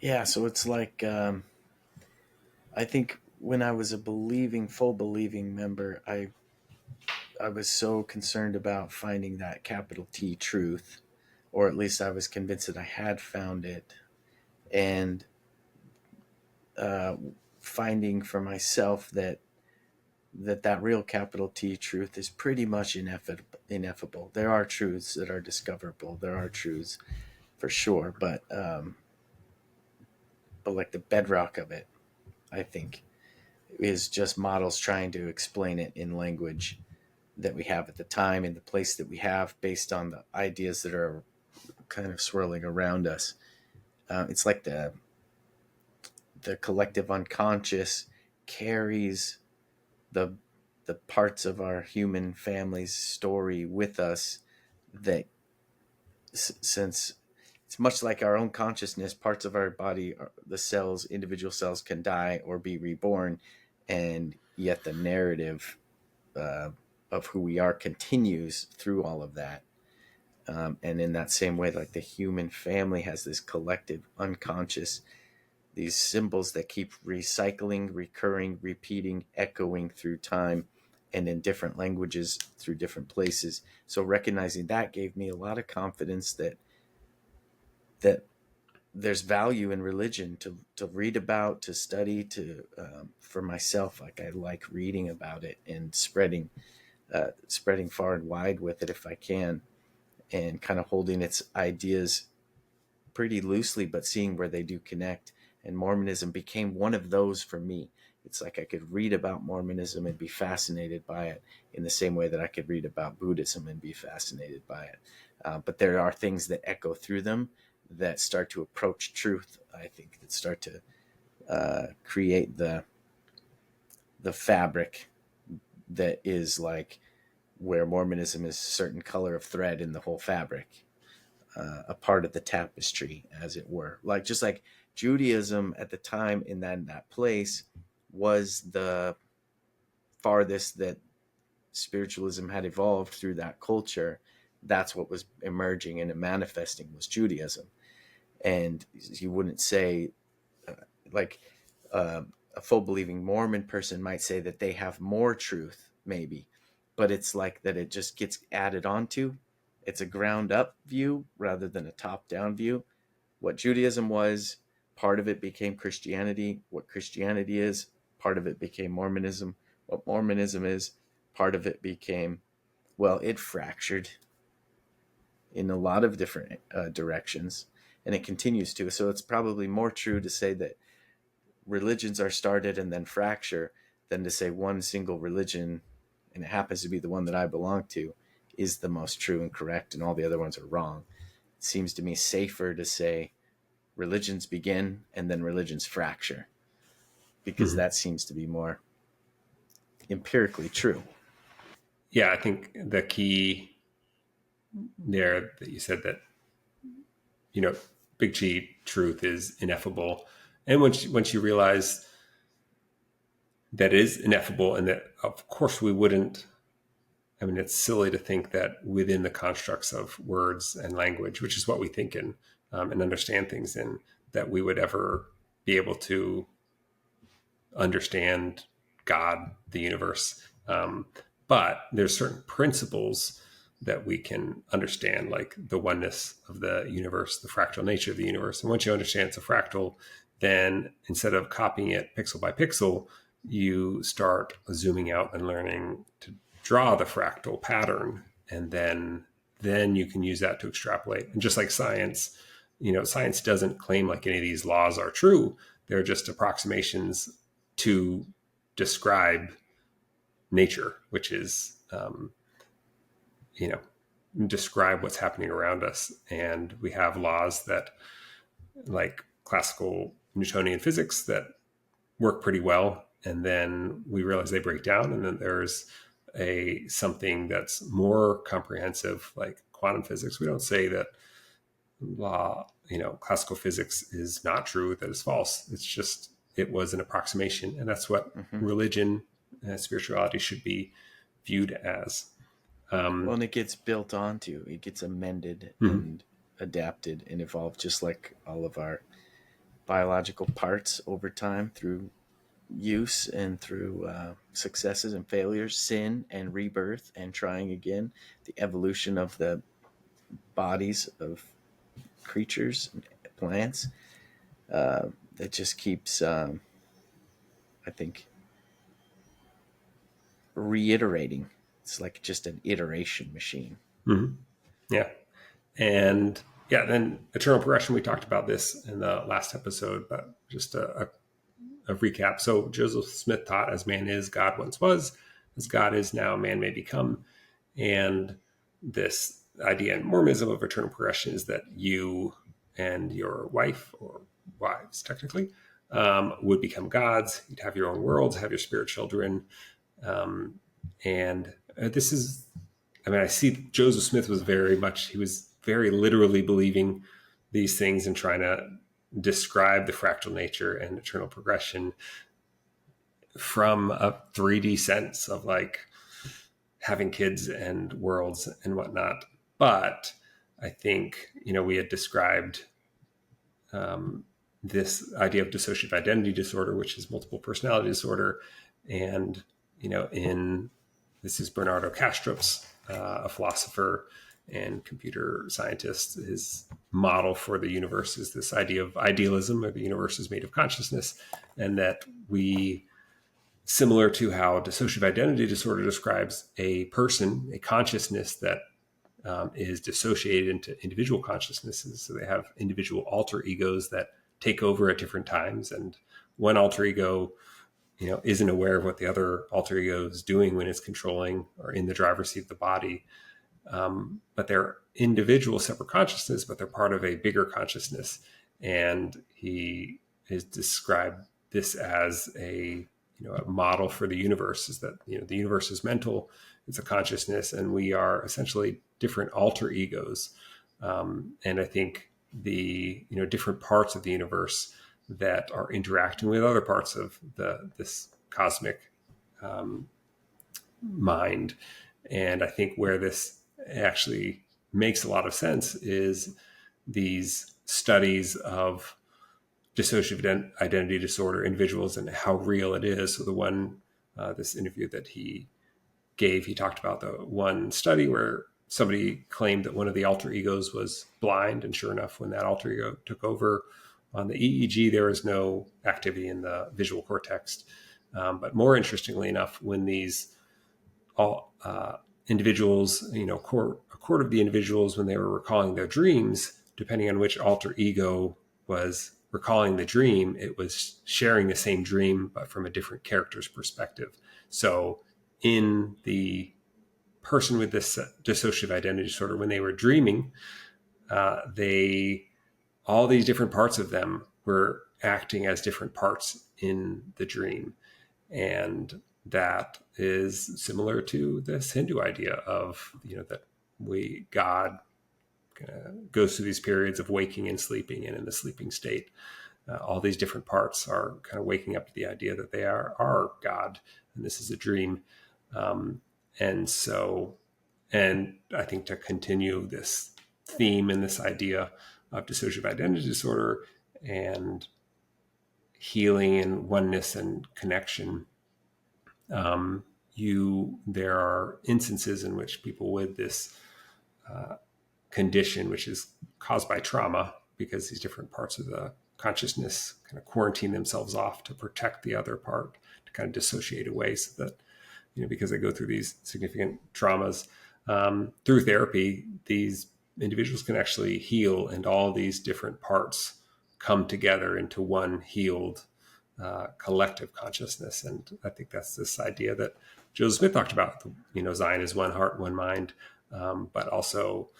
Yeah, so it's like, I think when I was a full believing member, I was so concerned about finding that capital T truth, or at least I was convinced that I had found it, and uh, finding for myself that real capital T truth is pretty much ineffable. There are truths that are discoverable. There are truths for sure, but like the bedrock of it, I think, is just models trying to explain it in language that we have at the time, in the place that we have, based on the ideas that are kind of swirling around us. It's like the collective unconscious carries the the parts of our human family's story with us, that since it's much like our own consciousness, parts of our body, the cells, individual cells, can die or be reborn, and yet the narrative uh, of who we are continues through all of that. And in that same way, like the human family has this collective unconscious, these symbols that keep recycling, recurring, repeating, echoing through time and in different languages through different places. So recognizing that gave me a lot of confidence that there's value in religion to read about, to study, to for myself. Like I like reading about it and spreading far and wide with it if I can, and kind of holding its ideas pretty loosely, but seeing where they do connect. And Mormonism became one of those for me. It's like I could read about Mormonism and be fascinated by it in the same way that I could read about Buddhism and be fascinated by it. But there are things that echo through them that start to approach truth, I think, that start to create the fabric that is like where Mormonism is a certain color of thread in the whole fabric, a part of the tapestry, as it were. Like just like Judaism at the time in that place was the farthest that spiritualism had evolved through that culture. That's what was emerging and manifesting was Judaism. And you wouldn't say like a full believing Mormon person might say that they have more truth, maybe, but it's like that it just gets added onto. It's a ground up view rather than a top down view. What Judaism was, part of it became Christianity. What Christianity is, part of it became Mormonism. What Mormonism is, part of it became, well, it fractured in a lot of different directions, and it continues to. So it's probably more true to say that religions are started and then fracture than to say one single religion, and it happens to be the one that I belong to, is the most true and correct and all the other ones are wrong. It seems to me safer to say religions begin and then religions fracture, because that seems to be more empirically true. Yeah, I think the key there that you said that, big G truth is ineffable. And once you realize that it is ineffable and that, of course, we wouldn't, I mean, it's silly to think that within the constructs of words and language, which is what we think in and understand things in, that we would ever be able to understand God, the universe. But there's certain principles that we can understand, like the oneness of the universe, the fractal nature of the universe. And once you understand it's a fractal, then instead of copying it pixel by pixel, you start zooming out and learning to draw the fractal pattern. And then you can use that to extrapolate. And just like science, science doesn't claim like any of these laws are true. They're just approximations to describe nature, which is, describe what's happening around us. And we have laws that, like classical Newtonian physics, that work pretty well. And then we realize they break down. And then there's something that's more comprehensive, like quantum physics. We don't say that classical physics is not true, that is false. It's just, it was an approximation. And that's what religion and spirituality should be viewed as. Well, and it gets built onto, it gets amended and adapted and evolved, just like all of our biological parts over time through use and through successes and failures, sin and rebirth and trying again, the evolution of the bodies of creatures and plants. That just keeps, I think, reiterating. It's like just an iteration machine. Yeah. And yeah, then eternal progression, we talked about this in the last episode, but just a recap. So Joseph Smith taught, as man is, God once was; as God is now, man may become. And this idea in Mormonism of eternal progression is that you and your wife, or wives technically, would become gods. You'd have your own worlds, have your spirit children. And this is, I see Joseph Smith was he was very literally believing these things and trying to describe the fractal nature and eternal progression from a 3D sense of like having kids and worlds and whatnot. But I think, we had described this idea of dissociative identity disorder, which is multiple personality disorder. And, this is Bernardo Kastrup's, a philosopher and computer scientist. His model for the universe is this idea of idealism, or the universe is made of consciousness, and that we, similar to how dissociative identity disorder describes a person, a consciousness that is dissociated into individual consciousnesses. So they have individual alter egos that take over at different times, and one alter ego isn't aware of what the other alter ego is doing when it's controlling or in the driver's seat of the body. But they're individual separate consciousness, but they're part of a bigger consciousness. And he has described this as a model for the universe, is that, the universe is mental, it's a consciousness, and we are essentially different alter egos. And I think the, different parts of the universe that are interacting with other parts of this cosmic mind. And I think where this actually makes a lot of sense is these studies of dissociative identity disorder individuals and how real it is. So the one, this interview that he gave, he talked about the one study where somebody claimed that one of the alter egos was blind. And sure enough, when that alter ego took over on the EEG, there was no activity in the visual cortex. But more interestingly enough, when these individuals, a quarter of the individuals, when they were recalling their dreams, depending on which alter ego was recalling the dream, it was sharing the same dream, but from a different character's perspective. So in the person with this dissociative identity disorder, when they were dreaming, all these different parts of them were acting as different parts in the dream. And that is similar to this Hindu idea of, that God goes through these periods of waking and sleeping, and in the sleeping state, all these different parts are kind of waking up to the idea that they are God, and this is a dream. And I think to continue this theme and this idea of dissociative identity disorder and healing and oneness and connection, there are instances in which people with this condition, which is caused by trauma, because these different parts of the consciousness kind of quarantine themselves off to protect the other part, to kind of dissociate away, so that, because they go through these significant traumas, through therapy, these individuals can actually heal, and all these different parts come together into one healed collective consciousness. And I think that's this idea that Joseph Smith talked about. Zion is one heart, one mind, but also,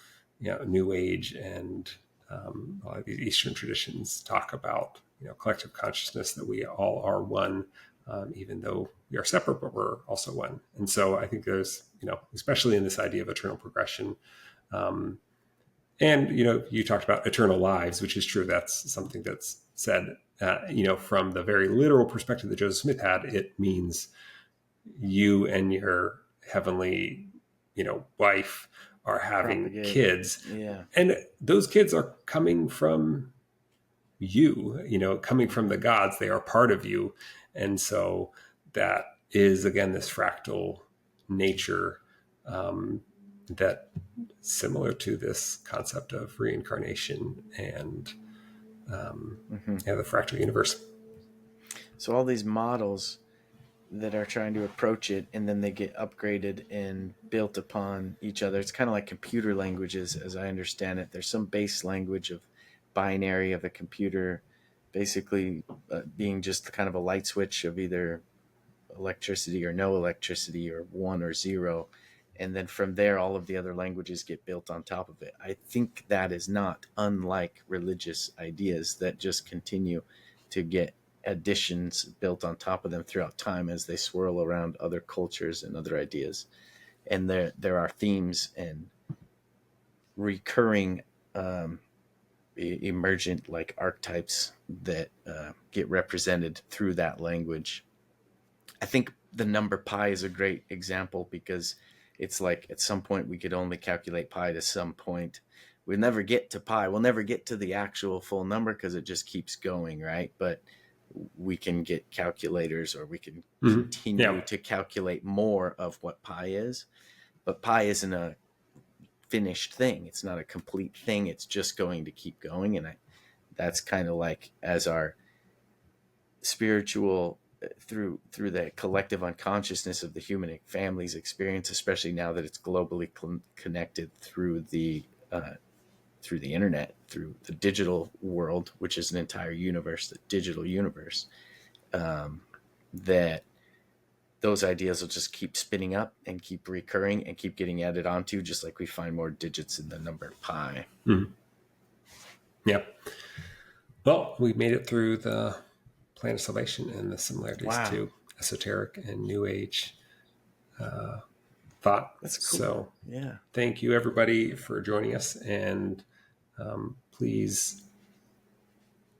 New Age and a lot of these Eastern traditions talk about, collective consciousness, that we all are one, even though we are separate, but we're also one. And so I think there's, especially in this idea of eternal progression, and, you talked about eternal lives, which is true. That's something that's said, from the very literal perspective that Joseph Smith had. It means you and your heavenly, wife are having kids. Yeah. And those kids are coming from you, coming from the gods. They are part of you. And so that is, again, this fractal nature, that similar to this concept of reincarnation and the fractal universe. So all these models that are trying to approach it, and then they get upgraded and built upon each other. It's kind of like computer languages, as I understand it. There's some base language of binary of a computer, basically being just kind of a light switch of either electricity or no electricity, or 1 or 0. And then from there, all of the other languages get built on top of it. I think that is not unlike religious ideas that just continue to get additions built on top of them throughout time as they swirl around other cultures and other ideas. And there are themes and recurring emergent like archetypes that get represented through that language. I think the number pi is a great example, because it's like at some point we could only calculate pi to some point. We'll never get to pi. We'll never get to the actual full number because it just keeps going, right? But we can get calculators, or we can continue to calculate more of what pi is. But pi isn't a finished thing. It's not a complete thing. It's just going to keep going. And that's kind of like, as our spiritual through the collective unconsciousness of the human family's experience, especially now that it's globally connected through the internet, through the digital world, which is an entire universe, the digital universe, that those ideas will just keep spinning up and keep recurring and keep getting added onto, just like we find more digits in the number pi. Mm-hmm. Yeah. Well, we made it through the Plan of Salvation and the similarities to esoteric and New Age thought. That's cool. So, yeah, thank you everybody for joining us, and please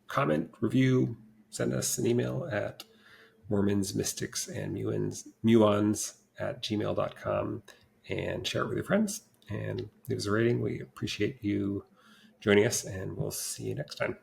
comment, review, send us an email at Mormons, Mystics, and Muons at gmail.com, and share it with your friends and leave us a rating. We appreciate you joining us, and we'll see you next time.